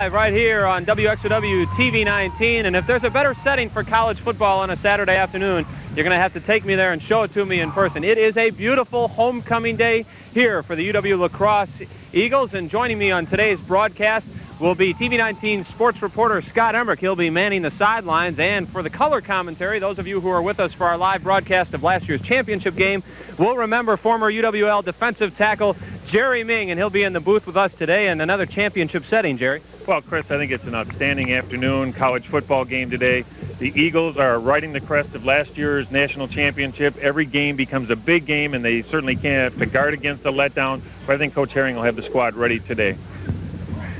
Right here on WXOW TV 19, and if there's a better setting for college football on a Saturday afternoon, you're going to have to take me there and show it to me in person. It is a beautiful homecoming day here for the UW La Crosse Eagles, and joining me on today's broadcast will be TV 19 sports reporter Scott Emmerich. He'll be manning the sidelines, and for the color commentary, those of you who are with us for our live broadcast of last year's championship game will remember former UWL defensive tackle Jerry Ming, and he'll be in the booth with us today in another championship setting. Jerry? Well, Chris, I think it's an outstanding afternoon college football game today. The Eagles are riding the crest of last year's national championship. Every game becomes a big game, and they certainly can't have to guard against the letdown. But I think Coach Herring will have the squad ready today.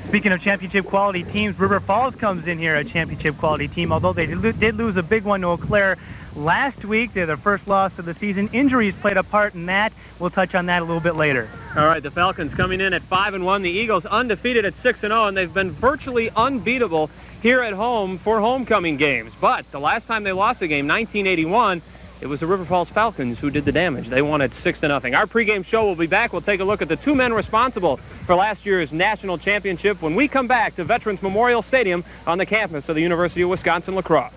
Speaking of championship quality teams, River Falls comes in here a championship quality team, although they did lose a big one to Eau Claire last week. They're their first loss of the season. Injuries played a part in that. We'll touch on that a little bit later. All right, the Falcons coming in at 5-1. The Eagles undefeated at 6-0, and they've been virtually unbeatable here at home for homecoming games. But the last time they lost a game, 1981, it was the River Falls Falcons who did the damage. They won at 6-0. Our pregame show will be back. We'll take a look at the two men responsible for last year's national championship when we come back to Veterans Memorial Stadium on the campus of the University of Wisconsin-La Crosse.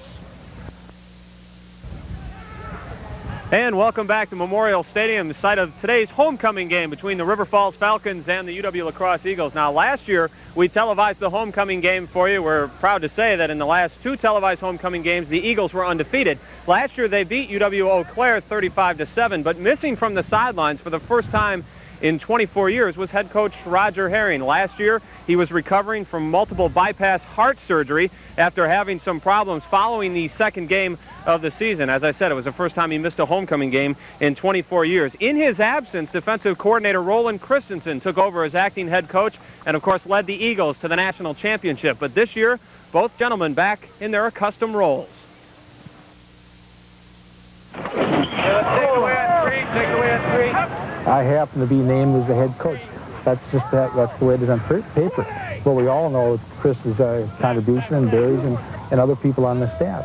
And welcome back to Memorial Stadium, the site of today's homecoming game between the River Falls Falcons and the UW La Crosse Eagles. Now, last year, we televised the homecoming game for you. We're proud to say that in the last two televised homecoming games, the Eagles were undefeated. Last year, they beat UW Eau Claire 35-7, but missing from the sidelines for the first time in 24 years was head coach Roger Herring. Last year, he was recovering from multiple bypass heart surgery after having some problems following the second game of the season. As I said, it was the first time he missed a homecoming game in 24 years. In his absence, defensive coordinator Roland Christensen took over as acting head coach and, of course, led the Eagles to the national championship. But this year, both gentlemen back in their accustomed roles. Take away at three. I happen to be named as the head coach. That's the way it is on paper. But we all know Chris's contribution and Barry's and other people on the staff.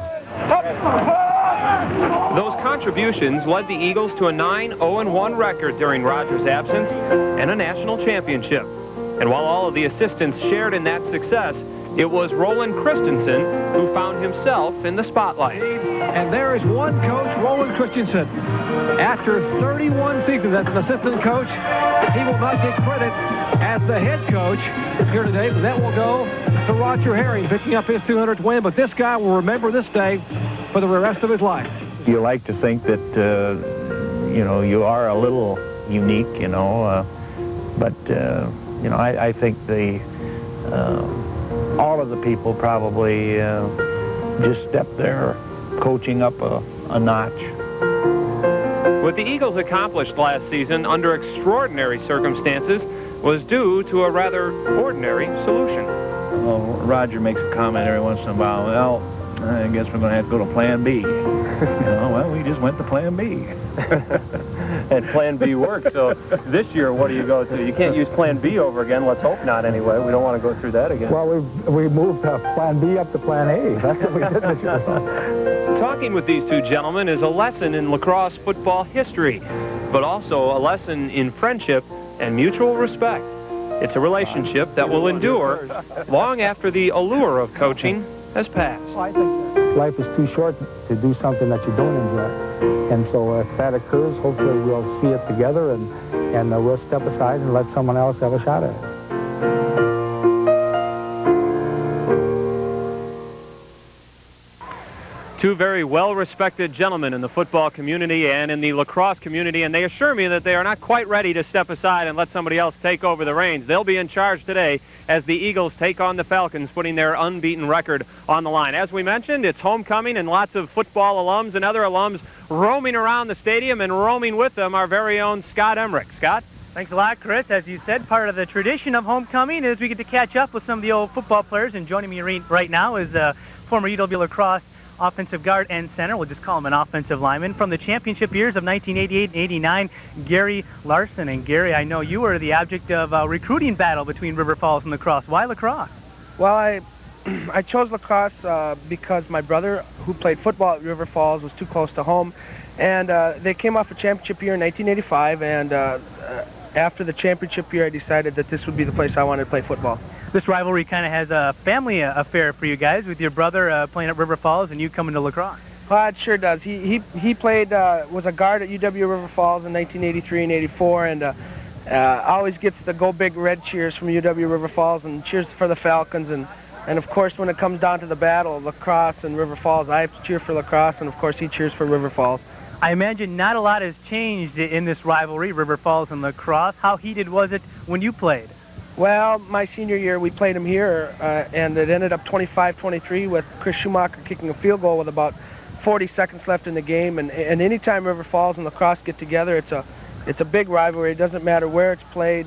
Those contributions led the Eagles to a 9-0-1 record during Rogers' absence and a national championship. And while all of the assistants shared in that success, it was Roland Christensen who found himself in the spotlight. And there is one coach, Roland Christensen. After 31 seasons as an assistant coach, he will not get credit as the head coach here today, but that will go to Roger Herring picking up his 200th win. But this guy will remember this day for the rest of his life. You like to think that, you are a little unique, but, I think all of the people probably just stepped their coaching up a notch. What the Eagles accomplished last season under extraordinary circumstances was due to a rather ordinary solution. Well, Roger makes a comment every once in a while, well, I guess we're going to have to go to Plan B. Well, we just went to Plan B. And Plan B worked, so this year, what do you go to? You can't use Plan B over again. Let's hope not, anyway. We don't want to go through that again. Well, we moved Plan B up to Plan A. That's what we did this year. Talking with these two gentlemen is a lesson in lacrosse football history, but also a lesson in friendship and mutual respect. It's a relationship that will endure long after the allure of coaching has passed. Life is too short to do something that you don't enjoy. And so if that occurs, hopefully we'll see it together and we'll step aside and let someone else have a shot at it. Two very well-respected gentlemen in the football community and in the lacrosse community, and they assure me that they are not quite ready to step aside and let somebody else take over the reins. They'll be in charge today as the Eagles take on the Falcons, putting their unbeaten record on the line. As we mentioned, it's homecoming, and lots of football alums and other alums roaming around the stadium, and roaming with them our very own Scott Emmerich. Scott? Thanks a lot, Chris. As you said, part of the tradition of homecoming is we get to catch up with some of the old football players, and joining me right now is former UW La Crosse offensive guard and center, we'll just call him an offensive lineman, from the championship years of 1988 and 89, Gary Larson. And Gary, I know you were the object of a recruiting battle between River Falls and La Crosse. Why La Crosse? Well, I chose La Crosse because my brother, who played football at River Falls, was too close to home. And they came off a championship year in 1985, and after the championship year, I decided that this would be the place I wanted to play football. This rivalry kind of has a family affair for you guys, with your brother playing at River Falls and you coming to La Crosse. Well, it sure does. He played, was a guard at UW River Falls in 1983 and 84, and always gets the Go Big Red cheers from UW River Falls and cheers for the Falcons. And of course, when it comes down to the battle, La Crosse and River Falls, I cheer for La Crosse, and of course he cheers for River Falls. I imagine not a lot has changed in this rivalry, River Falls and La Crosse. How heated was it when you played? Well, my senior year, we played him here, and it ended up 25-23 with Chris Schumacher kicking a field goal with about 40 seconds left in the game. And anytime River Falls and La Crosse get together, it's a big rivalry. It doesn't matter where it's played.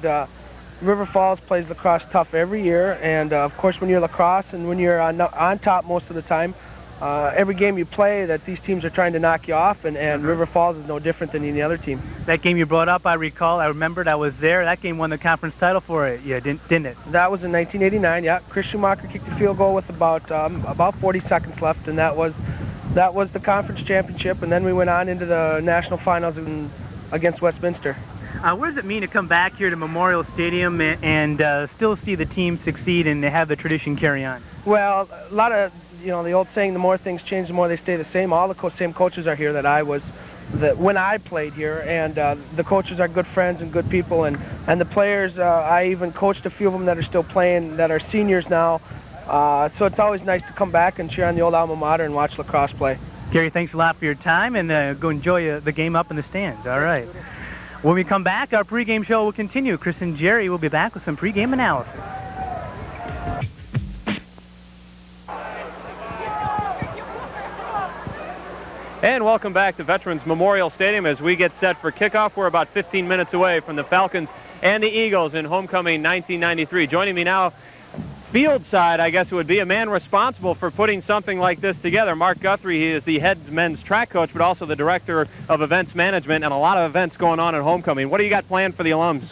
River Falls plays La Crosse tough every year, and of course when you're La Crosse and when you're on top most of the time, every game you play that these teams are trying to knock you off, and River Falls is no different than any other team. That game you brought up, I recall, I remembered, I was there. That game won the conference title for it, yeah, didn't it? That was in 1989, yeah. Chris Schumacher kicked the field goal with about 40 seconds left, and that was the conference championship, and then we went on into the national finals against Westminster. What does it mean to come back here to Memorial Stadium and still see the team succeed and have the tradition carry on? Well, a lot of, the old saying, the more things change, the more they stay the same. All the same coaches are here when I played here, and the coaches are good friends and good people, and the players, I even coached a few of them that are still playing, that are seniors now. So it's always nice to come back and cheer on the old alma mater and watch La Crosse play. Gary, thanks a lot for your time, and go enjoy the game up in the stands. All right. When we come back, our pregame show will continue. Chris and Jerry will be back with some pregame analysis. And welcome back to Veterans Memorial Stadium as we get set for kickoff. We're about 15 minutes away from the Falcons and the Eagles in homecoming 1993. Joining me now, field side, I guess it would be, a man responsible for putting something like this together. Mark Guthrie, he is the head men's track coach, but also the director of events management, and a lot of events going on at homecoming. What do you got planned for the alums?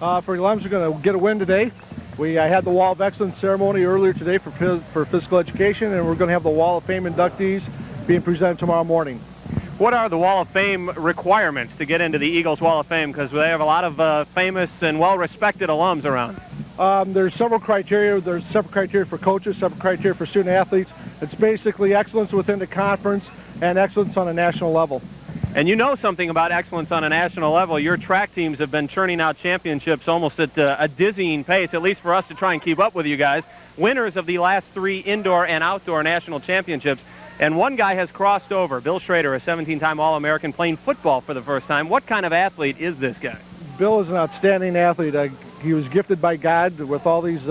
For the alums, we're going to get a win today. We had the Wall of Excellence ceremony earlier today for physical education, and we're going to have the Wall of Fame inductees being presented tomorrow morning. What are the Wall of Fame requirements to get into the Eagles Wall of Fame? Because they have a lot of famous and well-respected alums around. There's several criteria. There's separate criteria for coaches, separate criteria for student athletes. It's basically excellence within the conference and excellence on a national level. And you know something about excellence on a national level. Your track teams have been churning out championships almost at a dizzying pace, at least for us to try and keep up with you guys. Winners of the last 3 indoor and outdoor national championships. And one guy has crossed over, Bill Schrader, a 17-time All-American, playing football for the first time. What kind of athlete is this guy? Bill is an outstanding athlete. He was gifted by God with all these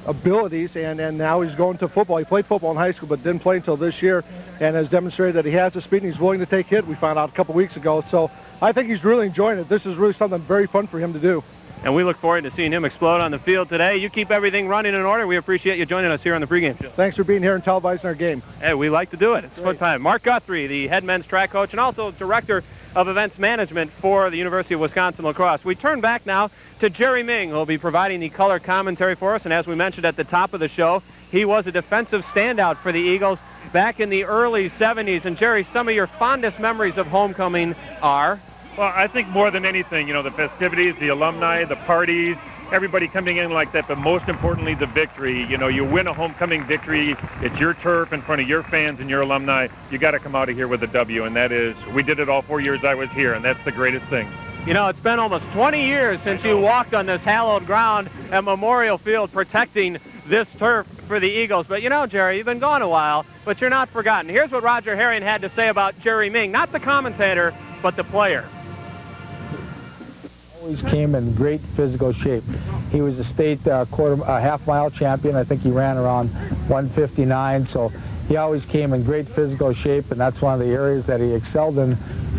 abilities, and now he's going to football. He played football in high school but didn't play until this year, and has demonstrated that he has the speed and he's willing to take hit. We found out a couple weeks ago. So I think he's really enjoying it. This is really something very fun for him to do. And we look forward to seeing him explode on the field today. You keep everything running in order. We appreciate you joining us here on the pregame show. Thanks for being here and televising our game. Hey, we like to do it. It's fun time. Mark Guthrie, the head men's track coach and also director of events management for the University of Wisconsin-La Crosse. We turn back now to Jerry Ming, who will be providing the color commentary for us. And as we mentioned at the top of the show, he was a defensive standout for the Eagles back in the early 70s. And Jerry, some of your fondest memories of homecoming are? Well, I think more than anything, the festivities, the alumni, the parties, everybody coming in like that, but most importantly, the victory. You win a homecoming victory. It's your turf in front of your fans and your alumni. You got to come out of here with a W, and that is, we did it all 4 years I was here, and that's the greatest thing. It's been almost 20 years since you walked on this hallowed ground at Memorial Field protecting this turf for the Eagles. But Jerry, you've been gone a while, but you're not forgotten. Here's what Roger Herring had to say about Jerry Ming, not the commentator, but the player. Always came in great physical shape. He was a state half-mile champion. I think he ran around 1:59, so he always came in great physical shape, and that's one of the areas that he excelled in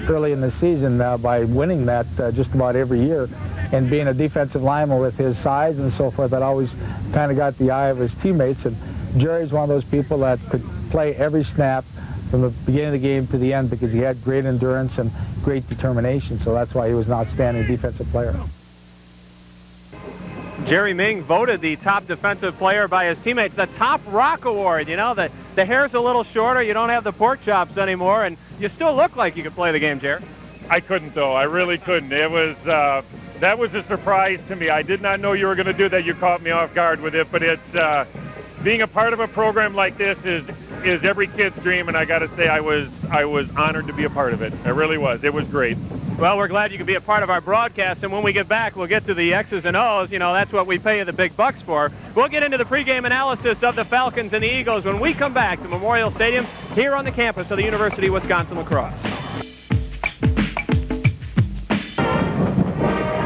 early in the season by winning that just about every year. And being a defensive lineman with his size and so forth, that always kind of got the eye of his teammates. And Jerry's one of those people that could play every snap from the beginning of the game to the end because he had great endurance and great determination, so that's why he was an outstanding defensive player. Jerry Ming voted the top defensive player by his teammates. The Top Rock Award, the hair's a little shorter, you don't have the pork chops anymore, and you still look like you could play the game, Jerry. I couldn't, though. I really couldn't. It was That was a surprise to me. I did not know you were going to do that. You caught me off guard with it, but it's being a part of a program like this is every kid's dream, and I got to say I was honored to be a part of it. I really was. It was great. Well, we're glad you could be a part of our broadcast, and when we get back, we'll get to the X's and O's. You know, that's what we pay you the big bucks for. We'll get into the pregame analysis of the Falcons and the Eagles when we come back to Memorial Stadium here on the campus of the University of Wisconsin-La Crosse.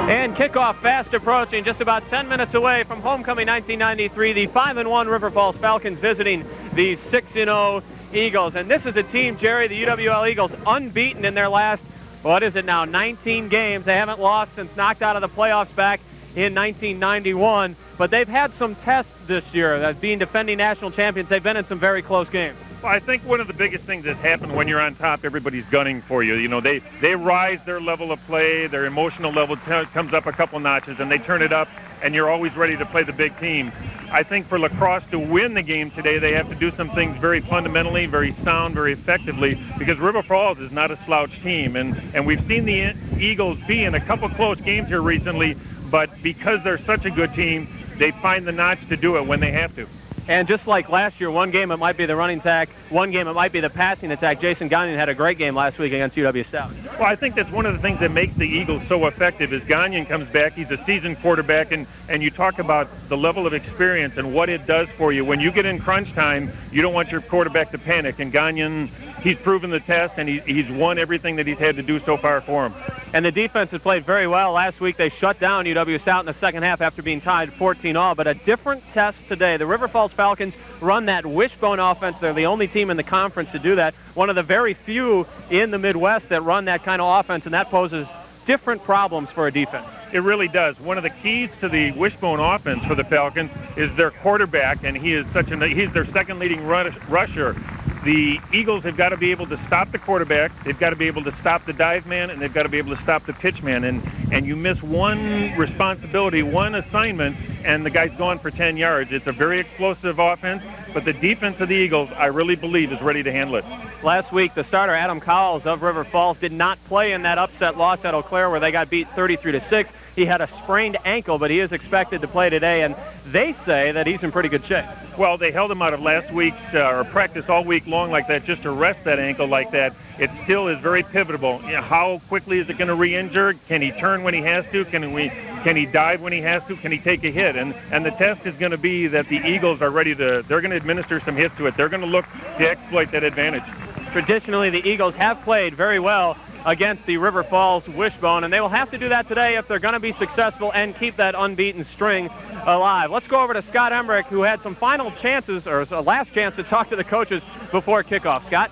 And kickoff fast approaching, just about 10 minutes away from homecoming 1993. The 5-1 River Falls Falcons visiting the 6-0 Eagles. And this is a team, Jerry, the UWL Eagles, unbeaten in their last, what is it now, 19 games. They haven't lost since knocked out of the playoffs back in 1991. But they've had some tests this year. As being defending national champions, they've been in some very close games. Well, I think one of the biggest things that's happened when you're on top, everybody's gunning for you. You know, they rise their level of play, their emotional level comes up a couple notches, and they turn it up, and you're always ready to play the big teams. I think for La Crosse to win the game today, they have to do some things very fundamentally, very sound, very effectively, because River Falls is not a slouch team, and we've seen the Eagles be in a couple close games here recently, but because they're such a good team, they find the notch to do it when they have to. And just like last year, one game it might be the running attack, one game it might be the passing attack. Jason Gagnon had a great game last week against UW South. Well, I think that's one of the things that makes the Eagles so effective is Gagnon comes back. He's a seasoned quarterback, and you talk about the level of experience and what it does for you. When you get in crunch time, you don't want your quarterback to panic, and Gagnon, he's proven the test, and he's won everything that he's had to do so far for him. And the defense has played very well. Last week they shut down UW South in the second half after being tied 14-all. But a different test today. The River Falls Falcons run that wishbone offense. They're the only team in the conference to do that. One of the very few in the Midwest that run that kind of offense, and that poses different problems for a defense. It really does. One of the keys to the wishbone offense for the Falcons is their quarterback, and he's their second leading rusher. The Eagles have got to be able to stop the quarterback, they've got to be able to stop the dive man, and they've got to be able to stop the pitch man. And you miss one responsibility, one assignment, and the guy's gone for 10 yards. It's a very explosive offense, but the defense of the Eagles, I really believe, is ready to handle it. Last week, the starter, Adam Cowles of River Falls, did not play in that upset loss at Eau Claire where they got beat 33-6. He had a sprained ankle, but he is expected to play today, and they say that he's in pretty good shape. Well, they held him out of last week's or practice all week long like that just to rest that ankle like that. It still is very pivotal. You know, how quickly is it going to re-injure? Can he turn when he has to? Can he dive when he has to? Can he take a hit? And the test is going to be that the Eagles are ready to, they're going to administer some hits to it. They're going to look to exploit that advantage. Traditionally, the Eagles have played very well against the River Falls wishbone, and they will have to do that today if they're going to be successful and keep that unbeaten string alive. Let's go over to Scott Emmerich, who had some final chances, or a last chance to talk to the coaches before kickoff. Scott?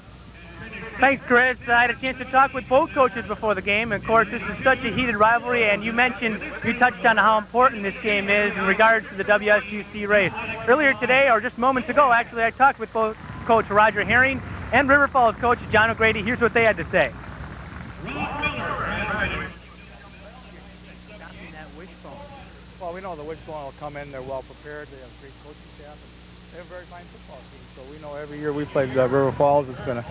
Thanks, Chris. I had a chance to talk with both coaches before the game. Of course, this is such a heated rivalry, and you touched on how important this game is in regards to the WSUC race. Earlier today, or just moments ago, actually, I talked with both Coach Roger Herring and River Falls coach John O'Grady. Here's what they had to say. Well, we know the wishbone will come in. They're well prepared. They have a great coaching staff. They have a very fine football team. So we know every year we played River Falls, it's been a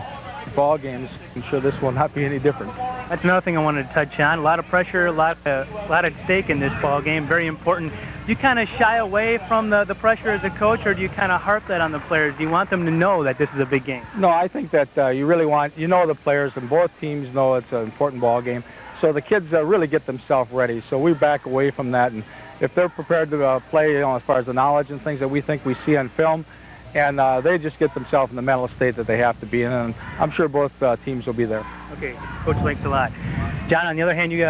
ball games. I'm sure this will not be any different. That's another thing I wanted to touch on. A lot of pressure, a lot at stake in this ball game. Very important. Do you kind of shy away from the pressure as a coach, or do you kind of harp that on the players? Do you want them to know that this is a big game? No, I think that you really want, the players, and both teams know it's an important ball game. So the kids really get themselves ready. So we back away from that, and if they're prepared to play, as far as the knowledge and things that we think we see on film, and they just get themselves in the mental state that they have to be in, and I'm sure both teams will be there. Okay, Coach, thanks a lot. John, on the other hand, you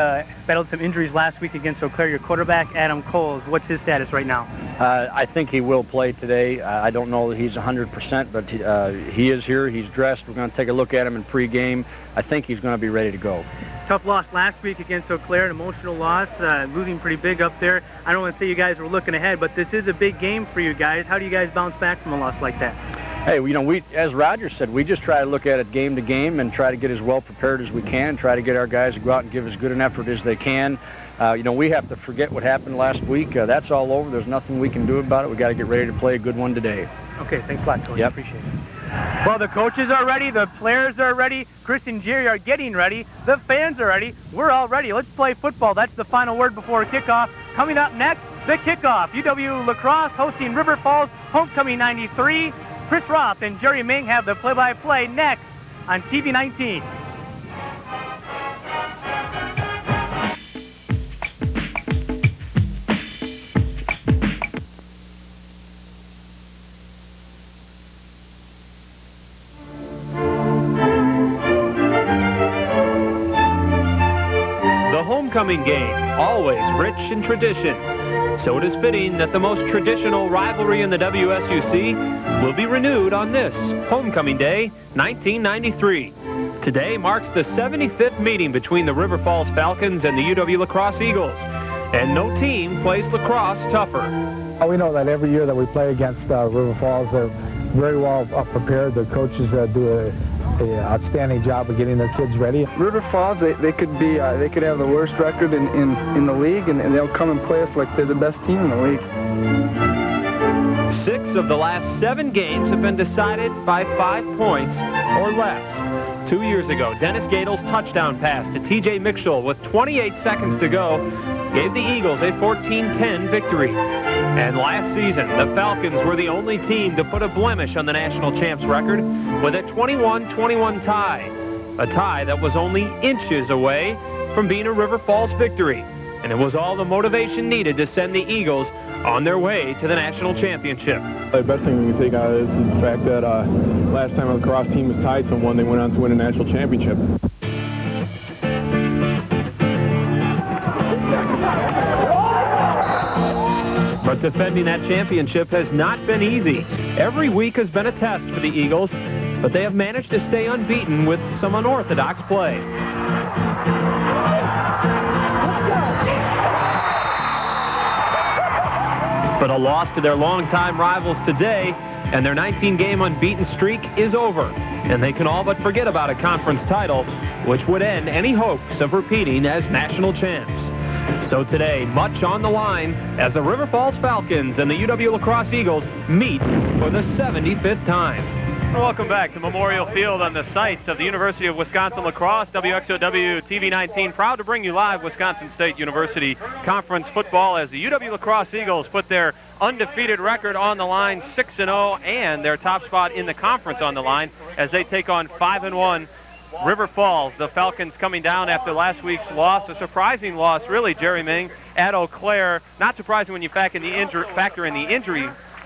battled some injuries last week against Eau Claire. Your quarterback, Adam Coles, what's his status right now? I think he will play today. I don't know that he's 100%, but he is here. He's dressed. We're going to take a look at him in pregame. I think he's going to be ready to go. Tough loss last week against Eau Claire, an emotional loss, losing pretty big up there. I don't want to say you guys were looking ahead, but this is a big game for you guys. How do you guys bounce back from a loss like that? Hey, we, as Roger said, we just try to look at it game to game and try to get as well prepared as we can, try to get our guys to go out and give as good an effort as they can. We have to forget what happened last week. That's all over. There's nothing we can do about it. We got to get ready to play a good one today. Okay, thanks a lot, Coach. Yep. Appreciate it. Well, the coaches are ready, the players are ready, Chris and Jerry are getting ready, the fans are ready, we're all ready. Let's play football. That's the final word before kickoff. Coming up next, the kickoff. UW La Crosse hosting River Falls Homecoming 93. Chris Roth and Jerry Ming have the play-by-play next on TV 19. Homecoming game, always rich in tradition. So it is fitting that the most traditional rivalry in the WSUC will be renewed on this Homecoming Day, 1993. Today marks the 75th meeting between the River Falls Falcons and the UW La Crosse Eagles, and no team plays La Crosse tougher. We know that every year that we play against River Falls, they're very well prepared. The coaches do an outstanding job of getting their kids ready. River Falls, they could have the worst record in the league, and they'll come and play us like they're the best team in the league. 6 of the last 7 games have been decided by 5 points or less. 2 years ago, Dennis Gadel's touchdown pass to T.J. Mitchell with 28 seconds to go gave the Eagles a 14-10 victory. And last season, the Falcons were the only team to put a blemish on the national champs record with a 21-21 tie. A tie that was only inches away from being a River Falls victory. And it was all the motivation needed to send the Eagles on their way to the national championship. The best thing we can take out of this is the fact that last time the lacrosse team was tied someone, they went on to win a national championship. But defending that championship has not been easy. Every week has been a test for the Eagles, but they have managed to stay unbeaten with some unorthodox play. But a loss to their longtime rivals today, and their 19-game unbeaten streak is over, and they can all but forget about a conference title, which would end any hopes of repeating as national champs. So today, much on the line as the River Falls Falcons and the UW La Crosse Eagles meet for the 75th time. Welcome back to Memorial Field on the sites of the University of Wisconsin La Crosse. WXOW TV 19 proud to bring you live Wisconsin State University Conference football as the UW La Crosse Eagles put their undefeated record on the line, 6-0, and their top spot in the conference on the line as they take on 5-1 River Falls. The Falcons coming down after last week's loss, a surprising loss, really, Jerry Ming, at Eau Claire. Not surprising when you factor in the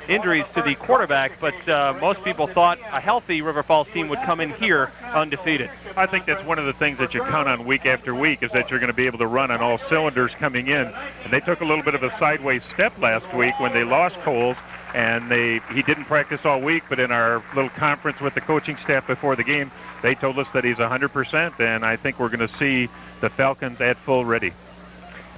injuries to the quarterback, but most people thought a healthy River Falls team would come in here undefeated. I think that's one of the things that you count on week after week is that you're going to be able to run on all cylinders coming in. And they took a little bit of a sideways step last week when they lost Coles, and he didn't practice all week, but in our little conference with the coaching staff before the game, they told us that he's 100%, and I think we're going to see the Falcons at full ready.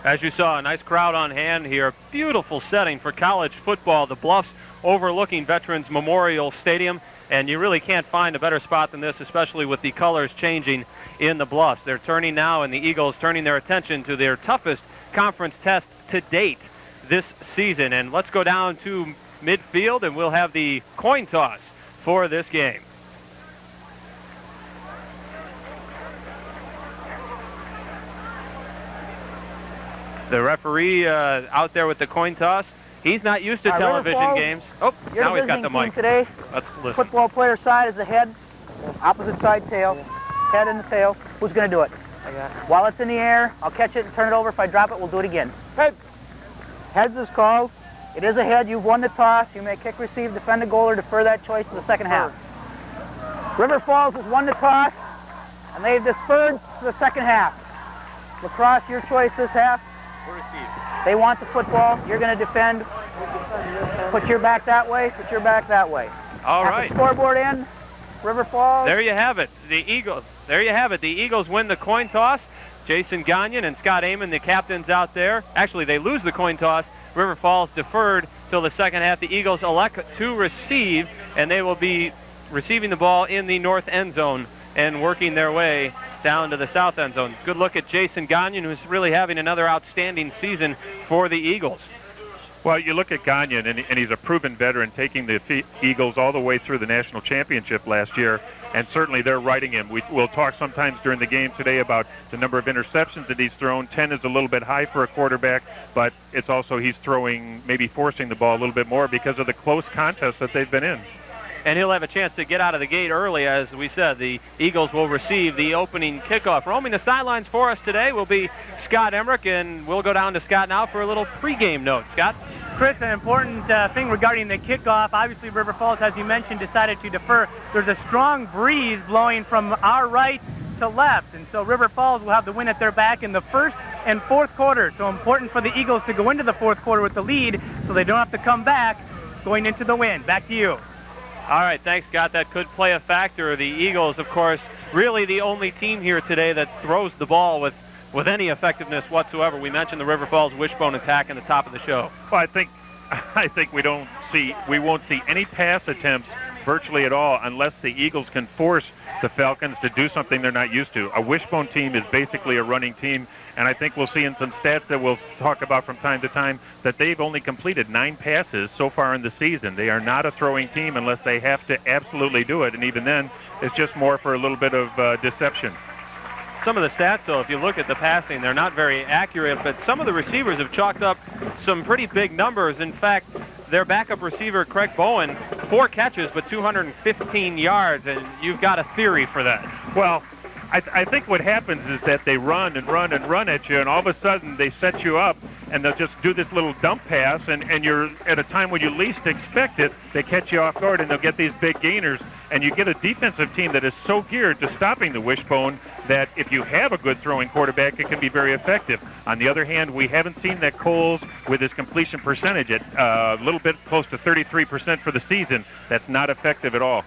As you saw, a nice crowd on hand here. Beautiful setting for college football. The Bluffs overlooking Veterans Memorial Stadium, and you really can't find a better spot than this, especially with the colors changing in the Bluffs. They're turning now, and the Eagles turning their attention to their toughest conference test to date this season. And let's go down to midfield, and we'll have the coin toss for this game. The referee out there with the coin toss. He's not used to television games. Oh, now he's got the mic. Today, let's listen. Football player side is the head, opposite side tail, head and the tail. Who's going to do it? While it's in the air, I'll catch it and turn it over. If I drop it, we'll do it again. Head. Heads is called. It is a head. You've won the toss. You may kick, receive, defend the goal, or defer that choice to the second half. River Falls has won the toss, and they've deferred to the second half. La Crosse, your choice this half. They want the football. You're going to defend. Put your back that way. Put your back that way. All right. The scoreboard in. River Falls. There you have it. The Eagles. There you have it. The Eagles win the coin toss. Jason Gagnon and Scott Amon, the captains out there. Actually, they lose the coin toss. River Falls deferred till the second half. The Eagles elect to receive, and they will be receiving the ball in the north end zone and working their way down to the south end zone. Good look at Jason Gagnon, who's really having another outstanding season for the Eagles. Well, you look at Gagnon, and he's a proven veteran, taking the Eagles all the way through the national championship last year, and certainly they're riding him. We'll talk sometimes during the game today about the number of interceptions that he's thrown. 10 is a little bit high for a quarterback, but it's also he's throwing, maybe forcing the ball a little bit more because of the close contests that they've been in. And he'll have a chance to get out of the gate early. As we said, the Eagles will receive the opening kickoff. Roaming the sidelines for us today will be Scott Emmerich, and we'll go down to Scott now for a little pregame note. Scott? Chris, an important thing regarding the kickoff. Obviously, River Falls, as you mentioned, decided to defer. There's a strong breeze blowing from our right to left, and so River Falls will have the wind at their back in the first and fourth quarter. So important for the Eagles to go into the fourth quarter with the lead so they don't have to come back going into the wind. Back to you. All right, thanks, Scott. That could play a factor. The Eagles, of course, really the only team here today that throws the ball with any effectiveness whatsoever. We mentioned the River Falls wishbone attack in the top of the show. Well, I think we won't see any pass attempts virtually at all unless the Eagles can force the Falcons to do something they're not used to. A wishbone team is basically a running team, and I think we'll see in some stats that we'll talk about from time to time that they've only completed 9 passes so far in the season. They are not a throwing team unless they have to absolutely do it, and even then, it's just more for a little bit of deception. Some of the stats, though, if you look at the passing, they're not very accurate, but some of the receivers have chalked up some pretty big numbers. In fact, their backup receiver, Craig Bowen, 4 catches but 215 yards, and you've got a theory for that. Well, I think what happens is that they run and run and run at you, and all of a sudden they set you up, and they'll just do this little dump pass, and you're at a time when you least expect it, they catch you off guard, and they'll get these big gainers, and you get a defensive team that is so geared to stopping the wishbone that if you have a good throwing quarterback, it can be very effective. On the other hand, we haven't seen that Coles, with his completion percentage at a little bit close to 33% for the season, that's not effective at all.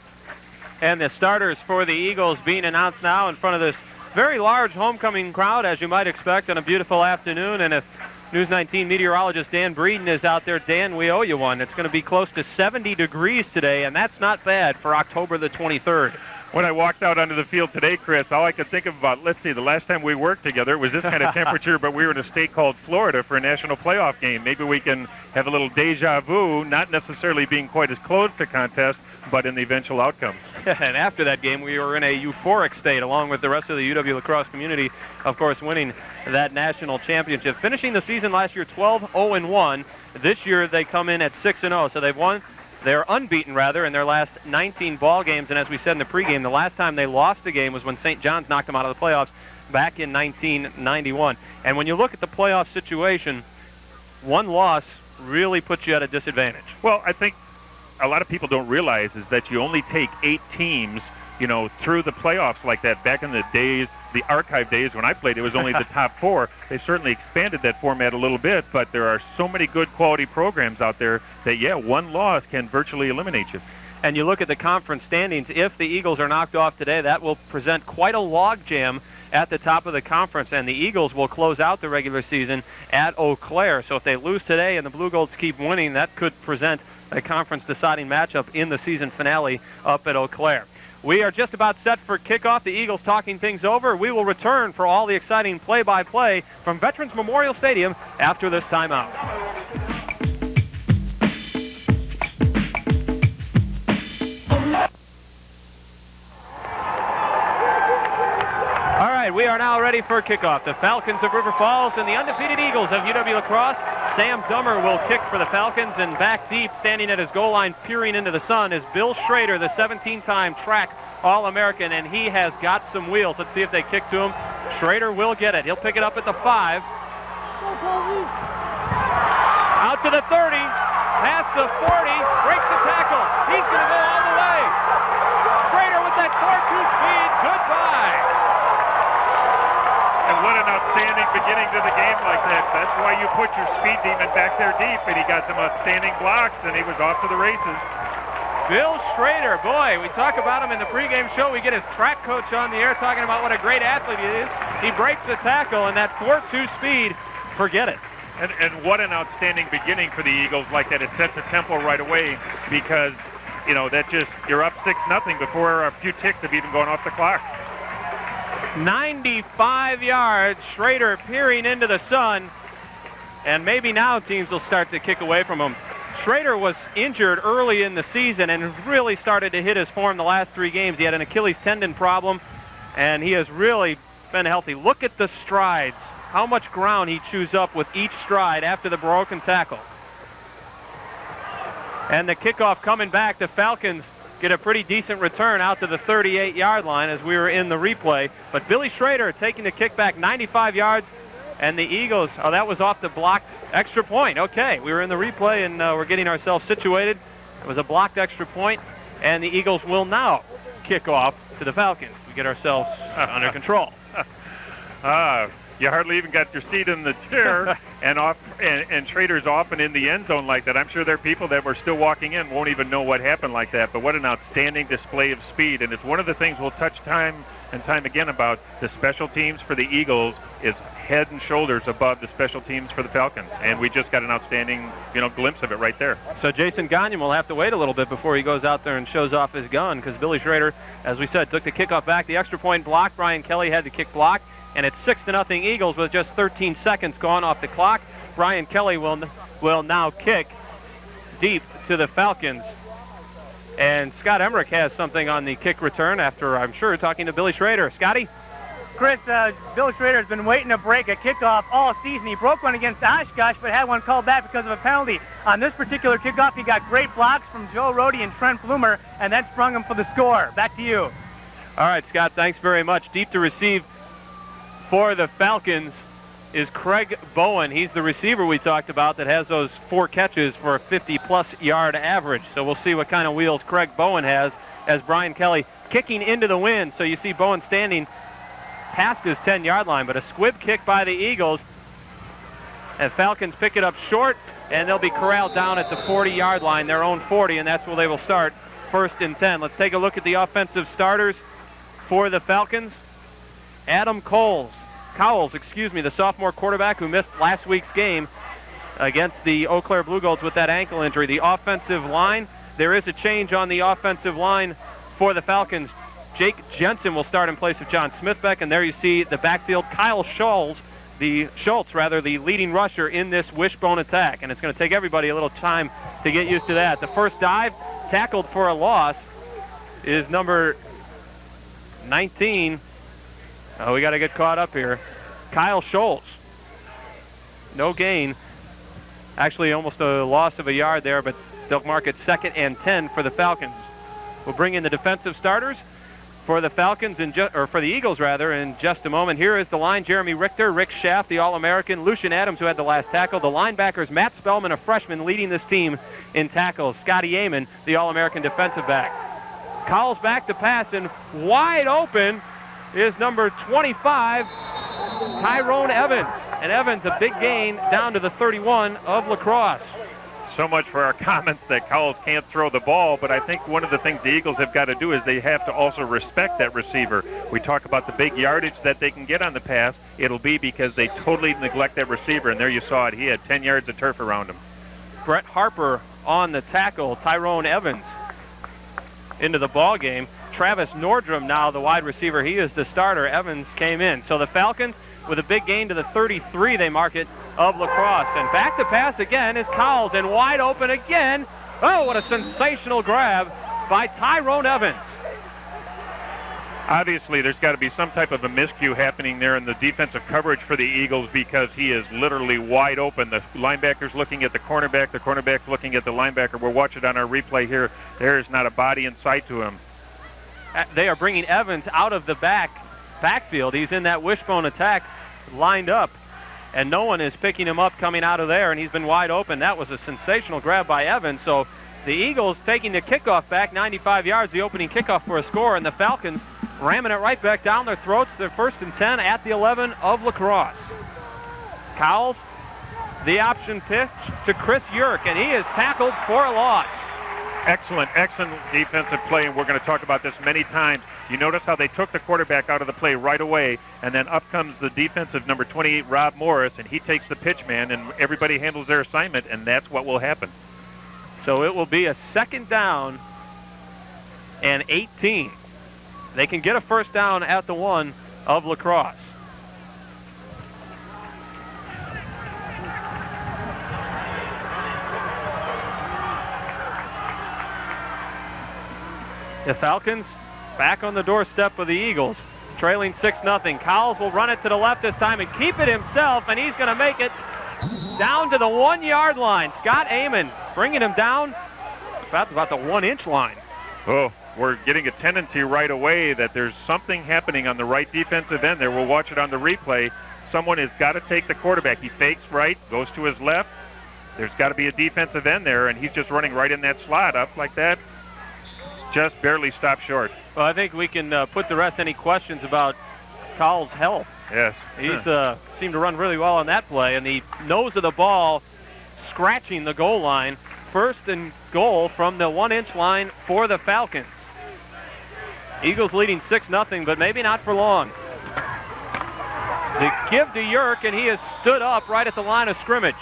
And the starters for the Eagles being announced now in front of this very large homecoming crowd, as you might expect on a beautiful afternoon. And if News 19 meteorologist Dan Breeden is out there, Dan, we owe you one. It's going to be close to 70 degrees today, and that's not bad for October the 23rd. When I walked out onto the field today, Chris, all I could think of about, let's see, the last time we worked together, it was this kind of temperature, but we were in a state called Florida for a national playoff game. Maybe we can have a little deja vu, not necessarily being quite as close to contest, but in the eventual outcome. And after that game, we were in a euphoric state, along with the rest of the UW lacrosse community, of course, winning that national championship. Finishing the season last year 12-0-1. This year they come in at 6-0, so they've won. They're unbeaten, rather, in their last 19 ball games. And as we said in the pregame, the last time they lost a game was when St. John's knocked them out of the playoffs back in 1991. And when you look at the playoff situation, one loss really puts you at a disadvantage. Well, I think a lot of people don't realize is that you only take 8 teams, through the playoffs like that. Back in the days, the archive days when I played, it was only the top 4. They certainly expanded that format a little bit, but there are so many good quality programs out there that, one loss can virtually eliminate you. And you look at the conference standings, if the Eagles are knocked off today, that will present quite a logjam at the top of the conference, and the Eagles will close out the regular season at Eau Claire. So if they lose today and the Blue Golds keep winning, that could present a conference deciding matchup in the season finale up at Eau Claire. We are just about set for kickoff. The Eagles talking things over. We will return for all the exciting play-by-play from Veterans Memorial Stadium after this timeout. All right, we are now ready for kickoff. The Falcons of River Falls and the undefeated Eagles of UW Lacrosse. Sam Dummer will kick for the Falcons, and back deep, standing at his goal line, peering into the sun, is Bill Schrader, the 17-time track All-American, and he has got some wheels. Let's see if they kick to him. Schrader will get it. He'll pick it up at the 5. Out to the 30, past the 40, breaks the tackle. He's going to go all the way. Schrader with that 4-2 speed. Goodbye. And what an outstanding beginning to the game like that. That's why you put your speed demon back there deep, and he got some outstanding blocks, and he was off to the races. Bill Schrader, boy, we talk about him in the pregame show. We get his track coach on the air talking about what a great athlete he is. He breaks the tackle, and that 4-2 speed, forget it. And what an outstanding beginning for the Eagles like that. It sets the tempo right away because, that just, you're up 6-0 before a few ticks have even gone off the clock. 95 yards, Schrader peering into the sun. And maybe now teams will start to kick away from him. Schrader was injured early in the season and really started to hit his form the last 3 games. He had an Achilles tendon problem, and he has really been healthy. Look at the strides, how much ground he chews up with each stride after the broken tackle. And the kickoff coming back, the Falcons get a pretty decent return out to the 38-yard line as we were in the replay. But Billy Schrader taking the kick back 95 yards, and the Eagles, oh, that was off the blocked extra point. Okay, we were in the replay, and we're getting ourselves situated. It was a blocked extra point, and the Eagles will now kick off to the Falcons. We get ourselves under control. You hardly even got your seat in the chair, and Schrader's off and in the end zone like that. I'm sure there are people that were still walking in won't even know what happened like that, but what an outstanding display of speed. And it's one of the things we'll touch time and time again about the special teams for the Eagles is head and shoulders above the special teams for the Falcons. And we just got an outstanding, glimpse of it right there. So Jason Gagnon will have to wait a little bit before he goes out there and shows off his gun, because Billy Schrader, as we said, took the kickoff back. The extra point blocked. Brian Kelly had the kick blocked. And it's 6-0 Eagles with just 13 seconds gone off the clock. Brian Kelly will now kick deep to the Falcons. And Scott Emmerich has something on the kick return after, I'm sure, talking to Billy Schrader. Scotty? Chris, Billy Schrader has been waiting to break a kickoff all season. He broke one against Oshkosh, but had one called back because of a penalty. On this particular kickoff, he got great blocks from Joe Rohde and Trent Bloomer, and that sprung him for the score. Back to you. All right, Scott, thanks very much. Deep to receive for the Falcons is Craig Bowen. He's the receiver we talked about that has those 4 catches for a 50-plus yard average. So we'll see what kind of wheels Craig Bowen has as Brian Kelly kicking into the wind. So you see Bowen standing past his 10-yard line, but a squib kick by the Eagles. And Falcons pick it up short, and they'll be corralled down at the 40-yard line, their own 40, and that's where they will start, 1st and 10. Let's take a look at the offensive starters for the Falcons. Adam Cowles, the sophomore quarterback who missed last week's game against the Eau Claire Blue Golds with that ankle injury. The offensive line, there is a change on the offensive line for the Falcons. Jake Jensen will start in place of John Smithbeck, and there you see the backfield, Kyle Schultz, the leading rusher in this wishbone attack, and it's going to take everybody a little time to get used to that. The first dive, tackled for a loss, is number 19. Oh, we got to get caught up here. Kyle Schultz. No gain. Actually, almost a loss of a yard there, but they'll mark it 2nd and 10 for the Falcons. We'll bring in the defensive starters for the Falcons, for the Eagles, rather, in just a moment. Here is the line. Jeremy Richter, Rick Schaff, the All-American, Lucian Adams, who had the last tackle. The linebackers, Matt Spellman, a freshman, leading this team in tackles. Scotty Amon, the All-American defensive back. Cowles back to pass, and wide open is number 25, Tyrone Evans. And Evans, a big gain down to the 31 of La Crosse. So much for our comments that Cowles can't throw the ball, but I think one of the things the Eagles have got to do is they have to also respect that receiver. We talk about the big yardage that they can get on the pass. It'll be because they totally neglect that receiver, and there you saw it. He had 10 yards of turf around him. Brett Harper on the tackle, Tyrone Evans into the ball game. Travis Nordrum now the wide receiver. He is the starter. Evans came in. So the Falcons with a big gain to the 33, they mark it, of La Crosse. And back to pass again is Cowles, and wide open again. Oh, what a sensational grab by Tyrone Evans. Obviously, there's got to be some type of a miscue happening there in the defensive coverage for the Eagles because he is literally wide open. The linebacker's looking at the cornerback's looking at the linebacker. We'll watch it on our replay here. There is not a body in sight to him. They are bringing Evans out of the backfield. He's in that wishbone attack lined up, and no one is picking him up coming out of there, and he's been wide open. That was a sensational grab by Evans. So the Eagles taking the kickoff back 95 yards, the opening kickoff for a score, and the Falcons ramming it right back down their throats. They're 1st and 10 at the 11 of La Crosse. Cowles, the option pitch to Chris Yerk, and he is tackled for a loss. Excellent defensive play, and we're going to talk about this many times. You notice how they took the quarterback out of the play right away, and then up comes the defensive number 28, Rob Morris, and he takes the pitch man, and everybody handles their assignment, and that's what will happen. So it will be a 2nd down and 18. They can get a 1st down at the 1 of La Crosse. The Falcons back on the doorstep of the Eagles, trailing 6-0. Cowles will run it to the left this time and keep it himself, and he's going to make it down to the 1-yard line. Scott Amon bringing him down about the 1-inch line. Oh, we're getting a tendency right away that there's something happening on the right defensive end there. We'll watch it on the replay. Someone has got to take the quarterback. He fakes right, goes to his left. There's got to be a defensive end there, and he's just running right in that slot up like that. Just barely stopped short. Well, I think we can put to rest any questions about Cowles' health. Yes. He's seemed to run really well on that play, and the nose of the ball scratching the goal line. 1st and goal from the 1-inch line for the Falcons. Eagles leading 6-0, but maybe not for long. The give to Yerk, and he has stood up right at the line of scrimmage.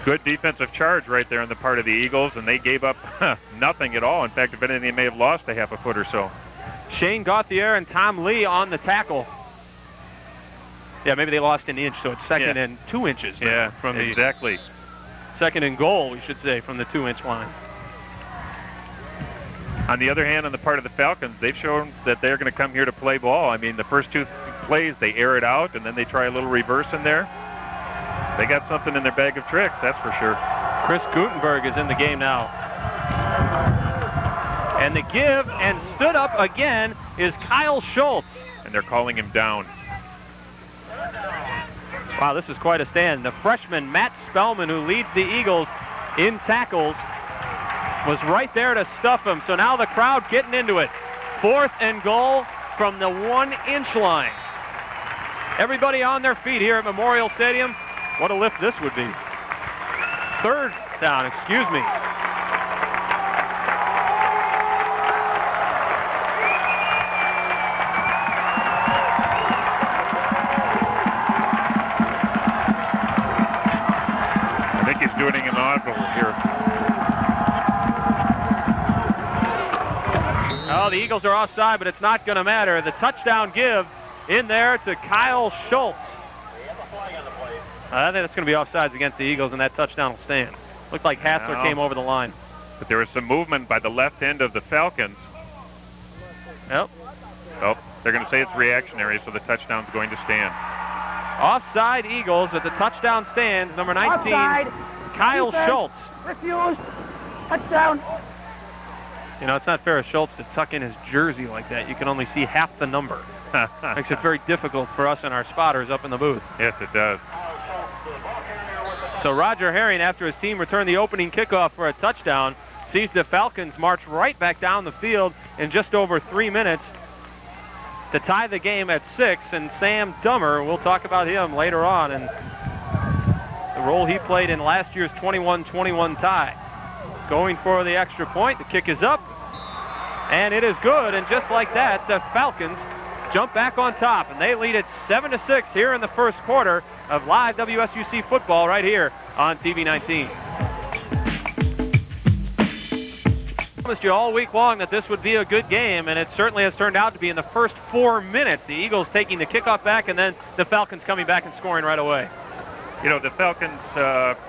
Good defensive charge right there on the part of the Eagles, and they gave up nothing at all. In fact, if anything, they may have lost a half a foot or so. Shane Gauthier and Tom Lee on the tackle. Yeah, maybe they lost an inch, so it's 2nd and 2 inches. Yeah, from exactly. 2nd and goal, we should say, from the 2-inch line. On the other hand, on the part of the Falcons, they've shown that they're going to come here to play ball. I mean, the first 2 plays, they air it out, and then they try a little reverse in there. They got something in their bag of tricks, that's for sure. Chris Gutenberg is in the game now. And the give and stood up again is Kyle Schultz. And they're calling him down. Wow, this is quite a stand. The freshman, Matt Spellman, who leads the Eagles in tackles, was right there to stuff him. So now the crowd getting into it. 4th and goal from the 1-inch line. Everybody on their feet here at Memorial Stadium. What a lift this would be. 3rd down, excuse me. I think he's doing an audible here. Oh, the Eagles are offside, but it's not going to matter. The touchdown give in there to Kyle Schultz. I think that's going to be offsides against the Eagles, and that touchdown will stand. Looked like Hassler came over the line. But there was some movement by the left end of the Falcons. Yep. Oh, they're going to say it's reactionary, so the touchdown's going to stand. Offside Eagles, but the touchdown stands. Number 19, Offside. Kyle Schultz. Refused. Touchdown. You know, it's not fair of Schultz to tuck in his jersey like that. You can only see half the number. Makes it very difficult for us and our spotters up in the booth. Yes, it does. So Roger Herring, after his team returned the opening kickoff for a touchdown, sees the Falcons march right back down the field in just over 3 minutes to tie the game at 6. And Sam Dummer, we'll talk about him later on, and the role he played in last year's 21-21 tie. Going for the extra point. The kick is up, and it is good. And just like that, the Falcons jump back on top, and they lead it 7-6 here in the first quarter of live WSUC football right here on TV 19. I promised you all week long that this would be a good game, and it certainly has turned out to be in the first 4 minutes. The Eagles taking the kickoff back, and then the Falcons coming back and scoring right away. You know, the Falcons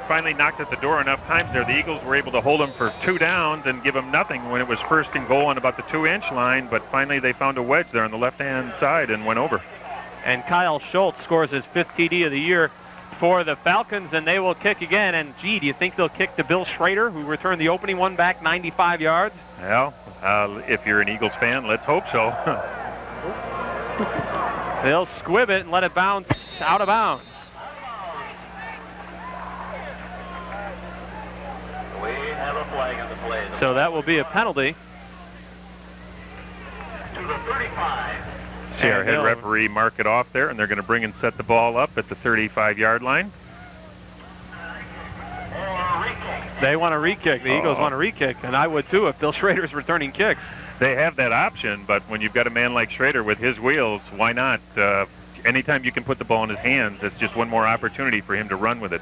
finally knocked at the door enough times there. The Eagles were able to hold them for 2 downs and give them nothing when it was 1st and goal on about the 2-inch line, but finally they found a wedge there on the left-hand side and went over. And Kyle Schultz scores his 5th TD of the year for the Falcons, and they will kick again. And, gee, do you think they'll kick to Bill Schrader, who returned the opening one back 95 yards? Well, if you're an Eagles fan, let's hope so. They'll squib it and let it bounce out of bounds. So that will be a penalty. To the 35. See our head referee mark it off there, and they're going to bring and set the ball up at the 35-yard line. They want to re-kick. The Eagles want to re-kick, and I would too if Bill Schrader's returning kicks. They have that option, but when you've got a man like Schrader with his wheels, why not? Anytime you can put the ball in his hands, it's just one more opportunity for him to run with it.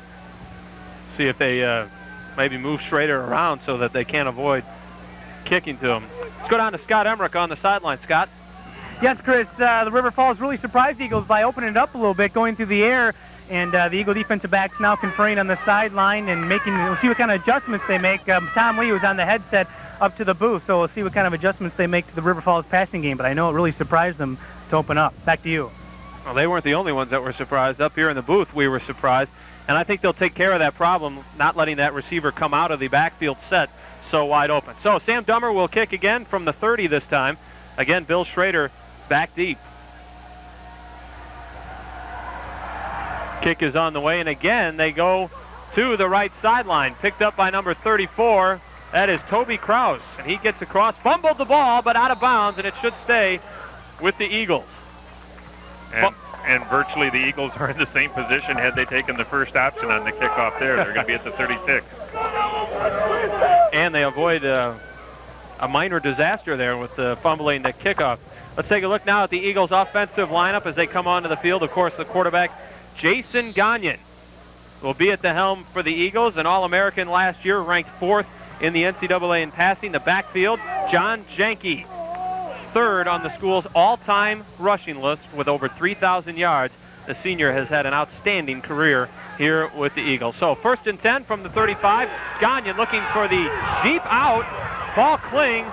See if they maybe move Schrader around so that they can't avoid kicking to him. Let's go down to Scott Emmerich on the sideline. Scott? Yes, Chris, the River Falls really surprised the Eagles by opening it up a little bit, going through the air, and the Eagle defensive backs now conferring on the sideline and we'll see what kind of adjustments they make. Tom Lee was on the headset up to the booth. So we'll see what kind of adjustments they make to the River Falls passing game. But I know it really surprised them to open up. Back to you. Well, they weren't the only ones that were surprised. Up here in the booth, we were surprised. And I think they'll take care of that problem, not letting that receiver come out of the backfield set so wide open. So Sam Dummer will kick again from the 30 this time. Again, Bill Schrader back deep. Kick is on the way, and again they go to the right sideline. Picked up by number 34. That is Toby Crouse, and he gets across, fumbled the ball, but out of bounds, and it should stay with the Eagles. And virtually the Eagles are in the same position had they taken the first option on the kickoff there. They're going to be at the 36. And they avoid a minor disaster there with the fumbling the kickoff. Let's take a look now at the Eagles' offensive lineup as they come onto the field. Of course, the quarterback, Jason Gagnon, will be at the helm for the Eagles, an All-American last year, ranked 4th in the NCAA in passing. The backfield, John Janke, 3rd on the school's all-time rushing list with over 3,000 yards. The senior has had an outstanding career here with the Eagles. So 1st and 10 from the 35. Gagnon looking for the deep out. Paul Kling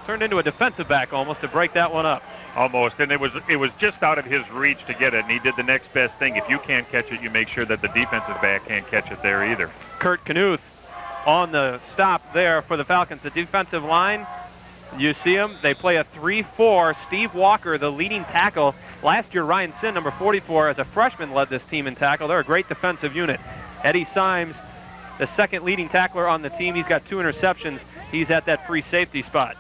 turned into a defensive back almost to break that one up. Almost, and it was just out of his reach to get it, and he did the next best thing. If you can't catch it, you make sure that the defensive back can't catch it there either. Kurt Knuth on the stop there for the Falcons. The defensive line, you see him. They play a 3-4. Steve Walker, the leading tackle. Last year, Ryan Sin, number 44, as a freshman, led this team in tackle. They're a great defensive unit. Eddie Symes, the 2nd leading tackler on the team. He's got 2 interceptions. He's at that free safety spot.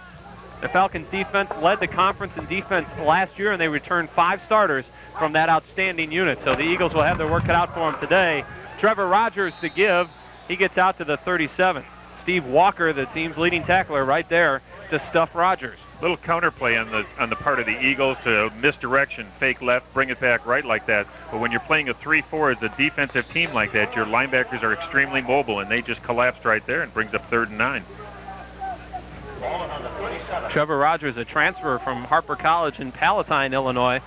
The Falcons defense led the conference in defense last year, and they returned 5 starters from that outstanding unit. So the Eagles will have their work cut out for them today. Trevor Rogers to give. He gets out to the 37. Steve Walker, the team's leading tackler, right there to stuff Rogers. Little counterplay on the part of the Eagles to misdirection, fake left, bring it back right like that. But when you're playing a 3-4 as a defensive team like that, your linebackers are extremely mobile, and they just collapsed right there and brings up 3rd and 9. Trevor Rogers, a transfer from Harper College in Palatine, Illinois.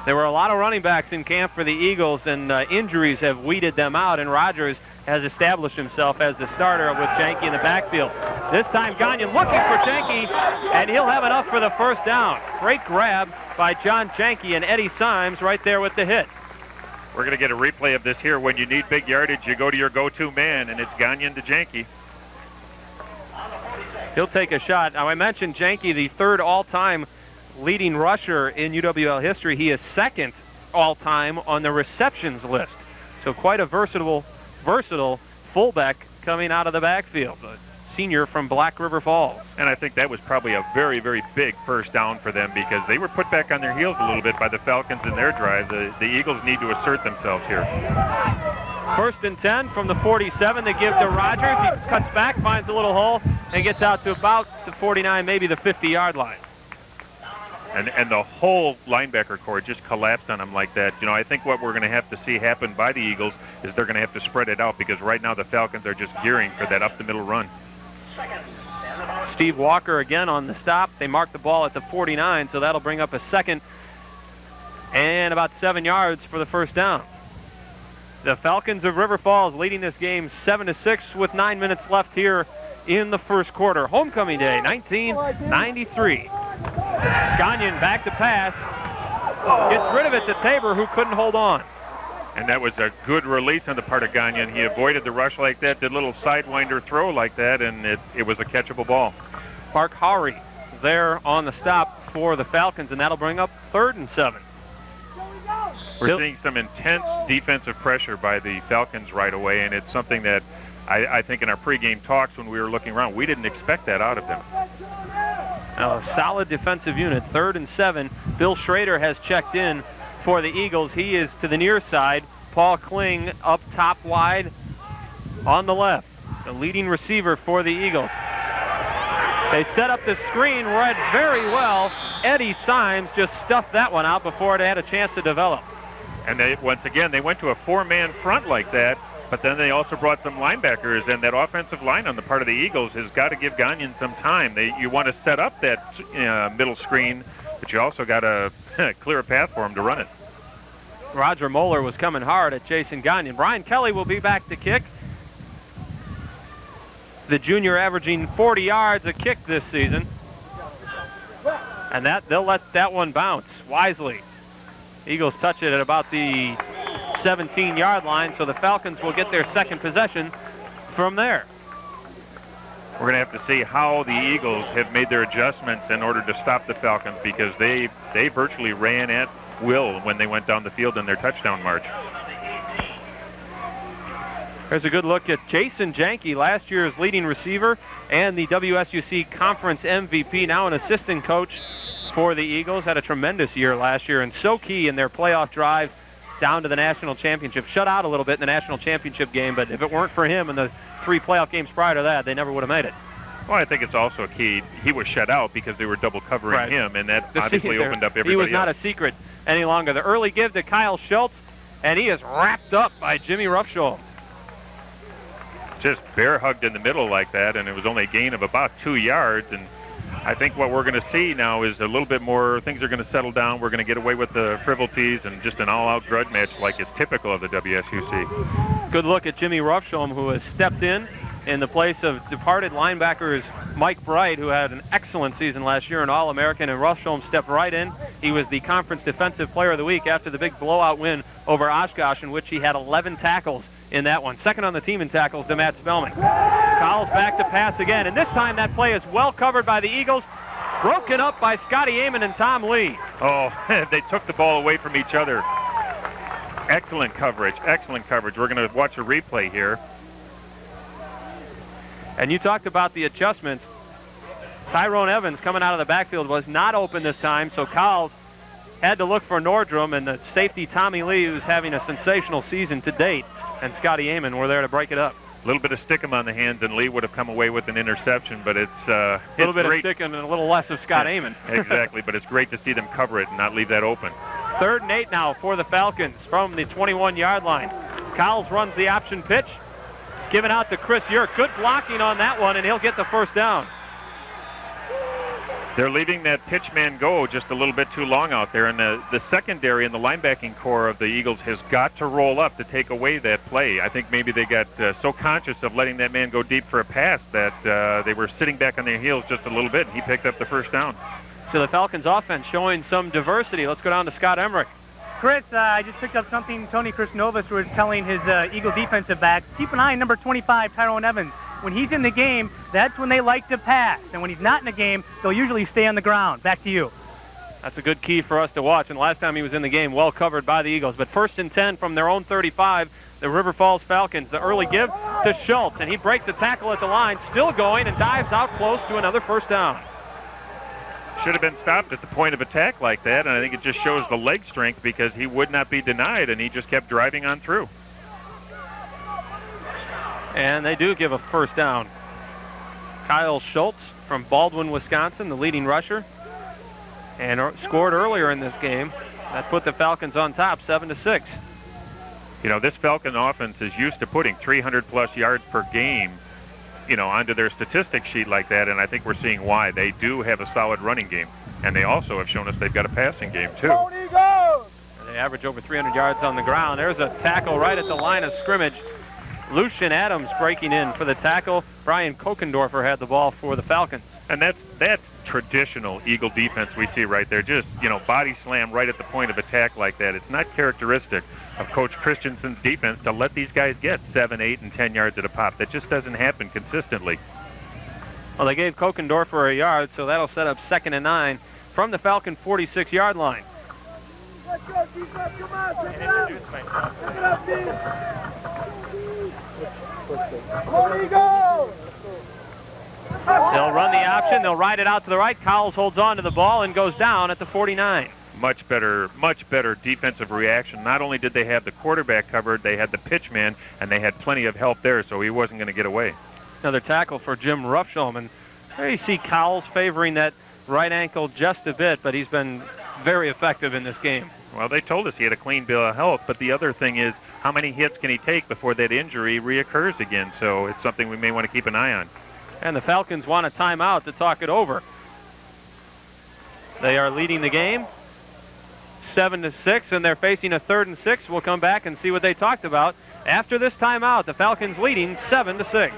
There were a lot of running backs in camp for the Eagles, and injuries have weeded them out, and Rogers has established himself as the starter with Janke in the backfield. This time Gagnon looking for Janke, and he'll have enough for the 1st down. Great grab by John Janke, and Eddie Symes right there with the hit. We're going to get a replay of this here. When you need big yardage, you go to your go-to man, and it's Gagnon to Janke. He'll take a shot. Now, I mentioned Janke, the 3rd all-time leading rusher in UWL history. He is 2nd all-time on the receptions list. So quite a versatile fullback coming out of the backfield. A senior from Black River Falls. And I think that was probably a very, very big 1st down for them because they were put back on their heels a little bit by the Falcons in their drive. The Eagles need to assert themselves here. 1st and 10 from the 47. They give to Rogers. He cuts back, finds a little hole, and gets out to about the 49, maybe the 50-yard line. And the whole linebacker corps just collapsed on him like that. You know, I think what we're going to have to see happen by the Eagles is they're going to have to spread it out because right now the Falcons are just gearing for that up-the-middle run. Steve Walker again on the stop. They mark the ball at the 49, so that'll bring up a 2nd and about 7 yards for the 1st down. The Falcons of River Falls leading this game 7-6 with 9 minutes left here in the 1st quarter. Homecoming day, 1993. Gagnon back to pass. Gets rid of it to Tabor, who couldn't hold on. And that was a good release on the part of Gagnon. He avoided the rush like that, did a little sidewinder throw like that, and it was a catchable ball. Mark Howry there on the stop for the Falcons, and that'll bring up 3rd and 7. We're seeing some intense defensive pressure by the Falcons right away, and it's something that I think in our pregame talks when we were looking around, we didn't expect that out of them. A solid defensive unit, 3rd and 7. Bill Schrader has checked in for the Eagles. He is to the near side. Paul Kling up top wide on the left, the leading receiver for the Eagles. They set up the screen, read very well. Eddie Symes just stuffed that one out before it had a chance to develop. And once again, they went to a 4-man front like that, but then they also brought some linebackers, and that offensive line on the part of the Eagles has got to give Gagnon some time. You want to set up that middle screen, but you also got to clear a path for him to run it. Roger Moeller was coming hard at Jason Gagnon. Brian Kelly will be back to kick. the junior averaging 40 yards a kick this season. And they'll let that one bounce wisely. Eagles touch it at about the 17-yard line, so the Falcons will get their second possession from there. We're going to have to see how the Eagles have made their adjustments in order to stop the Falcons, because they virtually ran at will when they went down the field in their touchdown march. There's a good look at Jason Janke, last year's leading receiver and the WSUC Conference MVP, now an assistant coach for the Eagles. Had a tremendous year last year and so key in their playoff drive down to the national championship. Shut out a little bit in the national championship game, but if it weren't for him in the 3 playoff games prior to that, they never would have made it. Well, I think it's also key. He was shut out because they were double covering him, and that obviously opened up everybody He was not else. a secret any longer. The early give to Kyle Schultz, and he is wrapped up by Jimmy Ruffshaw. Just bear hugged in the middle like that, and it was only a gain of about 2 yards. And I think what we're going to see now is a little bit more, things are going to settle down. We're going to get away with the frivolities and just an all-out grudge match like is typical of the WSUC. Good look at Jimmy Ruffshaw, who has stepped in the place of departed linebackers Mike Bright, who had an excellent season last year, an All-American, and Ruffshaw stepped right in. He was the Conference Defensive Player of the Week after the big blowout win over Oshkosh, in which he had 11 tackles in that one. Second on the team in tackles to Matt Spellman. Kyle's back to pass again, and this time that play is well covered by the Eagles, broken up by Scotty Amon and Tom Lee. Oh, they took the ball away from each other. Excellent coverage, excellent coverage. We're going to watch a replay here. And you talked about the adjustments. Tyrone Evans coming out of the backfield was not open this time, so Kyle's had to look for Nordrum, and the safety Tommy Lee, who's having a sensational season to date, and Scotty Amon were there to break it up. A little bit of stickum on the hands, and Lee would have come away with an interception, but it's a little bit of stickum and a little less of Scott Amon. Exactly, but it's great to see them cover it and not leave that open. 3rd and 8 now for the Falcons from the 21-yard line. Cowles runs the option pitch, given out to Chris Yerk. Good blocking on that one, and he'll get the first down. They're leaving that pitch man go just a little bit too long out there, and the secondary and the linebacking core of the Eagles has got to roll up to take away that play. I think maybe they got so conscious of letting that man go deep for a pass that they were sitting back on their heels just a little bit, and he picked up the first down. So the Falcons offense showing some diversity. Let's go down to Scott Emmerich. Chris, I just picked up something Tony Christnovas was telling his Eagle defensive back. Keep an eye on number 25, Tyrone Evans. When he's in the game, that's when they like to pass. And when he's not in the game, they'll usually stay on the ground. Back to you. That's a good key for us to watch. And last time he was in the game, well covered by the Eagles. But 1st and 10 from their own 35, the River Falls Falcons. The early give to Schultz, and he breaks the tackle at the line, still going, and dives out close to another first down. Should have been stopped at the point of attack like that, and I think it just shows the leg strength because he would not be denied, and he just kept driving on through. And they do give a first down. Kyle Schultz from Baldwin, Wisconsin, the leading rusher, and scored earlier in this game. That put the Falcons on top, 7-6. You know, this Falcon offense is used to putting 300-plus yards per game, you know, onto their statistics sheet like that, and I think we're seeing why. They do have a solid running game, and they also have shown us they've got a passing game, too. They average over 300 yards on the ground. There's a tackle right at the line of scrimmage. Lucian Adams breaking in for the tackle. Brian Kokendorfer had the ball for the Falcons. And that's traditional Eagle defense we see right there. Just, you know, body slam right at the point of attack like that. It's not characteristic of Coach Christensen's defense to let these guys get 7, 8, and 10 yards at a pop. That just doesn't happen consistently. Well, they gave Kokendorfer a yard, so that'll set up 2nd and 9 from the Falcon 46-yard line. They'll run the option. They'll ride it out to the right. Cowles holds on to the ball and goes down at the 49. Much better defensive reaction. Not only did they have the quarterback covered, they had the pitch man, and they had plenty of help there, so he wasn't going to get away. Another tackle for Jim Ruffshaw, and there you see Cowles favoring that right ankle just a bit, but he's been very effective in this game. Well, they told us he had a clean bill of health, but the other thing is how many hits can he take before that injury reoccurs again, so it's something we may want to keep an eye on. And the Falcons want a timeout to talk it over. They are leading the game 7-6, and they're facing a 3rd and 6. We'll come back and see what they talked about after this timeout. The Falcons leading 7-6.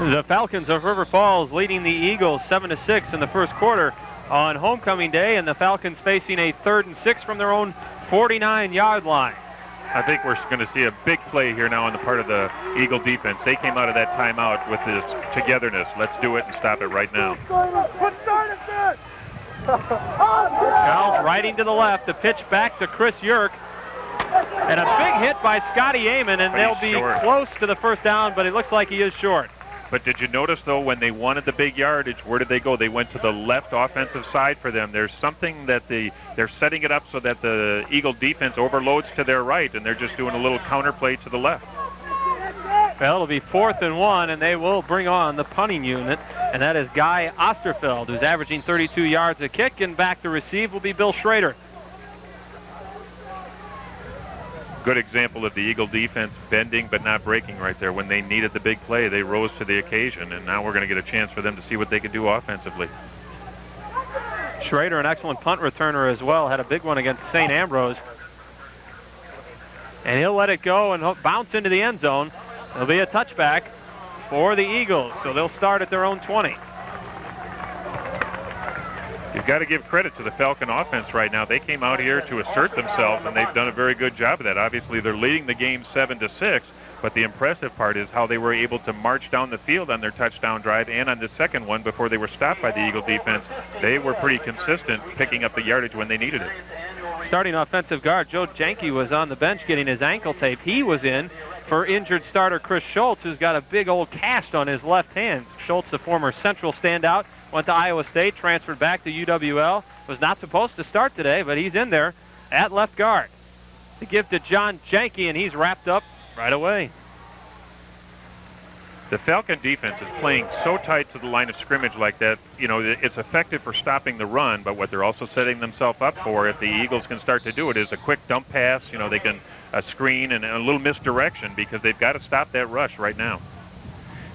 The Falcons of River Falls leading the Eagles 7-6 in the first quarter on homecoming day, and the Falcons facing a 3rd and 6 from their own 49-yard line. I think we're going to see a big play here now on the part of the Eagle defense. They came out of that timeout with this togetherness. Let's do it and stop it right now. Charles riding to the left, the pitch back to Chris Yerk. And a big hit by Scotty Amon, and they'll be close to the first down, but it looks like he is short. But did you notice, though, when they wanted the big yardage, where did they go? They went to the left offensive side for them. There's something that they're setting it up so that the Eagle defense overloads to their right, and they're just doing a little counterplay to the left. Well, it'll be 4th and 1, and they will bring on the punting unit, and that is Guy Osterfeld, who's averaging 32 yards a kick, and back to receive will be Bill Schrader. Good example of the Eagle defense bending but not breaking right there. When they needed the big play, they rose to the occasion, and now we're going to get a chance for them to see what they can do offensively. Schrader, an excellent punt returner as well, had a big one against St. Ambrose. And he'll let it go and bounce into the end zone. It'll be a touchback for the Eagles, so they'll start at their own 20. You've got to give credit to the Falcon offense right now. They came out here to assert themselves, and they've done a very good job of that. Obviously, they're leading the game 7-6, but the impressive part is how they were able to march down the field on their touchdown drive and on the second one before they were stopped by the Eagle defense. They were pretty consistent picking up the yardage when they needed it. Starting offensive guard Joe Janke was on the bench getting his ankle tape. He was in for injured starter Chris Schultz, who's got a big old cast on his left hand. Schultz, the former Central standout, went to Iowa State, transferred back to UWL. Was not supposed to start today, but he's in there at left guard. To give to John Janke, and he's wrapped up right away. The Falcon defense is playing so tight to the line of scrimmage like that. You know, it's effective for stopping the run, but what they're also setting themselves up for, if the Eagles can start to do it, is a quick dump pass. You know, they can screen and a little misdirection because they've got to stop that rush right now.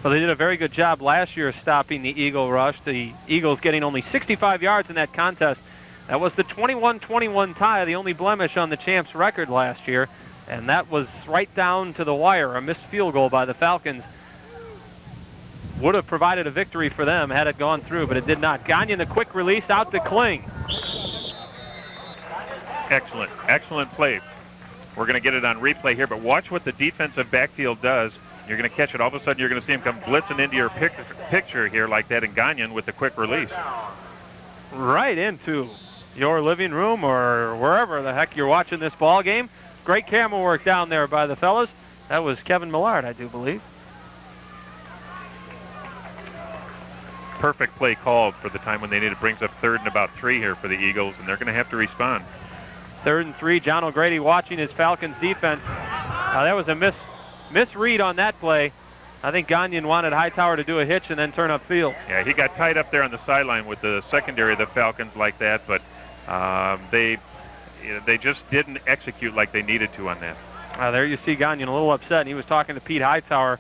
Well, they did a very good job last year stopping the Eagle rush. The Eagles getting only 65 yards in that contest. That was the 21-21 tie, the only blemish on the champs' record last year, and that was right down to the wire. A missed field goal by the Falcons would have provided a victory for them had it gone through, but it did not. Gagnon, the quick release out to Kling. Excellent play. We're going to get it on replay here, but watch what the defensive backfield does. You're going to catch it. All of a sudden, you're going to see him come blitzing into your picture here like that in Gagnon with the quick release. Right into your living room or wherever the heck you're watching this ball game. Great camera work down there by the fellas. That was Kevin Millard, I do believe. Perfect play called for the time when they need it. Brings up 3rd and about 3 here for the Eagles, and they're going to have to respond. 3rd and 3. John O'Grady watching his Falcons defense. That was a misread on that play. I think Gagnon wanted Hightower to do a hitch and then turn upfield. Yeah, he got tied up there on the sideline with the secondary of the Falcons like that, but they just didn't execute like they needed to on that. There you see Gagnon a little upset, and he was talking to Pete Hightower.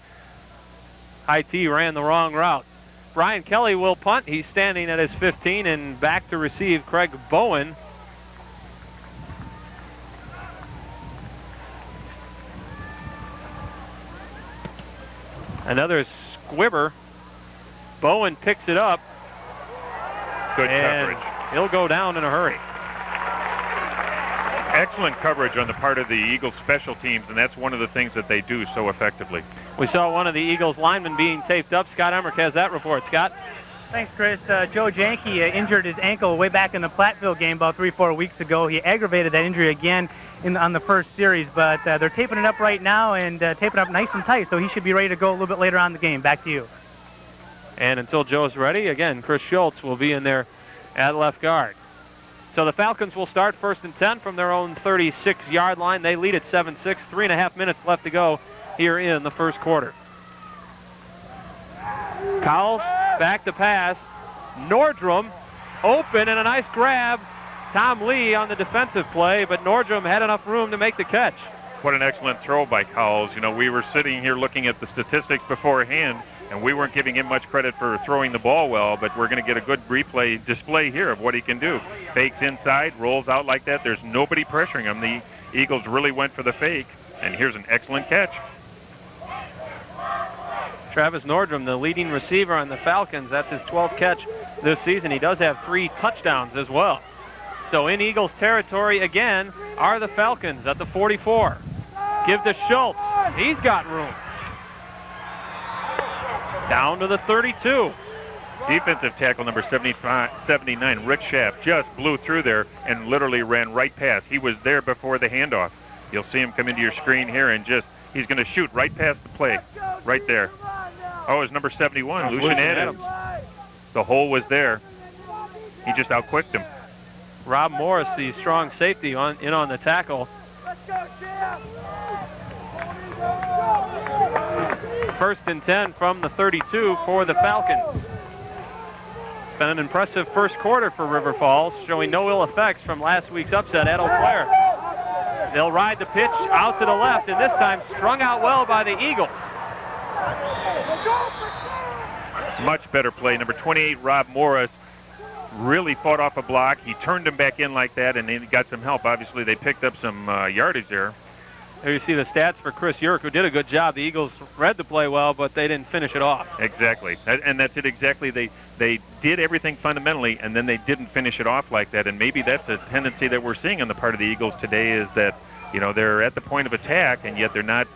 High-T ran the wrong route. Brian Kelly will punt. He's standing at his 15, and back to receive Craig Bowen. Another squibber. Bowen picks it up. Good coverage. He'll go down in a hurry. Excellent coverage on the part of the Eagles special teams, and that's one of the things that they do so effectively. We saw one of the Eagles linemen being taped up. Scott Emmerich has that report. Scott? Thanks, Chris. Joe Janke injured his ankle way back in the Platteville game about 3-4 weeks ago. He aggravated that injury again on the first series, but they're taping it up right now and taping it up nice and tight, so he should be ready to go a little bit later on in the game. Back to you. And until Joe's ready, again, Chris Schultz will be in there at left guard. So the Falcons will start 1st and 10 from their own 36-yard line. They lead at 7-6, 3.5 minutes left to go here in the first quarter. Cowles back to pass. Nordrum open and a nice grab. Tom Lee on the defensive play, but Nordrum had enough room to make the catch. What an excellent throw by Cowles. You know, we were sitting here looking at the statistics beforehand, and we weren't giving him much credit for throwing the ball well, but we're going to get a good replay display here of what he can do. Fakes inside, rolls out like that. There's nobody pressuring him. The Eagles really went for the fake, and here's an excellent catch. Travis Nordrum, the leading receiver on the Falcons. That's his 12th catch this season. He does have 3 touchdowns as well. So in Eagles territory again are the Falcons at the 44. Give to Schultz. He's got room. Down to the 32. Defensive tackle number 79, Rick Schaff, just blew through there and literally ran right past. He was there before the handoff. You'll see him come into your screen here and he's going to shoot right past the play, right there. Oh, it's number 71, Lucian Adams. The hole was there. He just outquicked him. Rob Morris, the strong safety, in on the tackle. First and 10 from the 32 for the Falcons. It's been an impressive first quarter for River Falls, showing no ill effects from last week's upset at Eau Claire. They'll ride the pitch out to the left, and this time strung out well by the Eagles. Much better play. Number 28, Rob Morris, really fought off a block. He turned him back in like that, and then he got some help. Obviously, they picked up some yardage there. There you see the stats for Chris Yerk, who did a good job. The Eagles read the play well, but they didn't finish it off. Exactly, and that's it exactly. They did everything fundamentally, and then they didn't finish it off like that. And maybe that's a tendency that we're seeing on the part of the Eagles today, is that, you know, they're at the point of attack, and yet they're not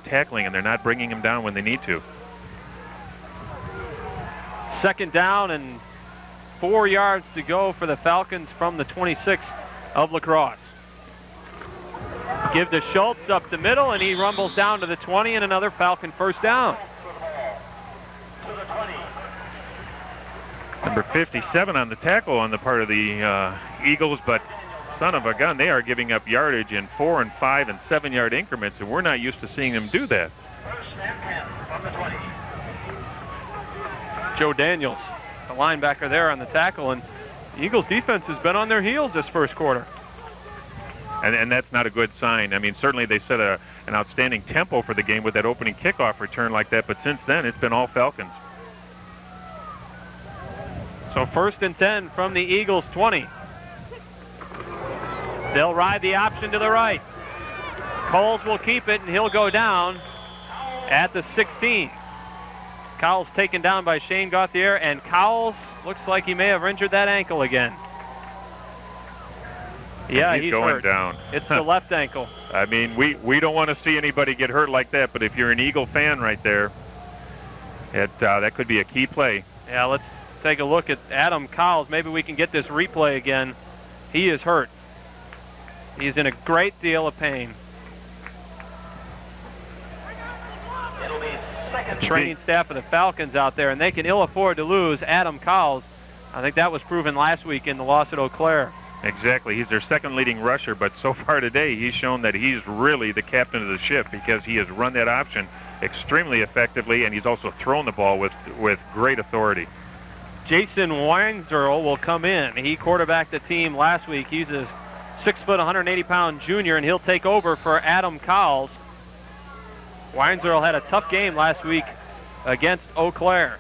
tackling, and they're not bringing them down when they need to. Second down and 4 yards to go for the Falcons from the 26 of La Crosse. Give to Schultz up the middle, and he rumbles down to the 20, and another Falcon first down. Number 57 on the tackle on the part of the Eagles, but son of a gun, they are giving up yardage in 4 and 5 and 7 yard increments, and we're not used to seeing them do that. Joe Daniels, the linebacker there on the tackle, and the Eagles defense has been on their heels this first quarter. And that's not a good sign. I mean, certainly they set an outstanding tempo for the game with that opening kickoff return like that, but since then it's been all Falcons. So first and 10 from the Eagles 20. They'll ride the option to the right. Coles will keep it, and he'll go down at the 16. Cowles taken down by Shane Gauthier, and Cowles looks like he may have injured that ankle again. Yeah, he's going hurt. Down. It's the left ankle. I mean, we don't want to see anybody get hurt like that, but if you're an Eagle fan right there, that could be a key play. Yeah, let's take a look at Adam Cowles. Maybe we can get this replay again. He is hurt. He's in a great deal of pain. The training staff of the Falcons out there, and they can ill afford to lose Adam Cowles. I think that was proven last week in the loss at Eau Claire. Exactly. He's their second leading rusher, but so far today he's shown that he's really the captain of the ship, because he has run that option extremely effectively, and he's also thrown the ball with great authority. Jason Weinzerl will come in. He quarterbacked the team last week. He's a 6-foot, 180-pound junior, and he'll take over for Adam Cowles. Weinzerl had a tough game last week against Eau Claire.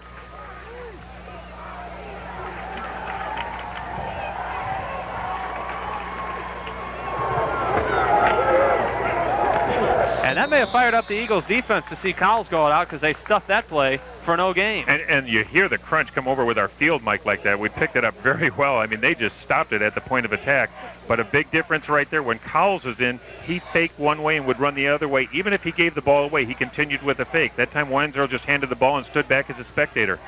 And that may have fired up the Eagles defense to see Cowles go out, because they stuffed that play for no gain. And you hear the crunch come over with our field mic like that. We picked it up very well. I mean, they just stopped it at the point of attack. But a big difference right there, when Cowles was in, he faked one way and would run the other way. Even if he gave the ball away, he continued with a fake. That time Weinzerl just handed the ball and stood back as a spectator.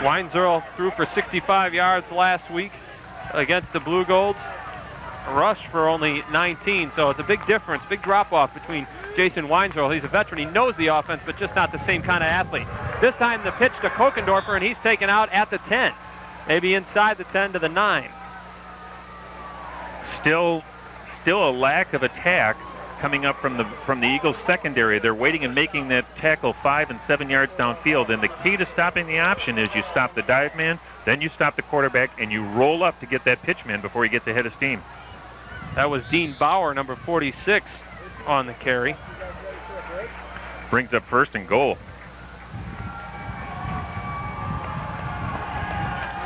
Weinzerl threw for 65 yards last week against the Blue Golds. Rush for only 19, so it's a big difference, big drop-off between Jason Weinzerl. He's a veteran. He knows the offense, but just not the same kind of athlete. This time the pitch to Kokendorfer, and he's taken out at the 10, maybe inside the 10 to the 9. Still a lack of attack coming up from the Eagles secondary. They're waiting and making that tackle 5 and 7 yards downfield, and the key to stopping the option is you stop the dive man, then you stop the quarterback, and you roll up to get that pitch man before he gets ahead of steam. That was Dean Bauer, number 46, on the carry. Brings up first and goal.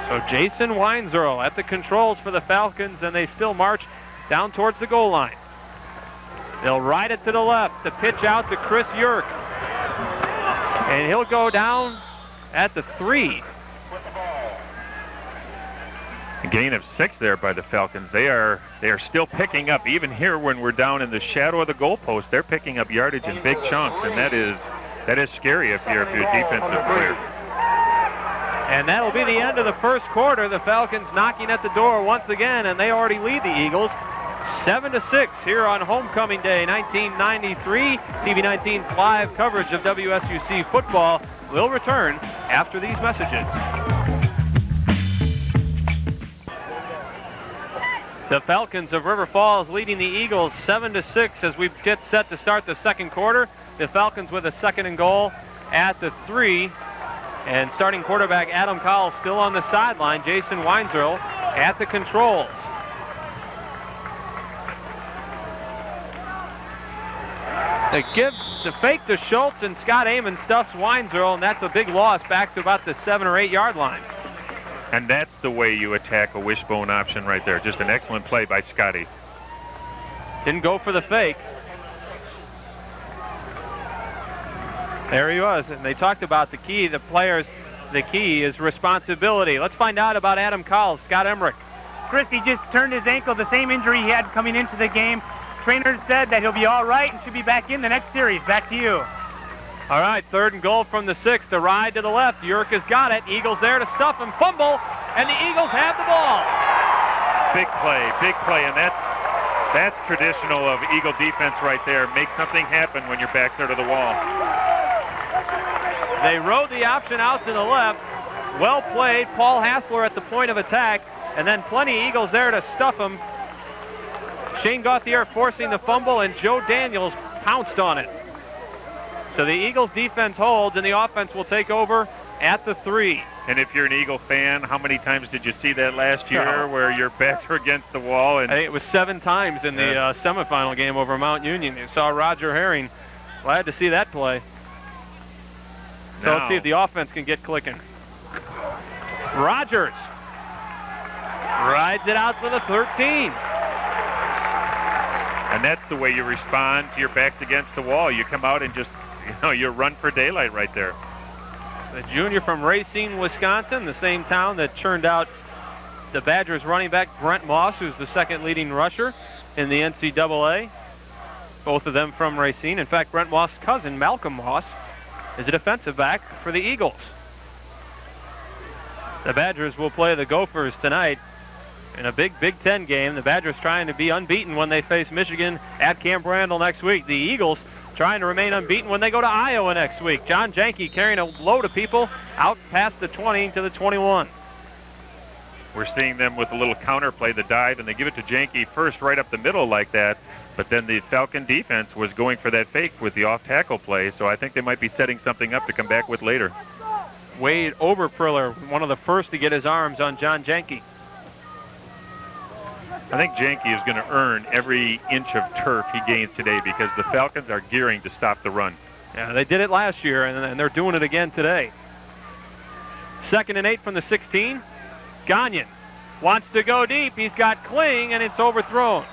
So Jason Weinzerl at the controls for the Falcons, and they still march down towards the goal line. They'll ride it to the left. The pitch out to Chris Yerk. And he'll go down at the 3. A gain of 6 there by the Falcons. They are still picking up, even here when we're down in the shadow of the goalpost. They're picking up yardage in big chunks, and that is scary if you're a defensive player. And that'll be the end of the first quarter. The Falcons knocking at the door once again, and they already lead the Eagles 7-6 here on Homecoming Day 1993. TV19's live coverage of WSUC football will return after these messages. The Falcons of River Falls leading the Eagles 7-6 as we get set to start the second quarter. The Falcons with a 2nd and goal at the 3. And starting quarterback Adam Cowell still on the sideline. Jason Weinzierl at the controls. They give the fake to Schultz, and Scott Amon stuffs Weinzierl, and that's a big loss back to about the 7 or 8 yard line. And that's the way you attack a wishbone option right there. Just an excellent play by Scotty. Didn't go for the fake. There he was, and they talked about the key. The players, the key is responsibility. Let's find out about Adam Cowell. Scott Emmerich. Chris, he just turned his ankle, the same injury he had coming into the game. Trainer said that he'll be all right and should be back in the next series. Back to you. All right, 3rd and goal from the 6. The ride to the left. Yerk has got it. Eagles there to stuff him. Fumble, and the Eagles have the ball. Big play, and that's traditional of Eagle defense right there. Make something happen when your back's there to the wall. They rode the option out to the left. Well played. Paul Hassler at the point of attack, and then plenty Eagles there to stuff him. Shane Gauthier forcing the fumble, and Joe Daniels pounced on it. So the Eagles defense holds, and the offense will take over at the 3. And if you're an Eagle fan, how many times did you see that last year where your backs were against the wall? And I think it was 7 times in the semifinal game over Mount Union. You saw Roger Herring. Glad to see that play. So let's see if the offense can get clicking. Rogers rides it out to the 13. And that's the way you respond to your backs against the wall. You come out and just, you run for daylight right there. The junior from Racine, Wisconsin, the same town that churned out the Badgers running back Brent Moss, who's the 2nd leading rusher in the NCAA. Both of them from Racine. In fact, Brent Moss' cousin, Malcolm Moss, is a defensive back for the Eagles. The Badgers will play the Gophers tonight in a big Big Ten game. The Badgers trying to be unbeaten when they face Michigan at Camp Randall next week. The Eagles trying to remain unbeaten when they go to Iowa next week. John Janke carrying a load of people out past the 20 to the 21. We're seeing them with a little counter play, the dive, and they give it to Janke first right up the middle like that. But then the Falcon defense was going for that fake with the off-tackle play, so I think they might be setting something up to come back with later. Wade Oberpriller, one of the first to get his arms on John Janke. I think Janke is going to earn every inch of turf he gains today because the Falcons are gearing to stop the run. Yeah, they did it last year, and they're doing it again today. 2nd and 8 from the 16. Gagnon wants to go deep. He's got Kling, and it's overthrown.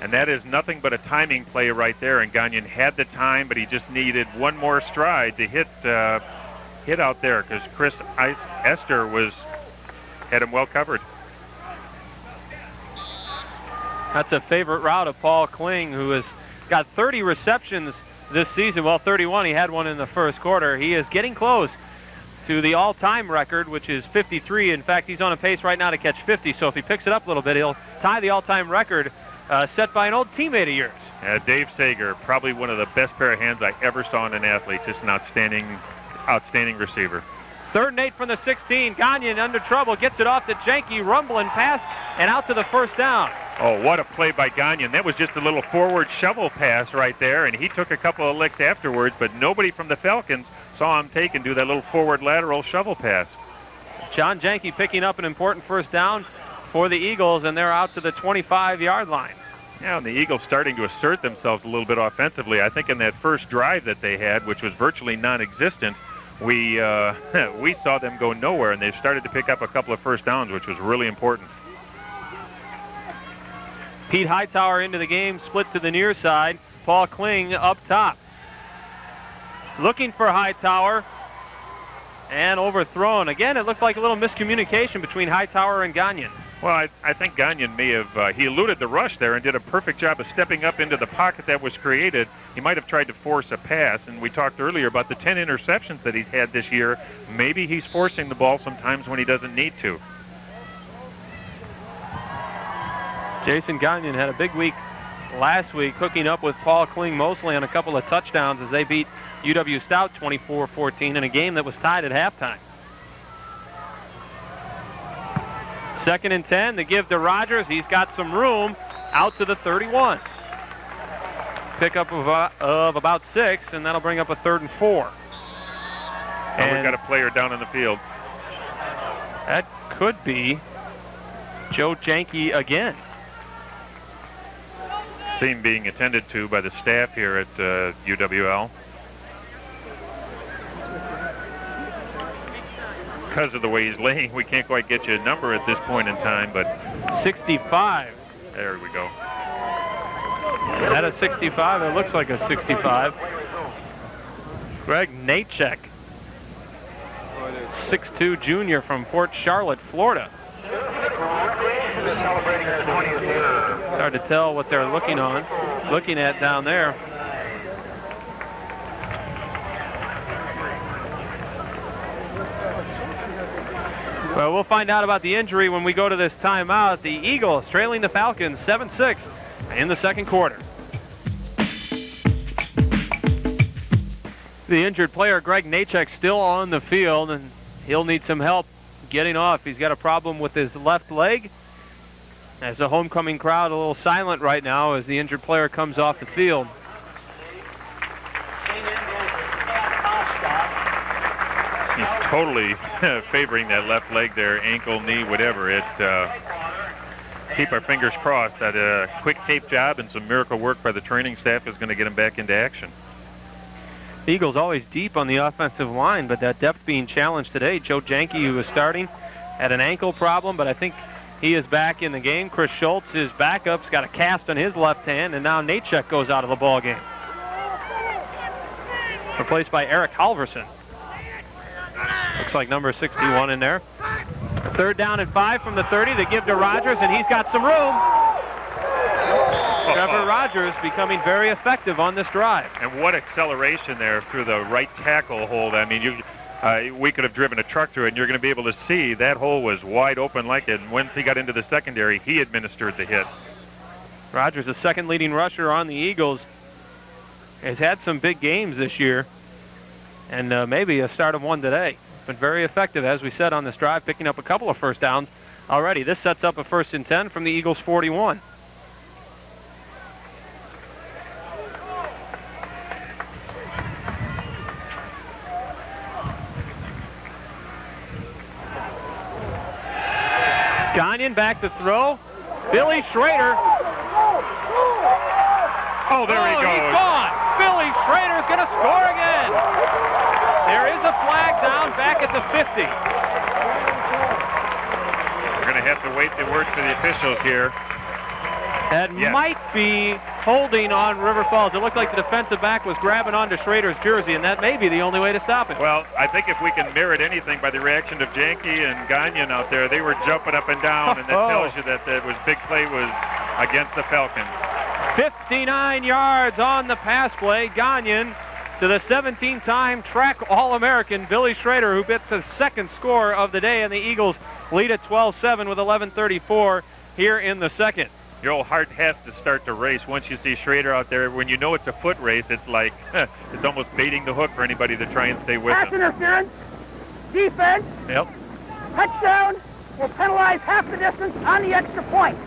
And that is nothing but a timing play right there, and Gagnon had the time, but he just needed one more stride to hit out there because Chris Esther had him well covered. That's a favorite route of Paul Kling, who has got 30 receptions this season. Well, 31. He had one in the first quarter. He is getting close to the all-time record, which is 53. In fact, he's on a pace right now to catch 50. So if he picks it up a little bit, he'll tie the all-time record set by an old teammate of yours. Dave Sager, probably one of the best pair of hands I ever saw in an athlete. Just an outstanding receiver. 3rd and 8 from the 16. Gagnon under trouble. Gets it off to Janke. Rumbling pass and out to the first down. Oh, what a play by Gagnon. That was just a little forward shovel pass right there, and he took a couple of licks afterwards, but nobody from the Falcons saw him take and do that little forward lateral shovel pass. John Janke picking up an important first down for the Eagles, and they're out to the 25-yard line. Yeah, and the Eagles starting to assert themselves a little bit offensively. I think in that first drive that they had, which was virtually non-existent, we saw them go nowhere, and they started to pick up a couple of first downs, which was really important. Pete Hightower into the game, split to the near side. Paul Kling up top. looking for Hightower, and overthrown. Again, it looked like a little miscommunication between Hightower and Gagnon. Well, I think Gagnon may have, he eluded the rush there and did a perfect job of stepping up into the pocket that was created. He might have tried to force a pass, and we talked earlier about the 10 interceptions that he's had this year. Maybe he's forcing the ball sometimes when he doesn't need to. Jason Gagnon had a big week last week, hooking up with Paul Kling-Mosley on a couple of touchdowns as they beat UW Stout 24-14 in a game that was tied at halftime. 2nd and 10, they give to Rogers. He's got some room out to the 31. Pickup of about 6, and that'll bring up a 3rd and 4. And we've got a player down in the field. That could be Joe Janke again. Scene being attended to by the staff here at UWL. Because of the way he's laying, we can't quite get you a number at this point in time, but 65. There we go. Is that a 65? It looks like a 65. Greg Nachek, 6'2" junior from Port Charlotte, Florida. Hard to tell what they're looking at down there. Well, we'll find out about the injury when we go to this timeout. The Eagles trailing the Falcons 7-6 in the second quarter. The injured player, Greg Nachek, still on the field, and he'll need some help getting off. He's got a problem with his left leg. As the homecoming crowd a little silent right now as the injured player comes off the field. He's totally favoring that left leg there, ankle, knee, whatever. Keep our fingers crossed that a quick tape job and some miracle work by the training staff is going to get him back into action. The Eagles always deep on the offensive line, but that depth being challenged today. Joe Janke, who was starting, had an ankle problem, but I think he is back in the game. Chris Schultz, his backup's got a cast on his left hand, and now Nachek goes out of the ball game. Replaced by Eric Halverson. Looks like number 61 in there. 3rd down and 5 from the 30. They give to Rogers, and he's got some room. Trevor Rogers becoming very effective on this drive. And what acceleration there through the right tackle hold. I mean, we could have driven a truck through it, and you're going to be able to see that hole was wide open like it. And once he got into the secondary, he administered the hit. Rogers, the second leading rusher on the Eagles, has had some big games this year, and maybe a start of one today. Been very effective, as we said, on this drive, picking up a couple of first downs already. This sets up a 1st and 10 from the Eagles' 41. Gagnon back to throw. Billy Schrader. Oh, there he goes. He's gone. Billy Schrader's going to score again. There is a flag down back at the 50. We're going to have to wait the word for the officials here. That might be holding on River Falls. It looked like the defensive back was grabbing onto Schrader's jersey, and that may be the only way to stop it. Well, I think if we can merit anything by the reaction of Janke and Gagnon out there, they were jumping up and down, and that tells you that it was big play was against the Falcons. 59 yards on the pass play. Gagnon to the 17-time track All-American Billy Schrader, who gets the second score of the day, and the Eagles lead at 12-7 with 11:34 here in the second. Your old heart has to start to race once you see Schrader out there. When you know it's a foot race, it's like it's almost baiting the hook for anybody to try and stay with Pass him. interference, defense, Yep. touchdown, will penalize half the distance on the extra point.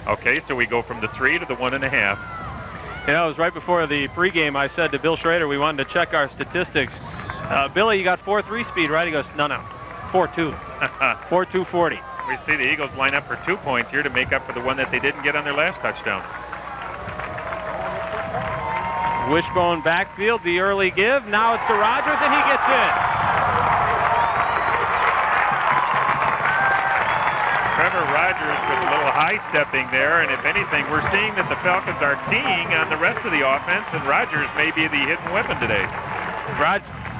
Okay, so we go from the 3 to the 1.5. You know, it was right before the pregame I said to Bill Schrader we wanted to check our statistics. Billy, you got 4.3 speed, right? He goes, no, 4.2. 4.240. We see the Eagles line up for 2 points here to make up for the one that they didn't get on their last touchdown. Wishbone backfield, the early give. Now it's to Rogers, and he gets in. Trevor Rogers with a little high stepping there, and if anything, we're seeing that the Falcons are keying on the rest of the offense, and Rogers may be the hidden weapon today.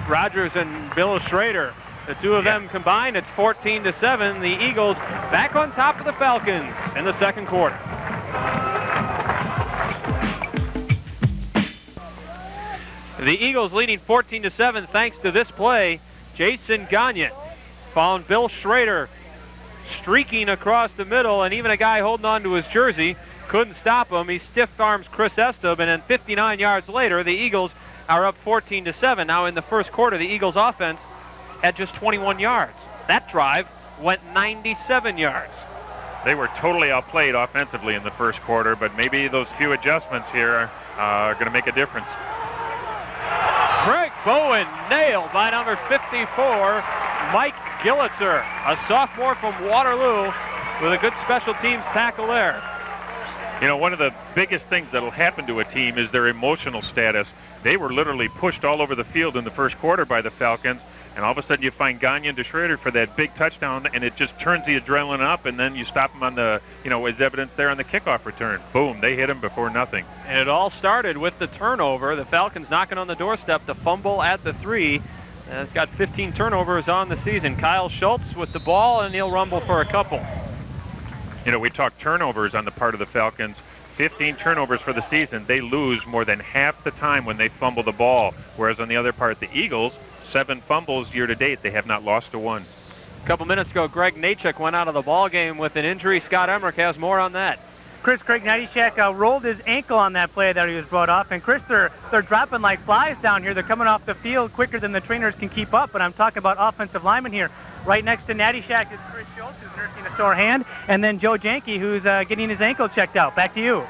Rogers and Bill Schrader. The two of them combined, it's 14-7. The Eagles back on top of the Falcons in the second quarter. The Eagles leading 14-7 thanks to this play. Jason Gagne found Bill Schrader streaking across the middle, and even a guy holding on to his jersey couldn't stop him. He stiff arms Chris Estub, and then 59 yards later, the Eagles are up 14-7. Now in the first quarter, the Eagles offense had just 21 yards. That drive went 97 yards. They were totally outplayed offensively in the first quarter, but maybe those few adjustments here are going to make a difference. Craig Bowen nailed by number 54, Mike Gillitzer, a sophomore from Waterloo, with a good special teams tackle there. You know, one of the biggest things that'll happen to a team is their emotional status. They were literally pushed all over the field in the first quarter by the Falcons, and all of a sudden you find Gagne and Schrader for that big touchdown, and it just turns the adrenaline up, and then you stop them on the, as evidence there on the kickoff return. Boom, they hit him before nothing. And it all started with the turnover. The Falcons knocking on the doorstep to fumble at the 3. It's got 15 turnovers on the season. Kyle Schultz with the ball, and he'll rumble for a couple. We talked turnovers on the part of the Falcons. 15 turnovers for the season. They lose more than half the time when they fumble the ball, whereas on the other part, the Eagles, 7 fumbles year to date. They have not lost to one. A couple minutes ago, Greg Nachek went out of the ball game with an injury. Scott Emmerich has more on that. Chris, Craig Nattyshak rolled his ankle on that play that he was brought off. And Chris, they're dropping like flies down here. They're coming off the field quicker than the trainers can keep up. And I'm talking about offensive linemen here. Right next to Nattyshak is Chris Schultz, who's nursing a sore hand, and then Joe Janke, who's getting his ankle checked out. Back to you.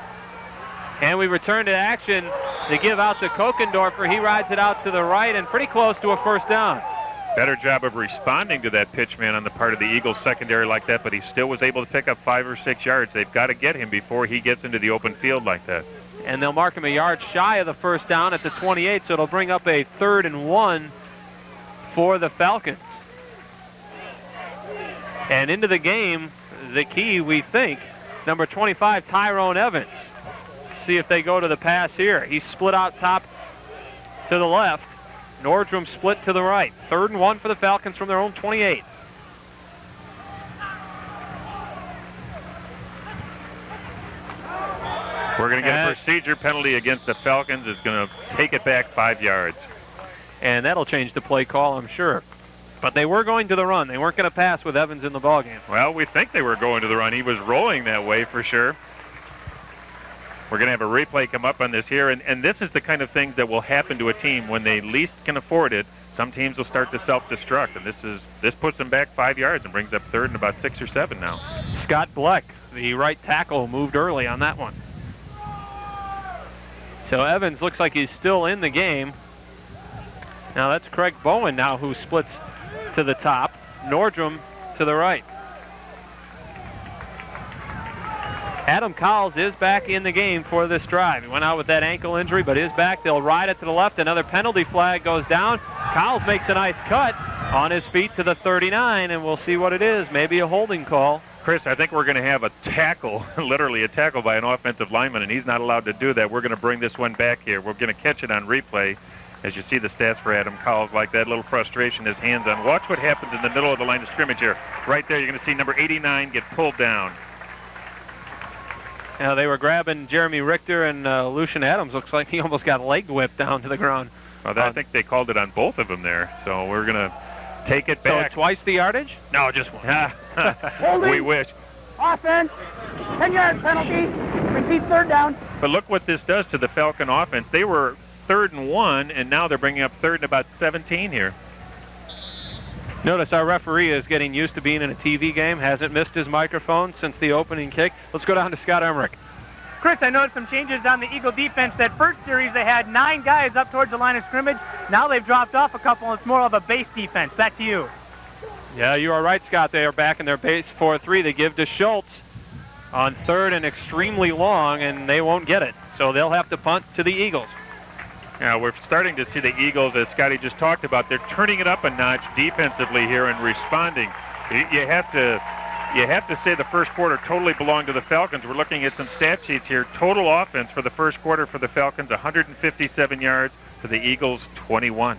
And we return to action to give out to Kokendorfer. He rides it out to the right and pretty close to a first down. Better job of responding to that pitch, man, on the part of the Eagles secondary like that, but he still was able to pick up 5 or 6 yards. They've got to get him before he gets into the open field like that. And they'll mark him a yard shy of the first down at the 28, so it'll bring up a 3rd and 1 for the Falcons. And into the game, the key, we think, number 25, Tyrone Evans. See if they go to the pass here. He's split out top to the left. Nordstrom split to the right. 3rd and 1 for the Falcons from their own 28. We're going to get a procedure penalty against the Falcons. It's going to take it back 5 yards. And that'll change the play call, I'm sure. But they were going to the run. They weren't going to pass with Evans in the ballgame. Well, we think they were going to the run. He was rolling that way for sure. We're going to have a replay come up on this here, and this is the kind of things that will happen to a team when they least can afford it. Some teams will start to self-destruct, and this puts them back 5 yards and brings up 3rd and about 6 or 7 now. Scott Bleck, the right tackle, moved early on that one. So Evans looks like he's still in the game. Now that's Craig Bowen now who splits to the top. Nordstrom to the right. Adam Cowles is back in the game for this drive. He went out with that ankle injury, but is back. They'll ride it to the left. Another penalty flag goes down. Cowles makes a nice cut on his feet to the 39, and we'll see what it is. Maybe a holding call. Chris, I think we're going to have a tackle, literally a tackle by an offensive lineman, and he's not allowed to do that. We're going to bring this one back here. We're going to catch it on replay. As you see the stats for Adam Cowles, like that little frustration, his hands on. Watch what happens in the middle of the line of scrimmage here. Right there, you're going to see number 89 get pulled down. Now they were grabbing Jeremy Richter and Lucian Adams. Looks like he almost got leg whipped down to the ground. Well, I think they called it on both of them there. So we're going to take it back. So twice the yardage? No, just one. We wish. Offense, 10-yard penalty, repeat 3rd down. But look what this does to the Falcon offense. They were 3rd and 1, and now they're bringing up 3rd and about 17 here. Notice our referee is getting used to being in a TV game, hasn't missed his microphone since the opening kick. Let's go down to Scott Emmerich. Chris, I noticed some changes on the Eagle defense. That first series, they had 9 guys up towards the line of scrimmage. Now they've dropped off a couple, and it's more of a base defense. Back to you. Yeah, you are right, Scott. They are back in their base 4-3. They give to Schultz on 3rd and extremely long, and they won't get it. So they'll have to punt to the Eagles. Yeah, we're starting to see the Eagles, as Scotty just talked about. They're turning it up a notch defensively here and responding. You have to say the first quarter totally belonged to the Falcons. We're looking at some stat sheets here. Total offense for the first quarter for the Falcons, 157 yards. For the Eagles, 21.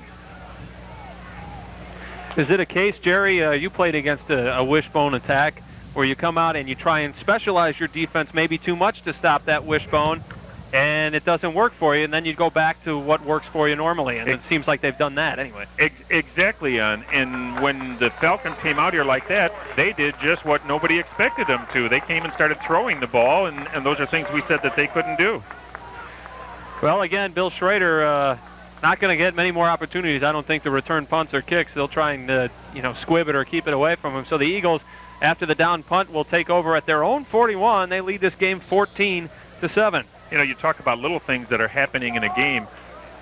Is it a case, Jerry, you played against a wishbone attack where you come out and you try and specialize your defense maybe too much to stop that wishbone, and it doesn't work for you, and then you go back to what works for you normally, and it seems like they've done that anyway. Exactly, and when the Falcons came out here like that, they did just what nobody expected them to. They came and started throwing the ball, and those are things we said that they couldn't do. Well, again, Bill Schrader not going to get many more opportunities. I don't think to return punts or kicks. They'll try and squib it or keep it away from him. So the Eagles, after the down punt, will take over at their own 41. They lead this game 14-7. You talk about little things that are happening in a game.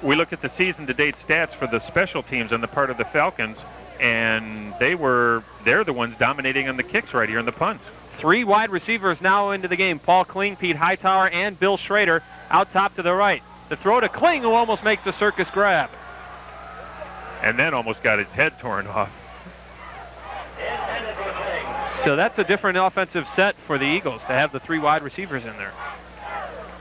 We look at the season-to-date stats for the special teams on the part of the Falcons, and they're the ones dominating on the kicks right here in the punts. 3 wide receivers now into the game. Paul Kling, Pete Hightower, and Bill Schrader out top to the right. The throw to Kling, who almost makes the circus grab. And then almost got his head torn off. So that's a different offensive set for the Eagles to have the 3 wide receivers in there.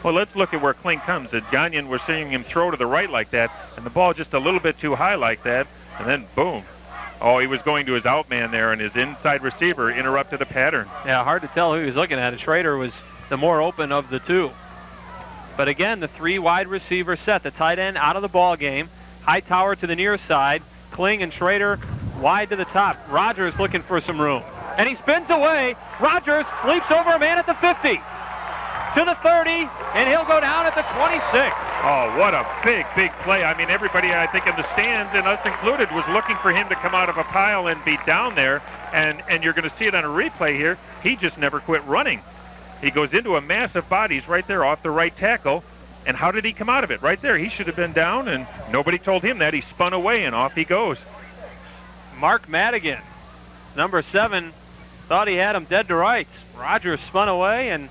Well, let's look at where Kling comes. At Gagnon, we're seeing him throw to the right like that, and the ball just a little bit too high like that, and then boom. Oh, he was going to his out man there, and his inside receiver interrupted the pattern. Yeah, hard to tell who he was looking at. Schrader was the more open of the 2. But again, the 3 wide receiver set. The tight end out of the ball game. Hightower to the near side. Kling and Schrader wide to the top. Rogers looking for some room. And he spins away. Rogers leaps over a man at the 50. To the 30, and he'll go down at the 26. Oh, what a big, big play. I mean, everybody, I think, in the stands, and us included, was looking for him to come out of a pile and be down there. And you're going to see it on a replay here. He just never quit running. He goes into a massive body. He's right there off the right tackle. And how did he come out of it? Right there. He should have been down, and nobody told him that. He spun away, and off he goes. Mark Madigan, number 7, thought he had him dead to rights. Rogers spun away, and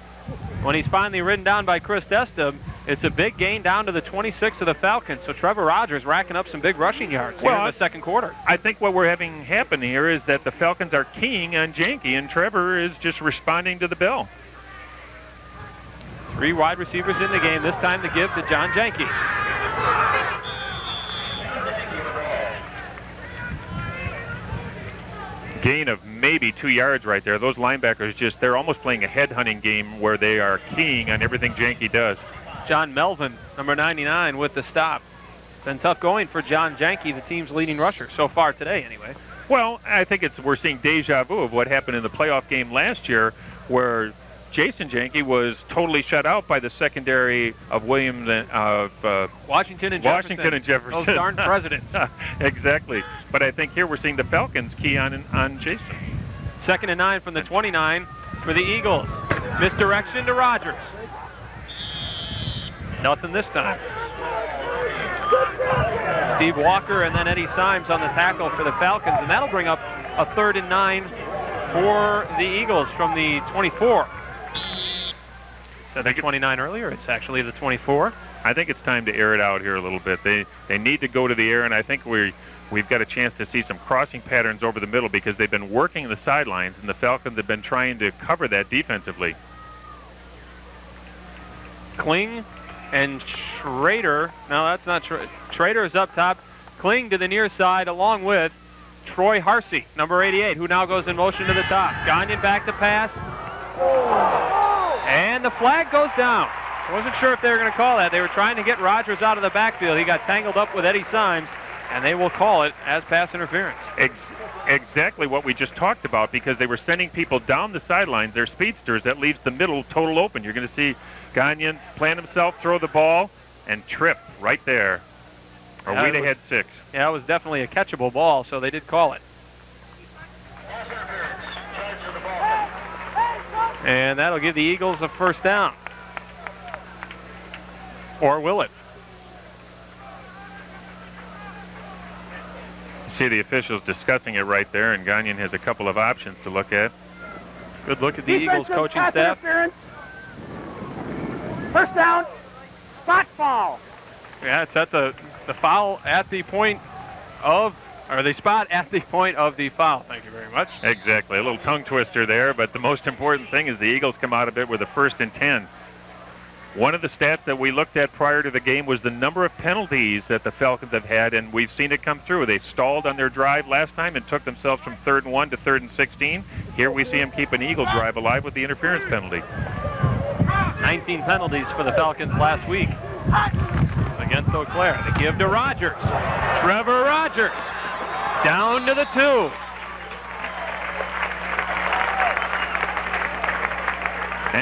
when he's finally ridden down by Chris Desta, it's a big gain down to the 26 of the Falcons. So Trevor Rogers racking up some big rushing yards here in the second quarter. I think what we're having happen here is that the Falcons are keying on Janke, and Trevor is just responding to the bell. 3 wide receivers in the game, this time to give to John Janke. Gain of maybe 2 yards right there. Those linebackers they're almost playing a head-hunting game where they are keying on everything Janke does. John Melvin, number 99, with the stop. Been tough going for John Janke, the team's leading rusher, so far today anyway. Well, I think we're seeing deja vu of what happened in the playoff game last year where Jason Janke was totally shut out by the secondary of Williams of Washington and Jefferson. Those darn presidents. Exactly. But I think here we're seeing the Falcons key on Jason. 2nd and 9 from the 29 for the Eagles. Misdirection to Rogers. Nothing this time. Steve Walker and then Eddie Symes on the tackle for the Falcons, and that'll bring up a 3rd and 9 for the Eagles from the 24. Said the 29 earlier. It's actually the 24. I think it's time to air it out here a little bit. They need to go to the air, and I think we've got a chance to see some crossing patterns over the middle because they've been working the sidelines, and the Falcons have been trying to cover that defensively. Kling and Schrader. No, that's not Schrader. Schrader is up top. Kling to the near side along with Troy Harsey, number 88, who now goes in motion to the top. Gagnon back to pass. And the flag goes down. I wasn't sure if they were going to call that. They were trying to get Rogers out of the backfield. He got tangled up with Eddie Symes, and they will call it as pass interference. Exactly what we just talked about, because they were sending people down the sidelines. They're speedsters. That leaves the middle total open. You're going to see Gagnon plant himself, throw the ball, and trip right there. Or we'd have had 6. Yeah, it was definitely a catchable ball, so they did call it. And that'll give the Eagles a 1st down. Or will it? See the officials discussing it right there, and Gagnon has a couple of options to look at. Good look at the Eagles coaching staff. 1st down, spot foul. Yeah, it's at the foul at the point of, or the spot at the point of the foul. Thank you very much. Exactly. A little tongue twister there, but the most important thing is the Eagles come out of it with a 1st and 10. One of the stats that we looked at prior to the game was the number of penalties that the Falcons have had, and we've seen it come through. They stalled on their drive last time and took themselves from 3rd and 1 to 3rd and 16. Here we see them keep an Eagle drive alive with the interference penalty. 19 penalties for the Falcons last week against Eau Claire. They give to Rogers. Trevor Rogers down to the 2.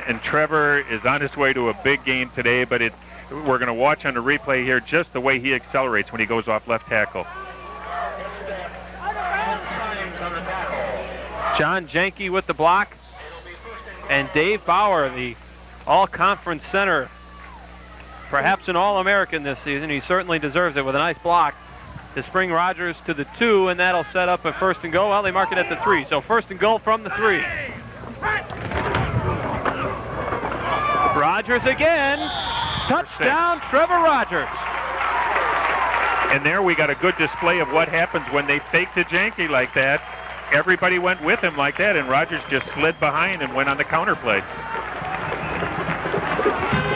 And Trevor is on his way to a big game today, but we're going to watch on the replay here just the way he accelerates when he goes off left tackle. John Jenke with the block. And Dave Bauer, the all-conference center, perhaps an All-American this season. He certainly deserves it with a nice block to spring Rogers to the 2, and that'll set up a 1st and goal. Well, they mark it at the 3, so 1st and goal from the 3. Rogers again. Touchdown, Trevor Rogers. And there we got a good display of what happens when they fake to Jenke like that. Everybody went with him like that, and Rogers just slid behind and went on the counter play.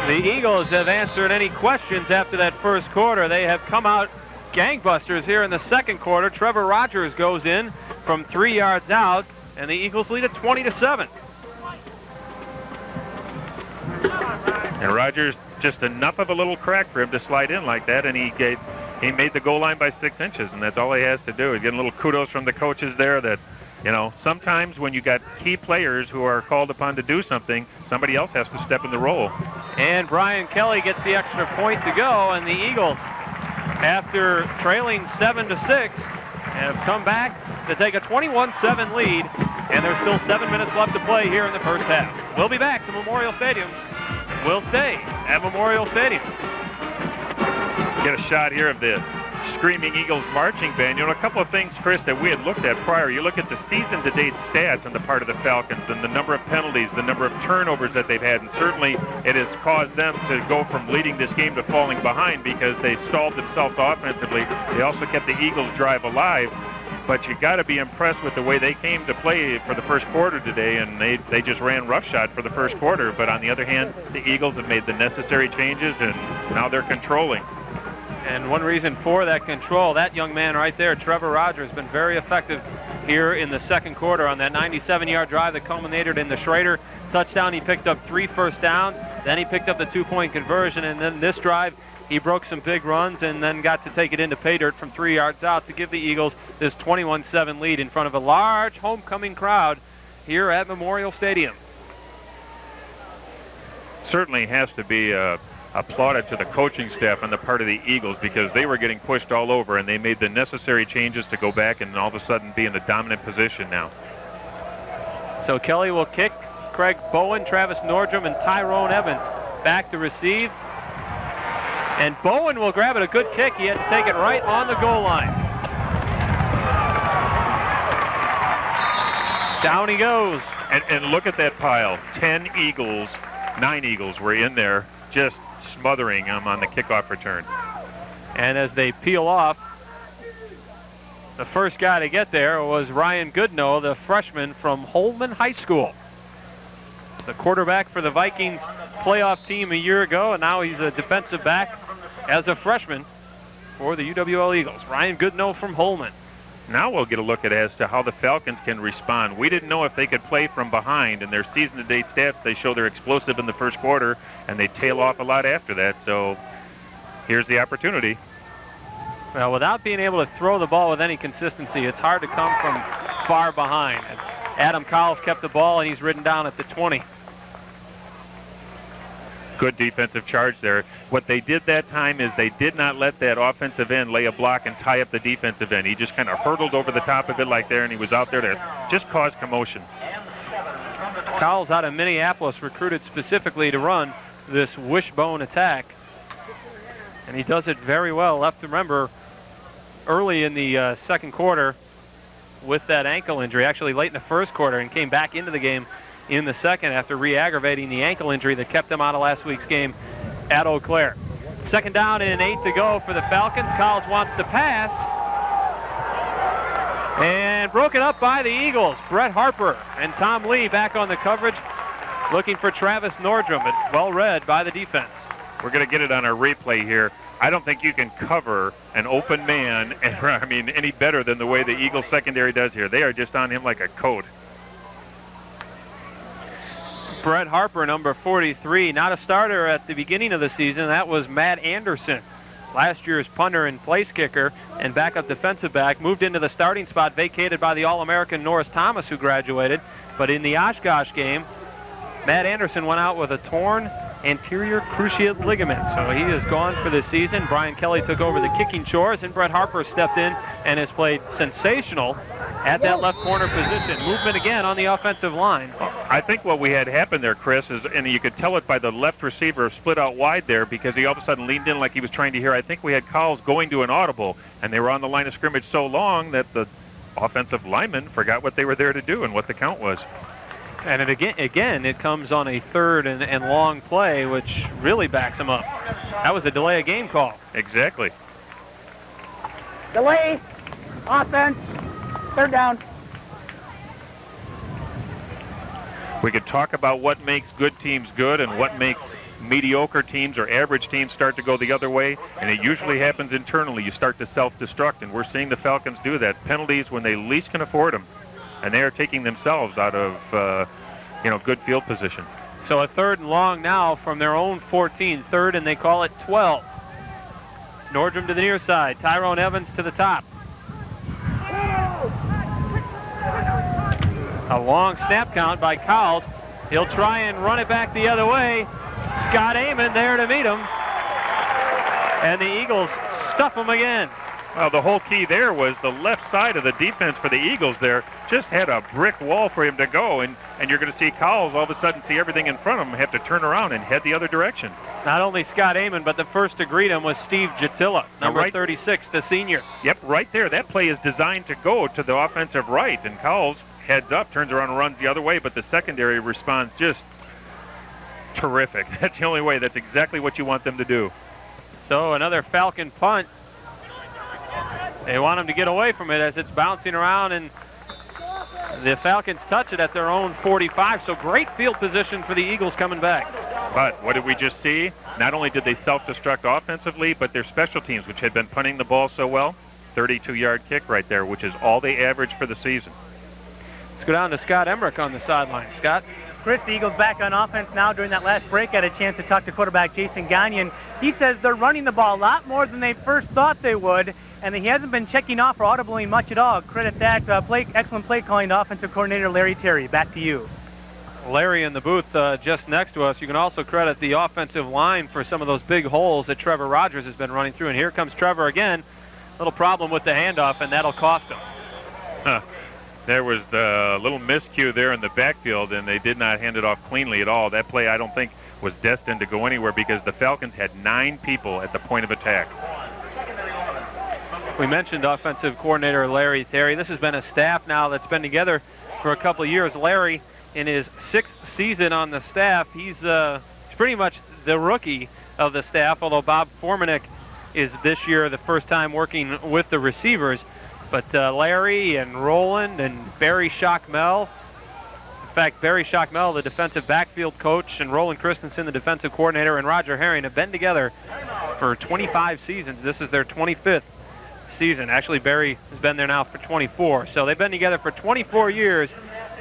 The Eagles have answered any questions after that first quarter. They have come out gangbusters here in the second quarter. Trevor Rogers goes in from 3 yards out, and the Eagles lead at 20-7. And Rogers, just enough of a little crack for him to slide in like that, and he made the goal line by 6 inches, and that's all he has to do. He's getting a little kudos from the coaches there that, you know, sometimes when you got key players who are called upon to do something, somebody else has to step in the role. And Brian Kelly gets the extra point to go, and the Eagles, after trailing 7-6, have come back to take a 21-7 lead, and there's still 7 minutes left to play here in the first half. We'll be back to Memorial Stadium. We'll stay at Memorial Stadium. Get a shot here of the Screaming Eagles marching band. You know, a couple of things, Chris, that we had looked at prior. You look at the season-to-date stats on the part of the Falcons and the number of penalties, the number of turnovers that they've had, and certainly it has caused them to go from leading this game to falling behind because they stalled themselves offensively. They also kept the Eagles' drive alive. But you got to be impressed with the way they came to play for the first quarter today, and they just ran roughshod for the first quarter. But on the other hand, the Eagles have made the necessary changes, and now they're controlling. And one reason for that control, that young man right there, Trevor Rogers, has been very effective here in the second quarter on that 97-yard drive that culminated in the Schrader touchdown. He picked up 3 first downs, then he picked up the 2-point conversion, and then this drive, he broke some big runs and then got to take it into pay dirt from 3 yards out to give the Eagles this 21-7 lead in front of a large homecoming crowd here at Memorial Stadium. Certainly has to be applauded to the coaching staff on the part of the Eagles because they were getting pushed all over, and they made the necessary changes to go back and all of a sudden be in the dominant position now. So Kelly will kick. Craig Bowen, Travis Nordrum, and Tyrone Evans back to receive. And Bowen will grab it, a good kick. He had to take it right on the goal line. Down he goes. And look at that pile. 9 Eagles were in there just smothering him on the kickoff return. And as they peel off, the first guy to get there was Ryan Goodnow, the freshman from Holman High School. The quarterback for the Vikings playoff team a year ago, and now he's a defensive back as a freshman for the UWL Eagles. Ryan Goodnow from Holman. Now we'll get a look at as to how the Falcons can respond. We didn't know if they could play from behind. In their season-to-date stats, they show they're explosive in the first quarter, and they tail off a lot after that. So here's the opportunity. Well, without being able to throw the ball with any consistency, it's hard to come from far behind. And Adam Cowles kept the ball, and he's ridden down at the 20. Good defensive charge there. What they did that time is they did not let that offensive end lay a block and tie up the defensive end. He just kind of hurtled over the top of it like there, and he was out there to just cause commotion. Cowles out of Minneapolis, recruited specifically to run this wishbone attack. And he does it very well. Left to remember early in the second quarter with that ankle injury, actually late in the first quarter, and came back into the game in the second after re-aggravating the ankle injury that kept him out of last week's game at Eau Claire. Second down and 8 to go for the Falcons. Cowles wants to pass. And broken up by the Eagles. Brett Harper and Tom Lee back on the coverage. looking for Travis Nordrum, but well read by the defense. We're going to get it on our replay here. I don't think you can cover an open man, any better than the way the Eagles secondary does here. They are just on him like a coat. Brett Harper, number 43, not a starter at the beginning of the season. That was Matt Anderson, last year's punter and place kicker and backup defensive back, moved into the starting spot vacated by the All-American Norris Thomas, who graduated. But in the Oshkosh game, Matt Anderson went out with a torn anterior cruciate ligament, so he is gone for the season. Brian Kelly took over the kicking chores, and Brett Harper stepped in and has played sensational at that left corner position. Movement again on the offensive line. I think what we had happen there, Chris, is, and you could tell it by the left receiver split out wide there, because he all of a sudden leaned in like he was trying to hear. I think we had calls going to an audible, and they were on the line of scrimmage so long that the offensive linemen forgot what they were there to do and what the count was. And again, it comes on a third and long play, which really backs him up. That was a delay of game call. Exactly. Delay, offense, third down. We could talk about what makes good teams good and what makes mediocre teams or average teams start to go the other way, and it usually happens internally. You start to self-destruct, and we're seeing the Falcons do that. Penalties when they least can afford them, and they are taking themselves out of good field position. So a third and long now from their own 14, third, and they call it 12. Nordrum to the near side, Tyrone Evans to the top. A long snap count by Cowles. He'll try and run it back the other way. Scott Amon there to meet him, and the Eagles stuff him again. Well, the whole key there was the left side of the defense for the Eagles there just had a brick wall for him to go, and you're going to see Cowles all of a sudden see everything in front of him, have to turn around and head the other direction. Not only Scott Amon, but the first to greet him was Steve Jatilla, number 36, the senior. Yep, right there. That play is designed to go to the offensive right, and Cowles heads up, turns around and runs the other way, but the secondary responds just terrific. That's the only way. That's exactly what you want them to do. So another Falcon punt. They want him to get away from it as it's bouncing around, and the Falcons touch it at their own 45. So great field position for the Eagles coming back. But what did we just see? Not only did they self-destruct offensively, but their special teams, which had been punting the ball so well, 32-yard kick right there, which is all they average for the season. Let's go down to Scott Emmerich on the sideline. Scott? Chris, the Eagles back on offense now. During that last break, I had a chance to talk to quarterback Jason Gagnon. He says they're running the ball a lot more than they first thought they would, and he hasn't been checking off or audibling much at all. Credit that. Excellent play calling to offensive coordinator Larry Terry. Back to you. Larry in the booth just next to us. You can also credit the offensive line for some of those big holes that Trevor Rogers has been running through. And here comes Trevor again. Little problem with the handoff, and that'll cost him. There was the little miscue there in the backfield, and they did not hand it off cleanly at all. That play, I don't think, was destined to go anywhere because the Falcons had 9 people at the point of attack. We mentioned offensive coordinator Larry Terry. This has been a staff now that's been together for a couple of years. Larry, in his 6th season on the staff, he's pretty much the rookie of the staff, although Bob Formanek is this year the first time working with the receivers. But Larry and Roland and Barry Schockmel, in fact, Barry Schockmel, the defensive backfield coach, and Roland Christensen, the defensive coordinator, and Roger Herring have been together for 25 seasons. This is their 25th season. Actually, Barry has been there now for 24. So they've been together for 24 years,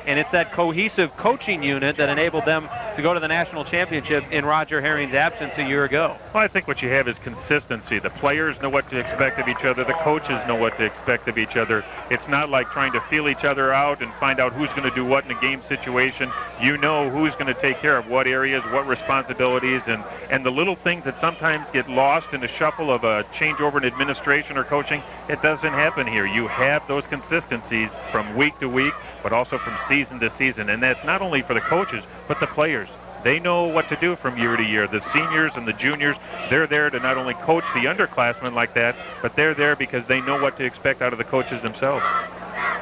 and it's that cohesive coaching unit that enabled them to go to the national championship in Roger Herring's absence a year ago. Well, I think what you have is consistency. The players know what to expect of each other. The coaches know what to expect of each other. It's not like trying to feel each other out and find out who's going to do what in a game situation. You know who's going to take care of what areas, what responsibilities, and the little things that sometimes get lost in the shuffle of a changeover in administration or coaching. It doesn't happen here. You have those consistencies from week to week, but also from season to season. And that's not only for the coaches, but the players. They know what to do from year to year. The seniors and the juniors, they're there to not only coach the underclassmen like that, but they're there because they know what to expect out of the coaches themselves.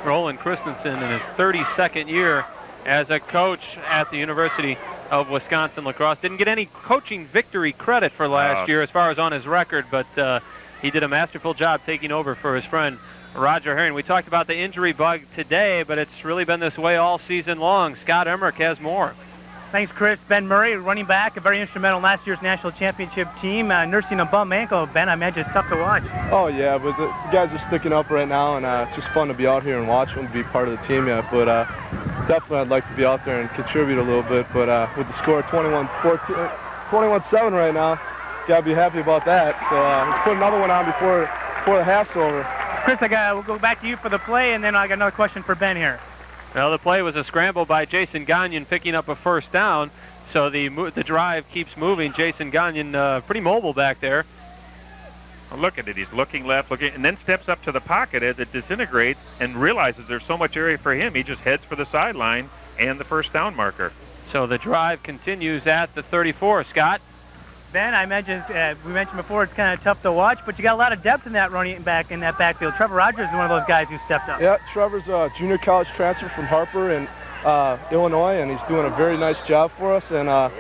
Roland Christensen in his 32nd year as a coach at the University of Wisconsin-La Crosse. Didn't get any coaching victory credit for last year as far as on his record, but he did a masterful job taking over for his friend Roger Herring. We talked about the injury bug today, but it's really been this way all season long. Scott Emmerich has more. Thanks, Chris. Ben Murray, running back, very instrumental in last year's national championship team, nursing a bum ankle. Ben, I imagine it's tough to watch. Oh, yeah, but the guys are sticking up right now, and it's just fun to be out here and watch them, be part of the team yet. But definitely I'd like to be out there and contribute a little bit. But with the score 21-7 right now, got to be happy about that. So let's put another one on before the half's over. Chris, we'll go back to you for the play, and then I got another question for Ben here. Well, the play was a scramble by Jason Gagnon picking up a first down, so the drive keeps moving. Jason Gagnon pretty mobile back there. Well, look at it. He's looking left, and then steps up to the pocket as it disintegrates and realizes there's so much area for him. He just heads for the sideline and the first down marker. So the drive continues at the 34, Scott. Ben, I imagine, we mentioned before, it's kind of tough to watch, but you got a lot of depth in that running back in that backfield. Trevor Rogers is one of those guys who stepped up. Yeah, Trevor's a junior college transfer from Harper in Illinois, and he's doing a very nice job for us. And I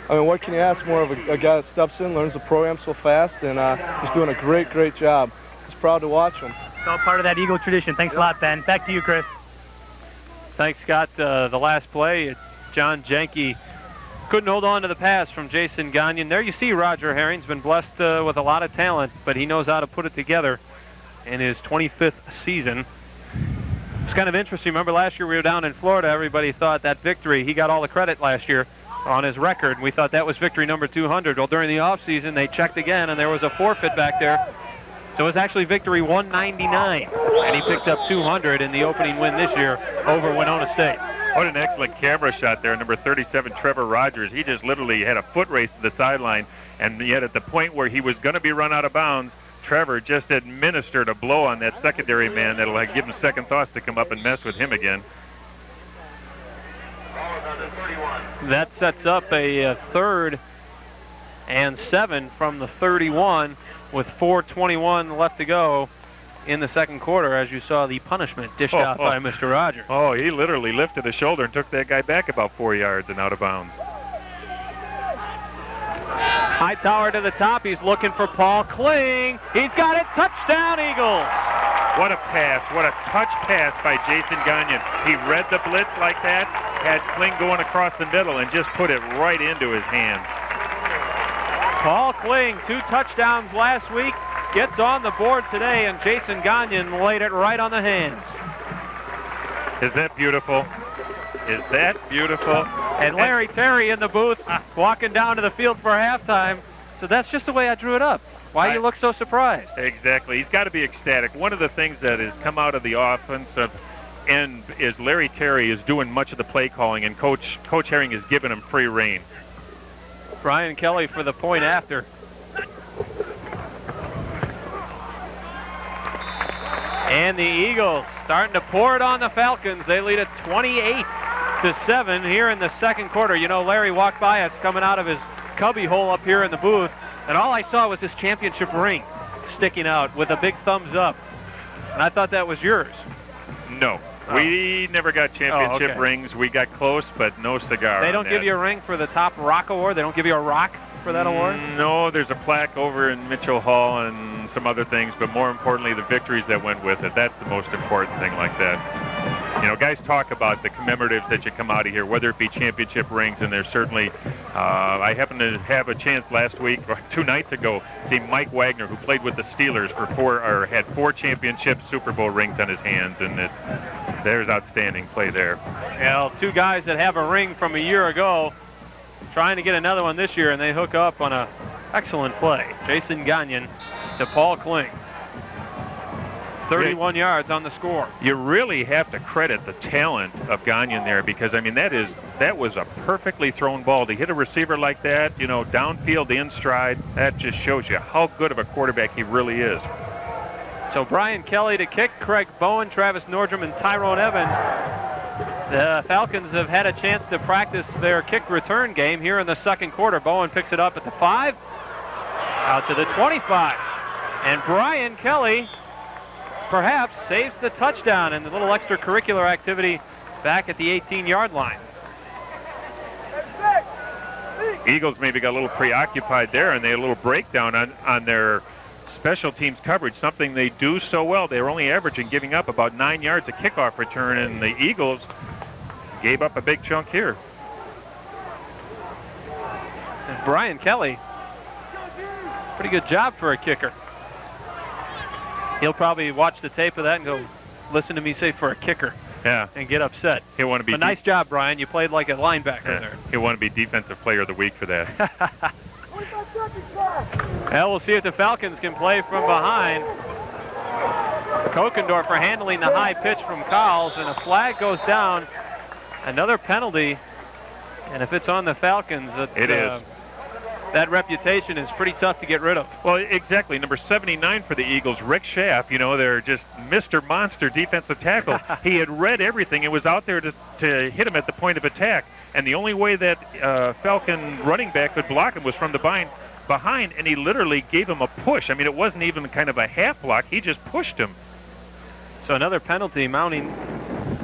mean, what can you ask more of a guy that steps in, learns the program so fast, and he's doing a great job. Just proud to watch him. It's all part of that Eagle tradition. Thanks a lot, Ben. Back to you, Chris. Thanks, Scott. The last play, John Janke couldn't hold on to the pass from Jason Gagnon. There you see Roger Herring's been blessed with a lot of talent, but he knows how to put it together in his 25th season. It's kind of interesting. Remember last year we were down in Florida. Everybody thought that victory, he got all the credit last year on his record. We thought that was victory number 200. Well, during the offseason, they checked again, and there was a forfeit back there. So it was actually victory 199, and he picked up 200 in the opening win this year over Winona State. What an excellent camera shot there, number 37, Trevor Rogers. He just literally had a foot race to the sideline, and yet at the point where he was going to be run out of bounds, Trevor just administered a blow on that secondary man that'll give him second thoughts to come up and mess with him again. That sets up a 3rd and 7 from the 31 with 4:21 left to go in the second quarter, as you saw the punishment dished out by Mr. Rogers. Oh, he literally lifted a shoulder and took that guy back about 4 yards and out of bounds. Hightower to the top. He's looking for Paul Kling. He's got it. Touchdown, Eagles. What a pass. What a touch pass by Jason Gagnon. He read the blitz like that, had Kling going across the middle, and just put it right into his hands. Paul Kling, 2 touchdowns last week, gets on the board today, and Jason Gagnon laid it right on the hands. Is that beautiful? Is that beautiful? And Larry Terry in the booth walking down to the field for halftime. So that's just the way I drew it up. Why do you look so surprised? Exactly. He's got to be ecstatic. One of the things that has come out of the offensive end is Larry Terry is doing much of the play calling, and Coach Herring is giving him free rein. Brian Kelly for the point after. And the Eagles starting to pour it on the Falcons. They lead it 28-7 here in the second quarter. You know, Larry walked by us coming out of his cubby hole up here in the booth, and all I saw was his championship ring sticking out with a big thumbs up. And I thought that was yours. No. We never got championship rings. We got close, but no cigar. They don't give you a ring for the top rock award? They don't give you a rock for that award? No, there's a plaque over in Mitchell Hall and some other things, but more importantly, the victories that went with it. That's the most important thing like that. You know, guys talk about the commemoratives that you come out of here, whether it be championship rings, and there's certainly, I happened to have a chance last week, or 2 nights ago, see Mike Wagner, who played with the Steelers had 4 championship Super Bowl rings on his hands, and there's outstanding play there. Well, 2 guys that have a ring from a year ago, trying to get another one this year, and they hook up on a excellent play. Jason Gagnon to Paul Kling. 31 yards on the score. You really have to credit the talent of Gagnon there, because, I mean, that was a perfectly thrown ball. To hit a receiver like that, you know, downfield in stride, that just shows you how good of a quarterback he really is. So Brian Kelly to kick, Craig Bowen, Travis Nordrum, and Tyrone Evans. The Falcons have had a chance to practice their kick return game here in the second quarter. Bowen picks it up at the 5, out to the 25. And Brian Kelly perhaps saves the touchdown and the little extracurricular activity back at the 18-yard line. Eagles maybe got a little preoccupied there, and they had a little breakdown on their special teams coverage, something they do so well. They were only averaging giving up about 9 yards a kickoff return, and the Eagles gave up a big chunk here. And Brian Kelly, pretty good job for a kicker. He'll probably watch the tape of that and go, listen to me say for a kicker. Yeah. And get upset. He'll want to be. But nice job, Brian. You played like a linebacker there. He'll want to be Defensive Player of the Week for that. Well, we'll see if the Falcons can play from behind. Kokendorfer handling the high pitch from Cowles, and a flag goes down. Another penalty, and if it's on the Falcons, it is. That reputation is pretty tough to get rid of. Well, exactly. Number 79 for the Eagles, Rick Schaff, you know, they're just Mr. Monster defensive tackle. He had read everything and was out there to hit him at the point of attack. And the only way that Falcon running back could block him was from the behind, and he literally gave him a push. I mean, it wasn't even kind of a half block. He just pushed him. So another penalty mounting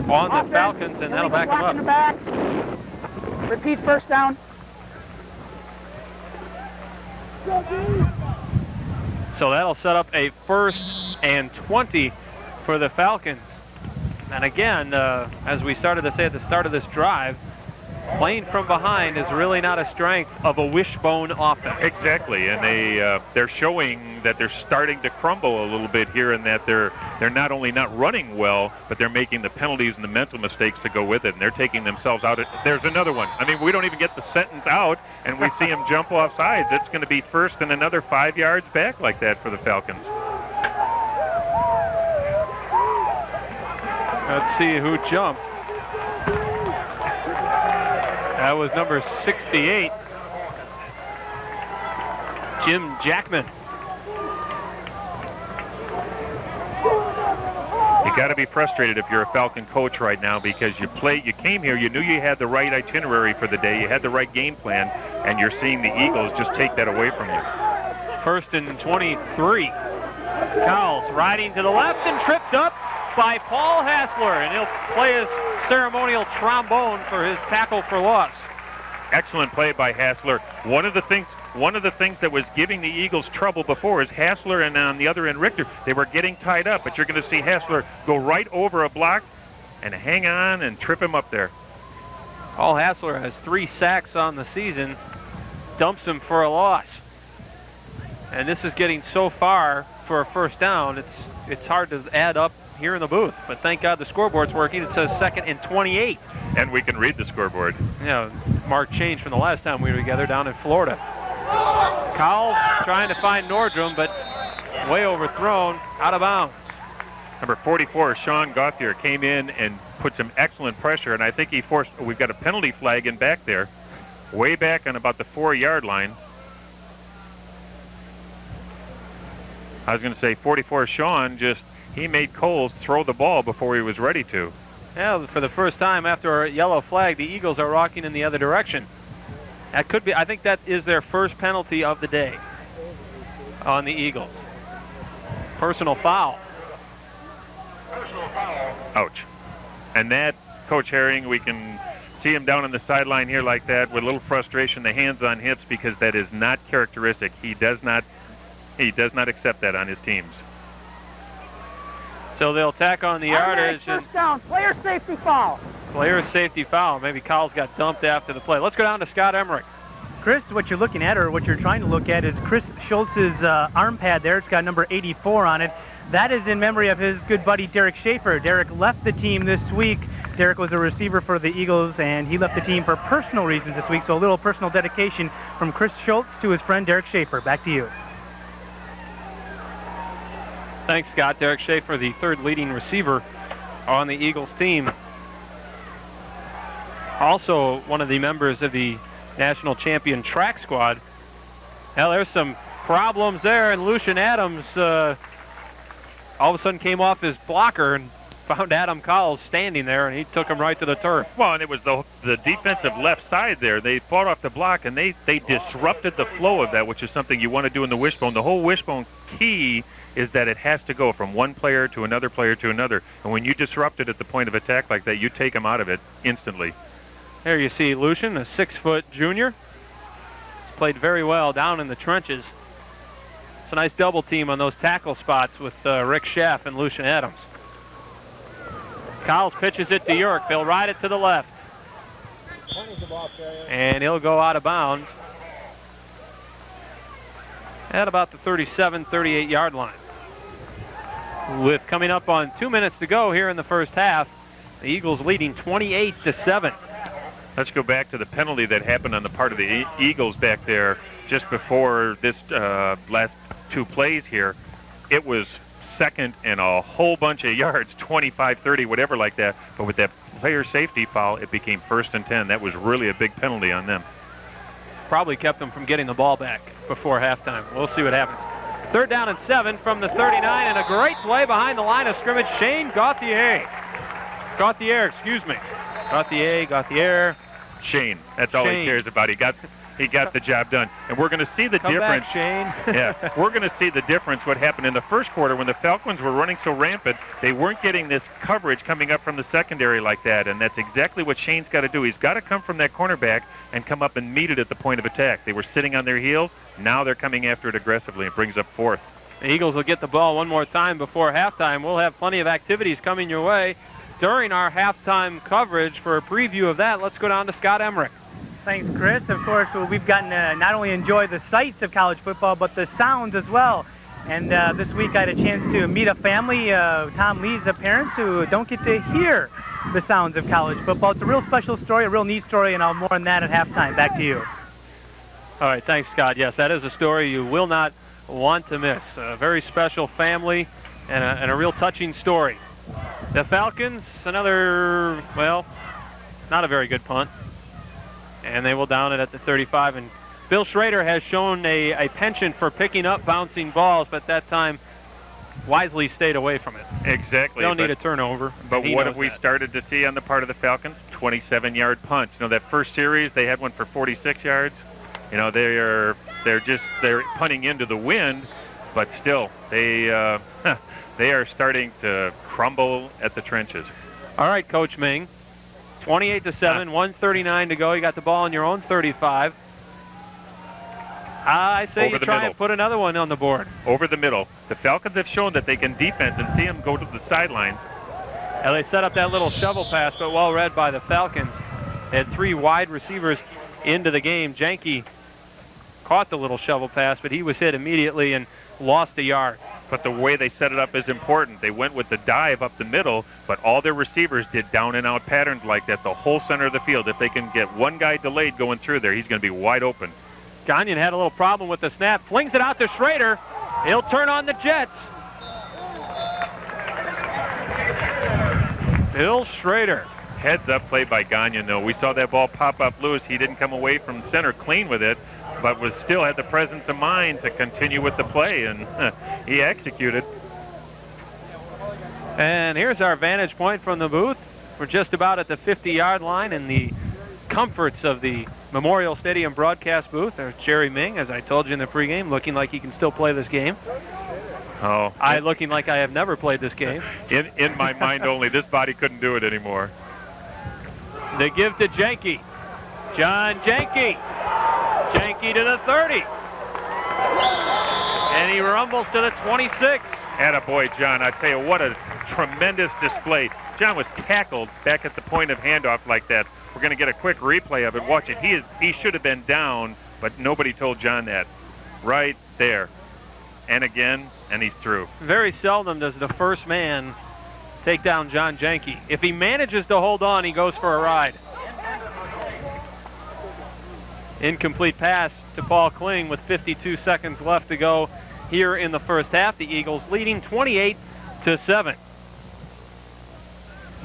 on the Falcons, and that'll back them up. In the back. Repeat first down. So that'll set up a 1st and 20 for the Falcons. And again, as we started to say at the start of this drive, playing from behind is really not a strength of a wishbone offense. Exactly, and they're showing that they're starting to crumble a little bit here, and that they're not only not running well, but they're making the penalties and the mental mistakes to go with it, and they're taking themselves out. There's another one. I mean, we don't even get the sentence out, and we see him jump off sides. It's going to be 1st and another 5 yards back like that for the Falcons. Let's see who jumped. That was number 68, Jim Jackman. You got to be frustrated if you're a Falcon coach right now, because you came here, you knew you had the right itinerary for the day, you had the right game plan, and you're seeing the Eagles just take that away from you. 1st and 23. Cowles riding to the left and tripped up by Paul Hassler, and he'll play his ceremonial trombone for his tackle for loss. Excellent play by Hassler. One of the things that was giving the Eagles trouble before is Hassler, and on the other end Richter. They were getting tied up, but you're going to see Hassler go right over a block and hang on and trip him up there. Paul Hassler has 3 sacks on the season, dumps him for a loss. And this is getting so far for a 1st down, it's hard to add up here in the booth, but thank God the scoreboard's working. It says 2nd and 28. And we can read the scoreboard. Yeah, mark changed from the last time we were together down in Florida. Cowles trying to find Nordrum, but way overthrown, out of bounds. Number 44, Sean Gauthier, came in and put some excellent pressure, and I think we've got a penalty flag in back there, way back on about the 4-yard line. I was going to say 44, Sean, he made Coles throw the ball before he was ready to. Yeah, for the first time after a yellow flag, the Eagles are rocking in the other direction. That could be, I think that is their first penalty of the day on the Eagles. Personal foul. Ouch. And that, Coach Herring, we can see him down on the sideline here like that with a little frustration, the hands on hips, because that is not characteristic. He does not accept that on his teams. So they'll tack on the yardage. First down, player safety foul. Player safety foul. Maybe Cowles got dumped after the play. Let's go down to Scott Emmerich. Chris, what you're looking at, or what you're trying to look at, is Chris Schultz's arm pad there. It's got number 84 on it. That is in memory of his good buddy Derek Schaefer. Derek left the team this week. Derek was a receiver for the Eagles, and he left the team for personal reasons this week. So a little personal dedication from Chris Schultz to his friend Derek Schaefer. Back to you. Thanks, Scott. Derek Schaefer, the 3rd leading receiver on the Eagles team. Also one of the members of the national champion track squad. Now there's some problems there, and Lucian Adams all of a sudden came off his blocker and found Adam Cowles standing there, and he took him right to the turf. Well, and it was the defensive left side there. They fought off the block, and they disrupted the flow of that, which is something you want to do in the wishbone. The whole wishbone key is that it has to go from one player to another player to another. And when you disrupt it at the point of attack like that, you take them out of it instantly. There you see Lucian, a 6-foot junior. He's played very well down in the trenches. It's a nice double team on those tackle spots with Rick Schaff and Lucian Adams. Cowles pitches it to York. They'll ride it to the left. And he'll go out of bounds. at about the 37, 38-yard line. With coming up on 2 minutes to go here in the first half, the Eagles leading 28-7. Let's go back to the penalty that happened on the part of the Eagles back there just before this last two plays here. It was second and a whole bunch of yards, 25, 30, whatever like that. But with that player safety foul, it became 1st and 10. That was really a big penalty on them. Probably kept them from getting the ball back before halftime. We'll see what happens. 3rd down and 7 from the 39, and a great play behind the line of scrimmage. Shane Gauthier. Gauthier. Shane, that's all he cares about. He got the job done. And we're going to see the difference. Back, Shane. Yeah, we're going to see the difference what happened in the first quarter when the Falcons were running so rampant. They weren't getting this coverage coming up from the secondary like that, and that's exactly what Shane's got to do. He's got to come from that cornerback and come up and meet it at the point of attack. They were sitting on their heels. Now they're coming after it aggressively. It brings up 4th. The Eagles will get the ball one more time before halftime. We'll have plenty of activities coming your way during our halftime coverage. For a preview of that, let's go down to Scott Emmerich. Thanks, Chris. Of course, we've gotten to not only enjoy the sights of college football, but the sounds as well. And this week I had a chance to meet a family, Tom Lee's parents, who don't get to hear the sounds of college football. It's a real special story, a real neat story, and I'll more on that at halftime. Back to you. All right, thanks, Scott. Yes, that is a story you will not want to miss. A very special family and a real touching story. The Falcons, another, well, not a very good punt. And they will down it at the 35. And Bill Schrader has shown a penchant for picking up bouncing balls, but that time wisely stayed away from it. Exactly. They'll need a turnover. But what have we started to see on the part of the Falcons? 27-yard punt. You know, that first series, they had one for 46 yards. You know, they're punting into the wind, but still, they are starting to crumble at the trenches. All right, Coach Ming. 28-7, 1:39 to go. You got the ball on your own 35. I say you try and put another one on the board. Over the middle. The Falcons have shown that they can defense and see them go to the sidelines. And they set up that little shovel pass, but well read by the Falcons. They had 3 wide receivers into the game. Janke caught the little shovel pass, but he was hit immediately and lost a yard. But the way they set it up is important. They went with the dive up the middle, but all their receivers did down and out patterns like that the whole center of the field. If they can get one guy delayed going through there, he's going to be wide open. Gagnon had a little problem with the snap, flings it out to Schrader. He'll turn on the Jets. Bill Schrader. Heads up play by Gagnon, though. We saw that ball pop up loose. He didn't come away from center clean with it, but still had the presence of mind to continue with the play, and he executed. And here's our vantage point from the booth. We're just about at the 50-yard line in the comforts of the Memorial Stadium broadcast booth. There's Jerry Ming, as I told you in the pregame, looking like he can still play this game. Oh, looking like I have never played this game. In my mind only, this body couldn't do it anymore. They give to Janke. John Janke. Janke to the 30. And he rumbles to the 26. Attaboy, John. I tell you, what a tremendous display. John was tackled back at the point of handoff like that. We're going to get a quick replay of it. Watch it. He should have been down, but nobody told John that. Right there. And again, and he's through. Very seldom does the first man take down John Janke. If he manages to hold on, he goes for a ride. Incomplete pass to Paul Kling with 52 seconds left to go here in the first half. The Eagles leading 28-7.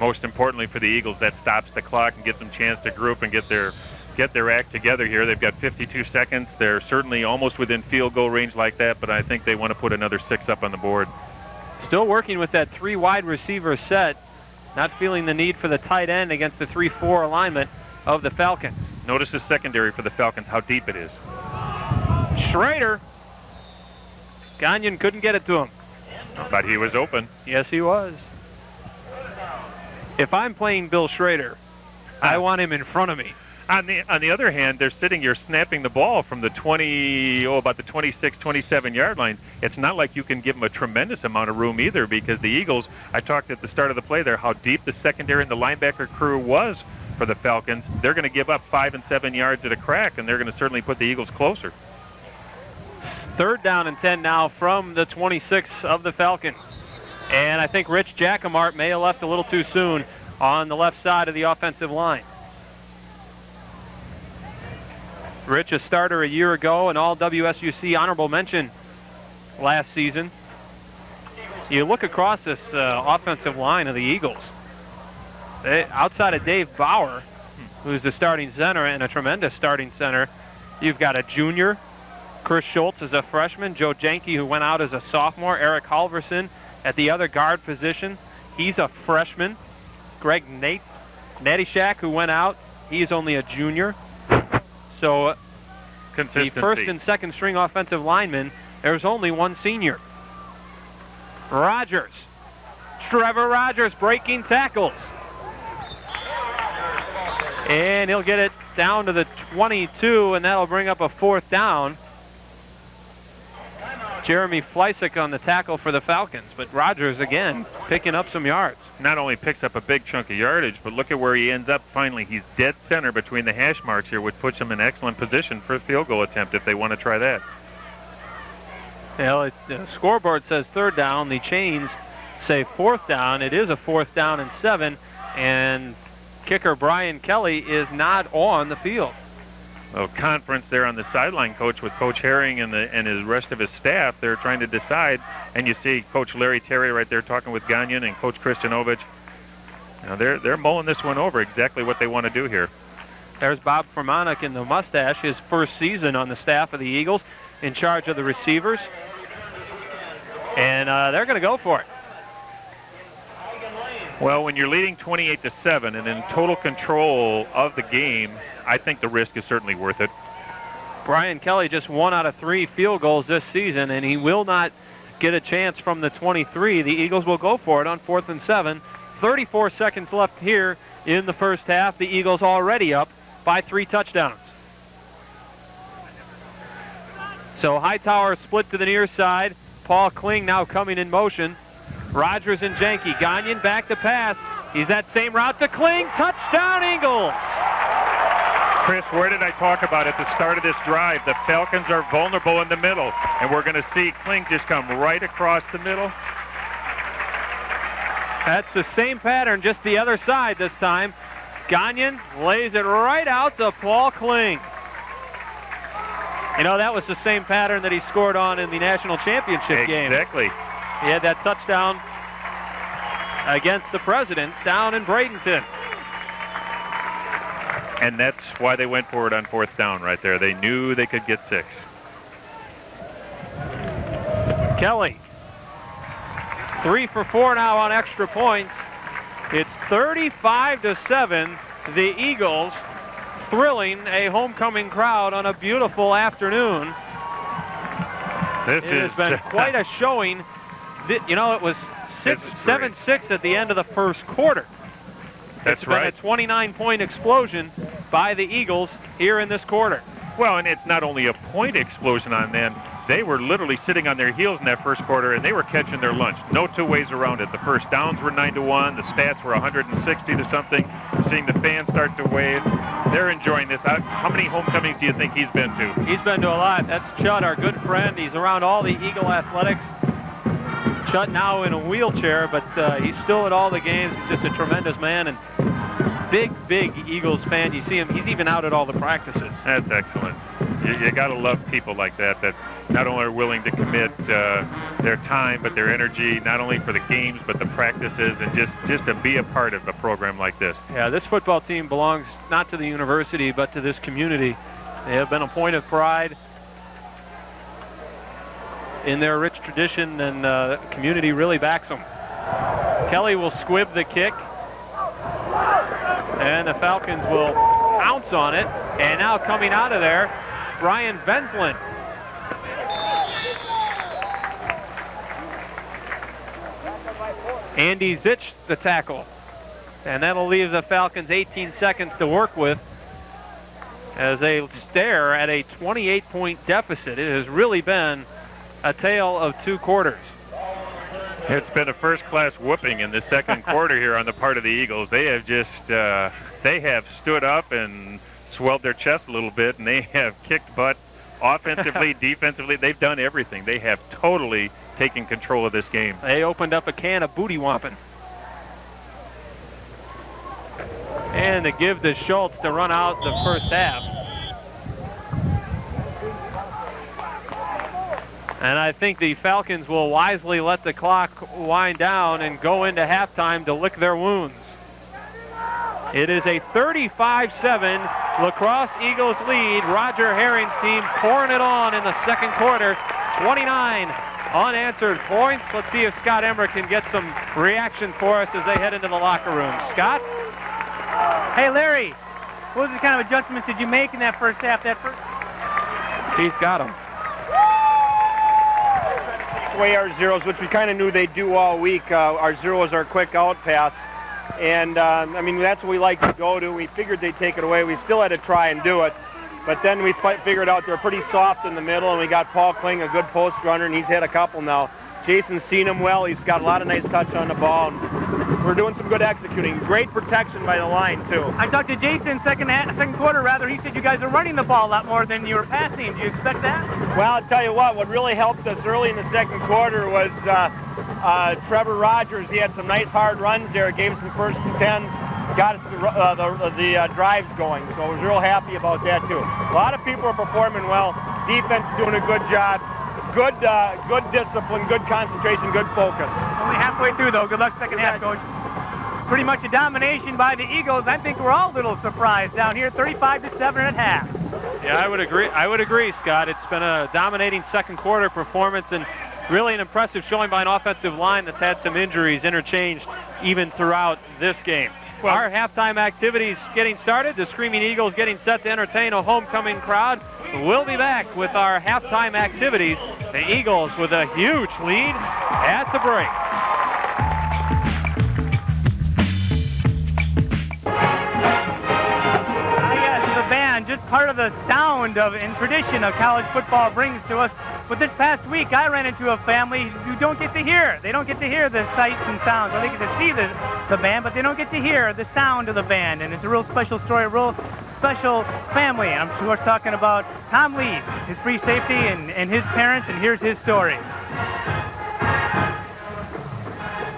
Most importantly for the Eagles, that stops the clock and gives them a chance to group and get their act together here. They've got 52 seconds. They're certainly almost within field goal range like that, but I think they want to put another 6 up on the board. Still working with that 3 wide receiver set. Not feeling the need for the tight end against the 3-4 alignment of the Falcons. Notice the secondary for the Falcons, how deep it is. Schrader. Gagnon couldn't get it to him. But he was open. Yes, he was. If I'm playing Bill Schrader, I want him in front of me. On the other hand, they're sitting here snapping the ball from the about the 26, 27-yard line. It's not like you can give them a tremendous amount of room either, because the Eagles, I talked at the start of the play there, how deep the secondary and the linebacker crew was for the Falcons. They're going to give up 5 and 7 yards at a crack, and they're going to certainly put the Eagles closer. 3rd down and 10 now from the 26 of the Falcons. And I think Rich Jacomart may have left a little too soon on the left side of the offensive line. Rich, a starter a year ago, and all WSUC honorable mention last season. You look across this offensive line of the Eagles. Outside of Dave Bauer, who's the starting center and a tremendous starting center, you've got a junior. Chris Schultz is a freshman. Joe Janke, who went out as a sophomore. Eric Halverson at the other guard position. He's a freshman. Greg Natishak, who went out, he's only a junior. So the first and second string offensive linemen, there's only one senior. Rogers. Trevor Rogers breaking tackles. And he'll get it down to the 22, and that'll bring up a 4th down. Jeremy Fleisig on the tackle for the Falcons, but Rogers again picking up some yards. Not only picks up a big chunk of yardage, but look at where he ends up finally. He's dead center between the hash marks here, which puts him in excellent position for a field goal attempt if they want to try that. Well, the scoreboard says 3rd down. The chains say 4th down. It is a 4th down and 7, and kicker Brian Kelly is not on the field. Well, conference there on the sideline, Coach, with Coach Herring and his rest of his staff. They're trying to decide, and you see Coach Larry Terry right there talking with Gagnon and Coach Kristianovich. Now they're mulling this one over, exactly what they want to do here. There's Bob Fermanik in the mustache, his first season on the staff of the Eagles, in charge of the receivers. And they're going to go for it. Well, when you're leading 28-7 and in total control of the game, I think the risk is certainly worth it. Brian Kelly just 1 out of 3 field goals this season, and he will not get a chance from the 23. The Eagles will go for it on 4th and 7. 34 seconds left here in the first half. The Eagles already up by 3 touchdowns. So Hightower split to the near side. Paul Kling now coming in motion. Rogers and Janke. Gagnon back to pass. He's that same route to Kling. Touchdown, Eagles! Chris, where did I talk about at the start of this drive? The Falcons are vulnerable in the middle, and we're going to see Kling just come right across the middle. That's the same pattern, just the other side this time. Gagnon lays it right out to Paul Kling. You know, that was the same pattern that he scored on in the national championship game. Exactly. He had that touchdown against the Presidents down in Bradenton. And that's why they went for it on 4th down right there. They knew they could get 6. Kelly, 3 for 4 now on extra points. It's 35-7. The Eagles thrilling a homecoming crowd on a beautiful afternoon. It has been quite a showing. You know, it was 7-6 at the end of the first quarter. That's right. It's been a 29-point explosion by the Eagles here in this quarter. Well, and it's not only a point explosion on them. They were literally sitting on their heels in that first quarter, and they were catching their lunch. No two ways around it. The first downs were 9-1. The stats were 160 to something. Seeing the fans start to wave. They're enjoying this. How many homecomings do you think he's been to? He's been to a lot. That's Chud, our good friend. He's around all the Eagle athletics. Chud now in a wheelchair, but he's still at all the games. He's just a tremendous man and big Eagles fan. You see him, he's even out at all the practices. That's excellent. You got to love people like that not only are willing to commit their time, but their energy, not only for the games, but the practices, and just to be a part of a program like this. Yeah, this football team belongs not to the university, but to this community. They have been a point of pride in their rich tradition, and the community really backs them. Kelly will squib the kick, and the Falcons will pounce on it. And now coming out of there, Brian Venslin. Andy Zitch the tackle. And that'll leave the Falcons 18 seconds to work with as they stare at a 28-point deficit. It has really been a tale of 2 quarters. It's been a first-class whooping in the second quarter here on the part of the Eagles. They have just, they have stood up and swelled their chest a little bit, and they have kicked butt Offensively, defensively, they've done everything. They have totally taken control of this game. They opened up a can of booty womping. And to give to Schultz to run out the first half. And I think the Falcons will wisely let the clock wind down and go into halftime to lick their wounds. It is a 35-7 La Crosse Eagles lead. Roger Herring's team pouring it on in the second quarter. 29 unanswered points. Let's see if Scott Emmer can get some reaction for us as they head into the locker room. Scott? Hey, Larry, what kind of adjustments did you make in that first half? He's got them. Way our zeros, which we kind of knew they'd do all week. Our zeros are quick out pass. And, I mean, that's what we like to go to. We figured they'd take it away. We still had to try and do it. But then we figured out they're pretty soft in the middle, and we got Paul Kling, a good post runner, and he's hit a couple now. Jason's seen him well. He's got a lot of nice touch on the ball. And we're doing some good executing. Great protection by the line, too. I talked to Jason second quarter, rather. He said you guys are running the ball a lot more than you were passing. Do you expect that? Well, I'll tell you what really helped us early in the second quarter was Trevor Rogers. He had some nice hard runs there. Gave us some first and 10. Got us the drives going. So I was real happy about that, too. A lot of people are performing well. Defense doing a good job. Good discipline, good concentration, good focus. Only halfway through, though. Good luck second half, Coach. Pretty much a domination by the Eagles. I think we're all a little surprised down here, 35-7 at half. Yeah, I would agree, Scott. It's been a dominating second quarter performance and really an impressive showing by an offensive line that's had some injuries interchanged even throughout this game. Well, our halftime activities getting started. The Screaming Eagles getting set to entertain a homecoming crowd. We'll be back with our halftime activities. The Eagles with a huge lead at the break. The band, just part of the sound of and tradition of college football brings to us. But this past week, I ran into a family who don't get to hear. They don't get to hear the sights and sounds. Well, they get to see the band, but they don't get to hear the sound of the band. And it's a real special story, a real special family. I'm sure we're talking about Tom Lee, his free safety, and his parents, and here's his story.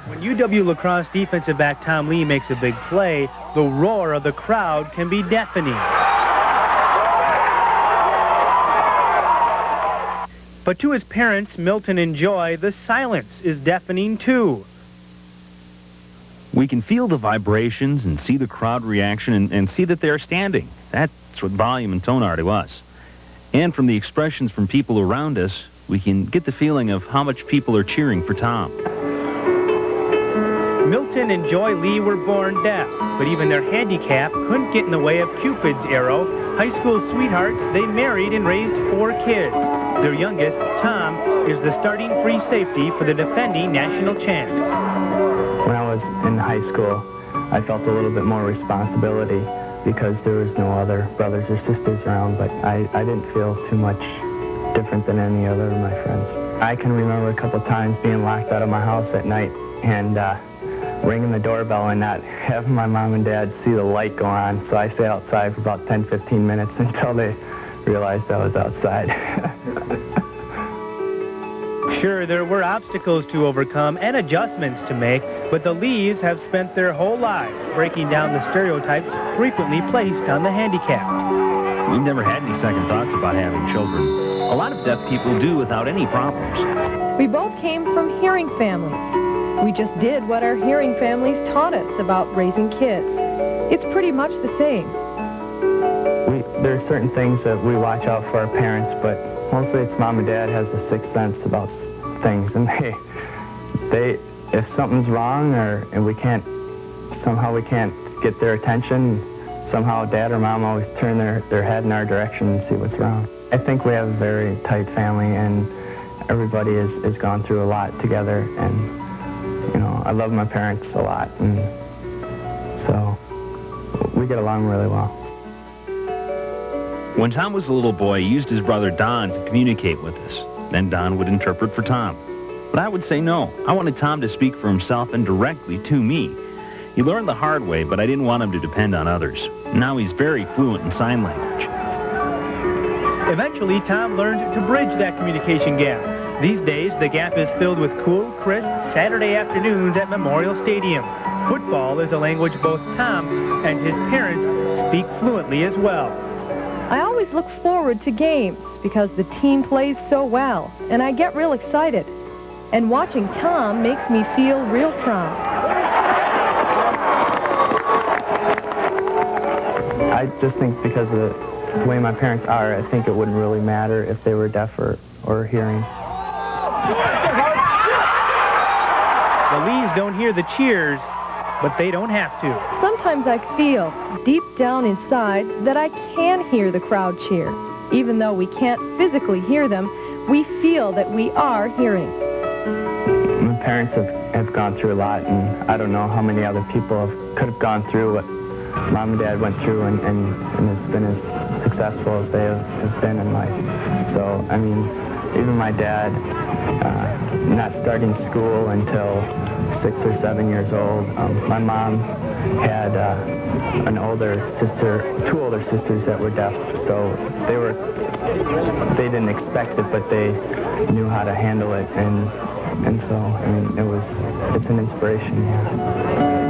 When UW La Crosse defensive back Tom Lee makes a big play, the roar of the crowd can be deafening. But to his parents, Milton and Joy, the silence is deafening too. We can feel the vibrations and see the crowd reaction and see that they're standing. That's what volume and tone are to us. And from the expressions from people around us, we can get the feeling of how much people are cheering for Tom. Milton and Joy Lee were born deaf, but even their handicap couldn't get in the way of Cupid's arrow. High school sweethearts, they married and raised 4 kids. Their youngest, Tom, is the starting free safety for the defending national champs. When I was in high school, I felt a little bit more responsibility because there was no other brothers or sisters around, but I didn't feel too much different than any other of my friends. I can remember a couple times being locked out of my house at night and ringing the doorbell and not having my mom and dad see the light go on, so I stayed outside for about 10-15 minutes until they realized I was outside. Sure, there were obstacles to overcome and adjustments to make, but the Lees have spent their whole lives breaking down the stereotypes frequently placed on the handicapped. We've never had any second thoughts about having children. A lot of deaf people do without any problems. We both came from hearing families. We just did what our hearing families taught us about raising kids. It's pretty much the same. There are certain things that we watch out for our parents, but mostly it's mom and dad has a sixth sense about things, and they if something's wrong and we can't get their attention, somehow dad or mom always turn their head in our direction and see what's wrong. I think we have a very tight family, and everybody has gone through a lot together, and you know, I love my parents a lot, and so we get along really well. When Tom was a little boy, he used his brother Don to communicate with us. Then Don would interpret for Tom. But I would say no. I wanted Tom to speak for himself and directly to me. He learned the hard way, but I didn't want him to depend on others. Now he's very fluent in sign language. Eventually, Tom learned to bridge that communication gap. These days, the gap is filled with cool, crisp Saturday afternoons at Memorial Stadium. Football is a language both Tom and his parents speak fluently as well. I always look forward to games because the team plays so well, and I get real excited. And watching Tom makes me feel real proud. I just think because of the way my parents are, I think it wouldn't really matter if they were deaf or hearing. The Lees don't hear the cheers, but they don't have to. Sometimes I feel, deep down inside, that I can hear the crowd cheer. Even though we can't physically hear them, we feel that we are hearing. My parents have gone through a lot, and I don't know how many other people could have gone through what Mom and Dad went through and has been as successful as they have been in life. So, I mean, even my dad not starting school until 6 or 7 years old. My mom had two older sisters that were deaf, so they didn't expect it, but they knew how to handle it, and so, I mean, it's an inspiration, yeah.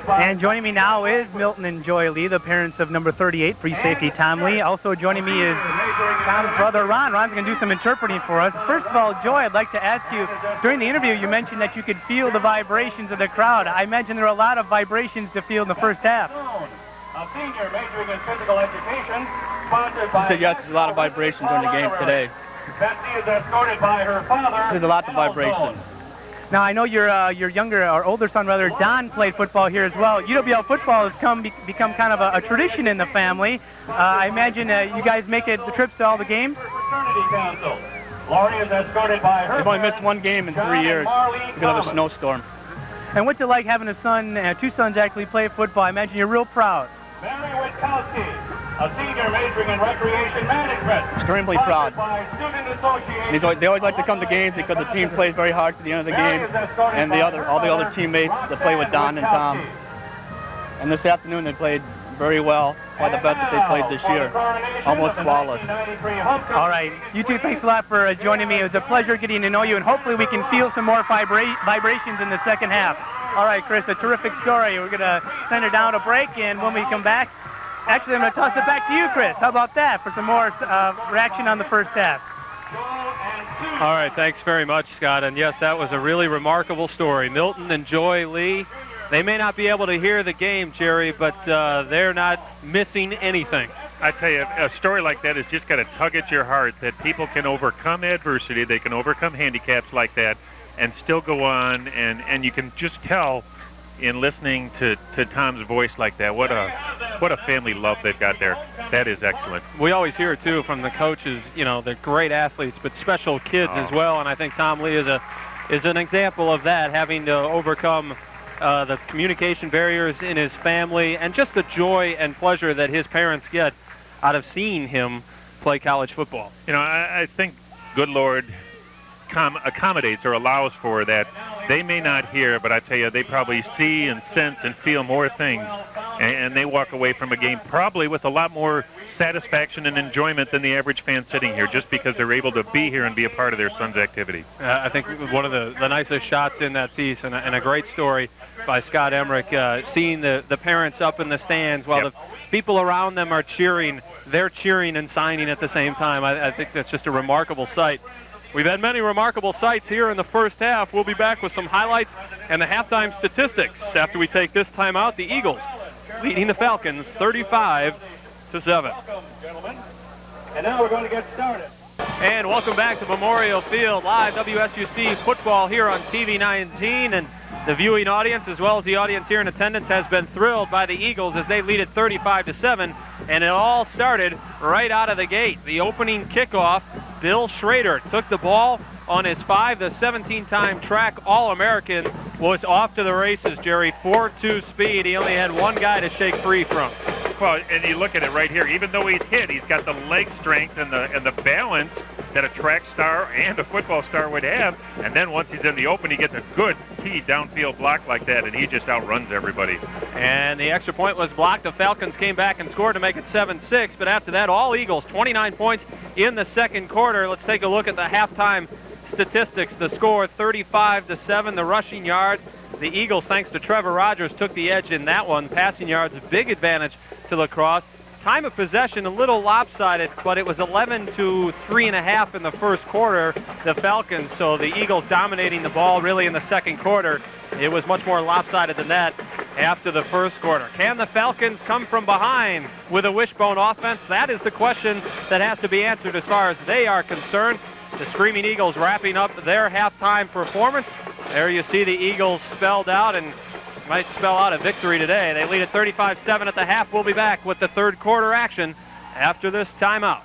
And joining me now is Milton and Joy Lee, the parents of number 38, free safety Tom Lee. Also joining me is Tom's brother, Ron. Ron's going to do some interpreting for us. First of all, Joy, I'd like to ask you, during the interview, you mentioned that you could feel the vibrations of the crowd. I imagine there are a lot of vibrations to feel in the first half. A senior majoring in physical education, sponsored by... He said yes, there's a lot of vibrations during the game today. Betsy is escorted by her father. There's a lot of vibrations. Now, I know your younger, or older son, rather, Don, played football here as well. UWL football has become kind of a tradition in the family. I imagine you guys make it the trips to all the games? Laurie is escorted by her. They've only missed one game in 3 years because of a snowstorm. And what's it like having a son, two sons actually play football? I imagine you're real proud. Mary Witkowski, a senior majoring in recreation management. Extremely proud. By Student Association. They always like to come to games because the team plays very hard to the end of the game, and all the other teammates that play with Don and Tom. And this afternoon they played very well, probably the best that they played this year, almost flawless. All right, you two, thanks a lot for joining me. It was a pleasure getting to know you, and hopefully we can feel some more vibrations in the second half. All right, Chris, a terrific story. We're going to send her down a break, and when we come back, actually I'm going to toss it back to you, Chris. How about that for some more reaction on the first half? All right, thanks very much, Scott. And yes, that was a really remarkable story. Milton and Joy Lee, they may not be able to hear the game, Jerry, but they're not missing anything. I tell you, a story like that has just got to tug at your heart that people can overcome adversity, they can overcome handicaps like that, and still go on, and you can just tell in listening to Tom's voice like that, what a family love they've got there. That is excellent. We always hear it too from the coaches, you know, they're great athletes, but special kids as well, and I think Tom Lee is an example of that, having to overcome the communication barriers in his family, and just the joy and pleasure that his parents get out of seeing him play college football. You know, I think, good Lord, accommodates or allows for that. They may not hear, but I tell you, they probably see and sense and feel more things, and they walk away from a game probably with a lot more satisfaction and enjoyment than the average fan sitting here, just because they're able to be here and be a part of their son's activity. I think one of the nicest shots in that piece, and a great story by Scott Emmerich, seeing the parents up in the stands while the people around them are cheering. They're cheering and signing at the same time. I think that's just a remarkable sight. We've had many remarkable sights here in the first half. We'll be back with some highlights and the halftime statistics after we take this time out. The Eagles leading the Falcons 35-7. Gentlemen. And now we're going to get started. And welcome back to Memorial Field, live WSUC football here on TV 19. And the viewing audience, as well as the audience here in attendance, has been thrilled by the Eagles as they lead it 35-7. And it all started right out of the gate. The opening kickoff, Bill Schrader took the ball on his 17-time track All-American, was off to the races, Jerry. 4.2 speed. He only had one guy to shake free from. Well, and you look at it right here. Even though he's hit, he's got the leg strength and the balance that a track star and a football star would have. And then once he's in the open, he gets a good key downfield block like that, and he just outruns everybody. And the extra point was blocked. The Falcons came back and scored to make it 7-6. But after that, all Eagles, 29 points in the second quarter. Let's take a look at the halftime statistics. The score, 35-7. The rushing yards, the Eagles, thanks to Trevor Rogers, took the edge in that one. Passing yards, a big advantage to La Crosse. Time of possession, a little lopsided, but it was 11 to 3.5 in the first quarter, the Falcons. So the Eagles dominating the ball really in the second quarter. It was much more lopsided than that after the first quarter. Can the Falcons come from behind with a wishbone offense? That is the question that has to be answered as far as they are concerned. The Screaming Eagles wrapping up their halftime performance. There you see the Eagles spelled out and might spell out a victory today. They lead at 35-7 at the half. We'll be back with the third quarter action after this timeout.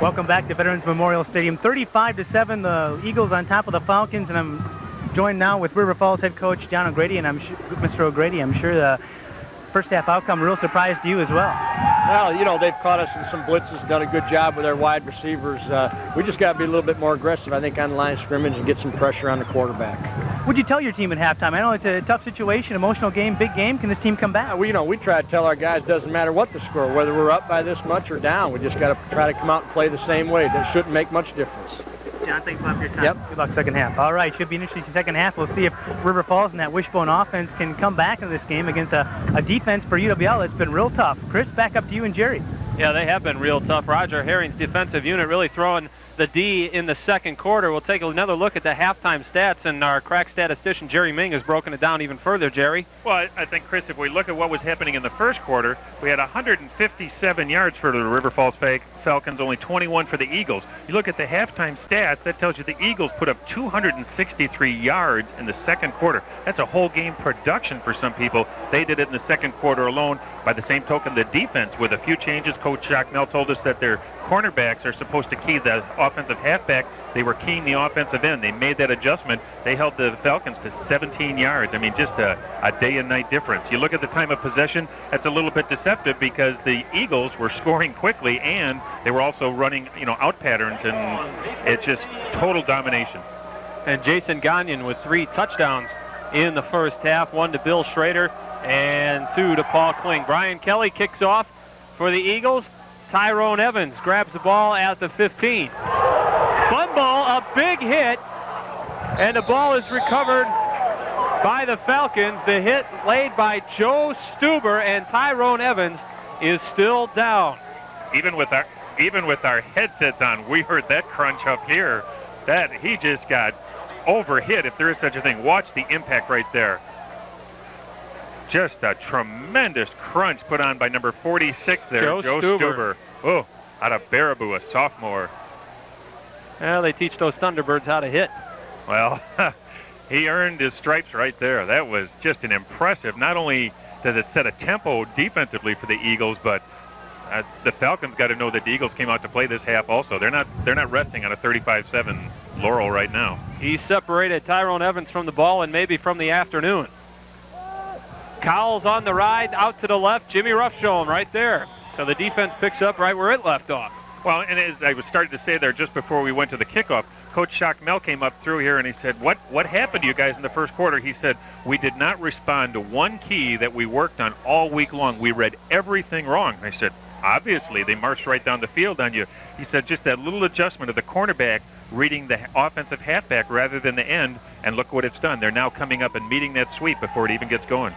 Welcome back to Veterans Memorial Stadium. 35-7, the Eagles on top of the Falcons, and I'm joined now with River Falls head coach John O'Grady, and Mr. O'Grady, I'm sure the first half outcome real surprised you as well. Well, you know, they've caught us in some blitzes, done a good job with their wide receivers. We just got to be a little bit more aggressive, I think, on the line of scrimmage and get some pressure on the quarterback. What'd you tell your team at halftime? I know it's a tough situation, emotional game, big game. Can this team come back? We try to tell our guys it doesn't matter what the score, whether we're up by this much or down. We just got to try to come out and play the same way. That shouldn't make much difference. John, thanks a lot for your time. Yep. Good luck second half. All right, should be an interesting second half. We'll see if River Falls and that wishbone offense can come back in this game against a defense for UWL that's been real tough. Chris, back up to you and Jerry. Yeah, they have been real tough. Roger Herring's defensive unit really throwing the D in the second quarter. We'll take another look at the halftime stats, and our crack statistician Jerry Ming has broken it down even further. Jerry? Well, I think, Chris, if we look at what was happening in the first quarter, we had 157 yards for the River Falls Falcons, only 21 for the Eagles. You look at the halftime stats, that tells you the Eagles put up 263 yards in the second quarter. That's a whole game production for some people. They did it in the second quarter alone. By the same token, the defense, with a few changes, Coach Jacmel told us that their cornerbacks are supposed to key the offensive halfback. They were keying the offensive end. They made that adjustment. They held the Falcons to 17 yards. I mean, just a day and night difference. You look at the time of possession, that's a little bit deceptive because the Eagles were scoring quickly and they were also running, out patterns, and it's just total domination. And Jason Gagnon with 3 touchdowns in the first half, 1 to Bill Schrader and 2 to Paul Kling. Brian Kelly kicks off for the Eagles. Tyrone Evans grabs the ball at the 15. Fumble, a big hit, and the ball is recovered by the Falcons. The hit laid by Joe Stuber, and Tyrone Evans is still down. Even with our headsets on, we heard that crunch up here. That he just got overhit, if there is such a thing. Watch the impact right there. Just a tremendous crunch put on by number 46 there, Joe Stuber. Oh, out of Baraboo, a sophomore. Well, they teach those Thunderbirds how to hit. Well, he earned his stripes right there. That was just an impressive. Not only does it set a tempo defensively for the Eagles, but the Falcons got to know that the Eagles came out to play this half also. They're not resting on a 35-7 laurel right now. He separated Tyrone Evans from the ball and maybe from the afternoon. Cowles on the ride, out to the left. Jimmy Ruffsholm right there. So the defense picks up right where it left off. Well, and as I was starting to say there just before we went to the kickoff, Coach Jacmel came up through here and he said, what happened to you guys in the first quarter? He said, we did not respond to one key that we worked on all week long. We read everything wrong. I said, obviously, they marched right down the field on you. He said, just that little adjustment of the cornerback reading the offensive halfback rather than the end, and look what it's done. They're now coming up and meeting that sweep before it even gets going.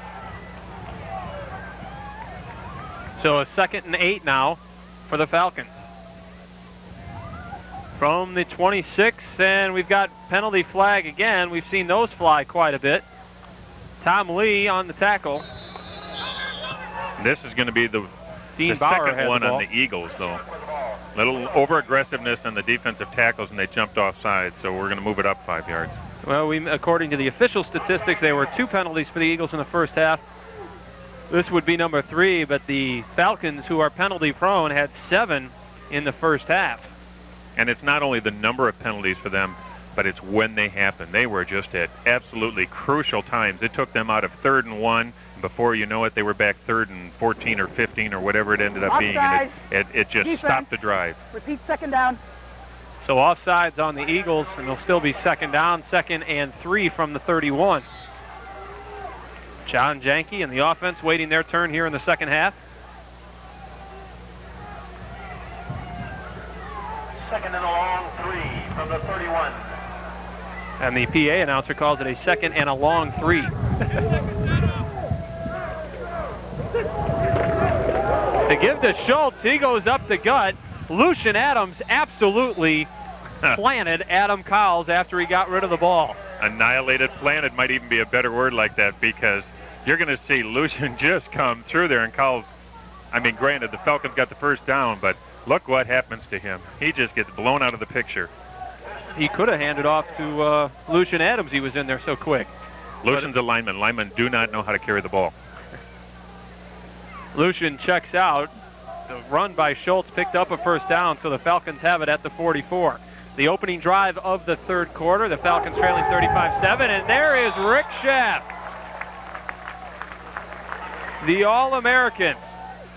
So a 2nd and 8 now for the Falcons. From the 26, and we've got penalty flag again. We've seen those fly quite a bit. Tom Lee on the tackle. This is going to be the second one on the Eagles, though. Little over-aggressiveness on the defensive tackles, and they jumped offside, so we're going to move it up 5 yards. Well, according to the official statistics, there were 2 penalties for the Eagles in the first half. This would be number 3, but the Falcons, who are penalty prone, had 7 in the first half. And it's not only the number of penalties for them, but it's when they happen. They were just at absolutely crucial times. It took them out of 3rd and 1, Before you know it, they were back 3rd and 14 or 15 or whatever it ended up being, and it just Defense. stopped the drive. Repeat, second down. So offsides on the Eagles, and it'll still be second down, 2nd and 3 from the 31. John Janke and the offense waiting their turn here in the second half. Second and a long 3 from the 31. And the PA announcer calls it a 2nd and a long 3. To give to Schultz, he goes up the gut. Lucian Adams absolutely planted Adam Cowles after he got rid of the ball. Annihilated, planted might even be a better word like that, because you're going to see Lucian just come through there, and Cowles, I mean, granted, the Falcons got the first down, but look what happens to him. He just gets blown out of the picture. He could have handed off to Lucian Adams. He was in there so quick. Lucian's a lineman. Linemen do not know how to carry the ball. Lucian checks out. The run by Schultz picked up a first down, so the Falcons have it at the 44. The opening drive of the third quarter, the Falcons trailing 35-7, and there is Rick Schaff, the All-American.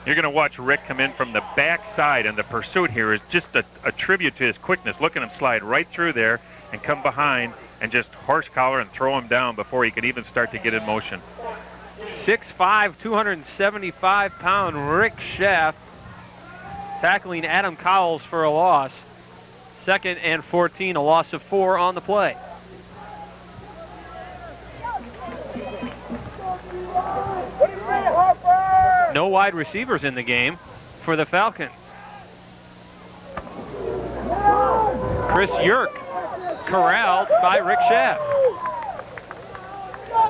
You're going to watch Rick come in from the backside, and the pursuit here is just a tribute to his quickness. Look at him slide right through there and come behind and just horse collar and throw him down before he can even start to get in motion. 6'5", 275-pound Rick Schaff tackling Adam Cowles for a loss. 2nd and 14, a loss of 4 on the play. No wide receivers in the game for the Falcons. Chris Yerk corralled by Rick Schaff.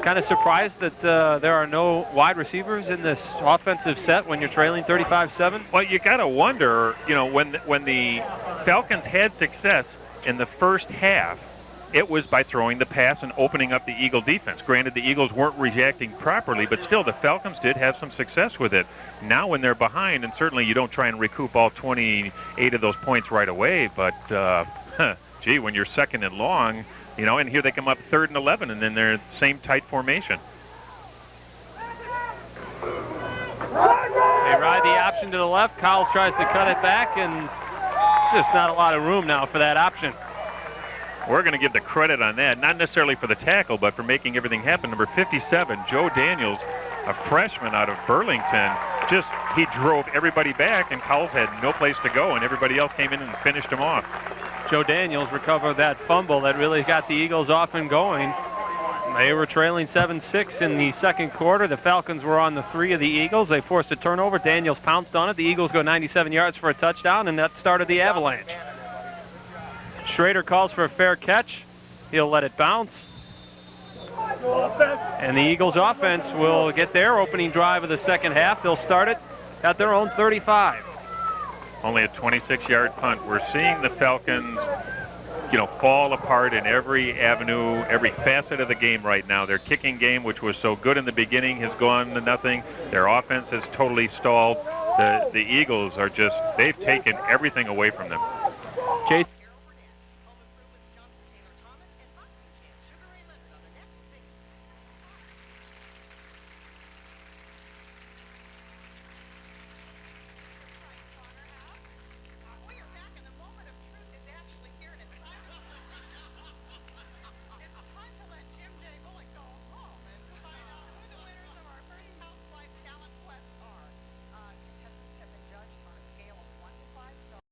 Kind of surprised that there are no wide receivers in this offensive set when you're trailing 35-7. Well, you got to wonder, you know, when the Falcons had success in the first half, it was by throwing the pass and opening up the Eagle defense. Granted, the Eagles weren't reacting properly, but still the Falcons did have some success with it. Now when they're behind, and certainly you don't try and recoup all 28 of those points right away, but gee, when you're 2nd and long, you know, and here they come up 3rd and 11, and then they're in the same tight formation. They ride the option to the left. Cowles tries to cut it back, and just not a lot of room now for that option. We're going to give the credit on that, not necessarily for the tackle, but for making everything happen. Number 57, Joe Daniels, a freshman out of Burlington, he drove everybody back, and Cowles had no place to go, and everybody else came in and finished him off. Joe Daniels recovered that fumble that really got the Eagles off and going. They were trailing 7-6 in the second quarter. The Falcons were on the 3 of the Eagles. They forced a turnover. Daniels pounced on it. The Eagles go 97 yards for a touchdown, and that started the avalanche. Schrader calls for a fair catch. He'll let it bounce. And the Eagles offense will get their opening drive of the second half. They'll start it at their own 35. Only a 26-yard punt. We're seeing the Falcons, you know, fall apart in every avenue, every facet of the game right now. Their kicking game, which was so good in the beginning, has gone to nothing. Their offense has totally stalled. The Eagles are they've taken everything away from them. Chase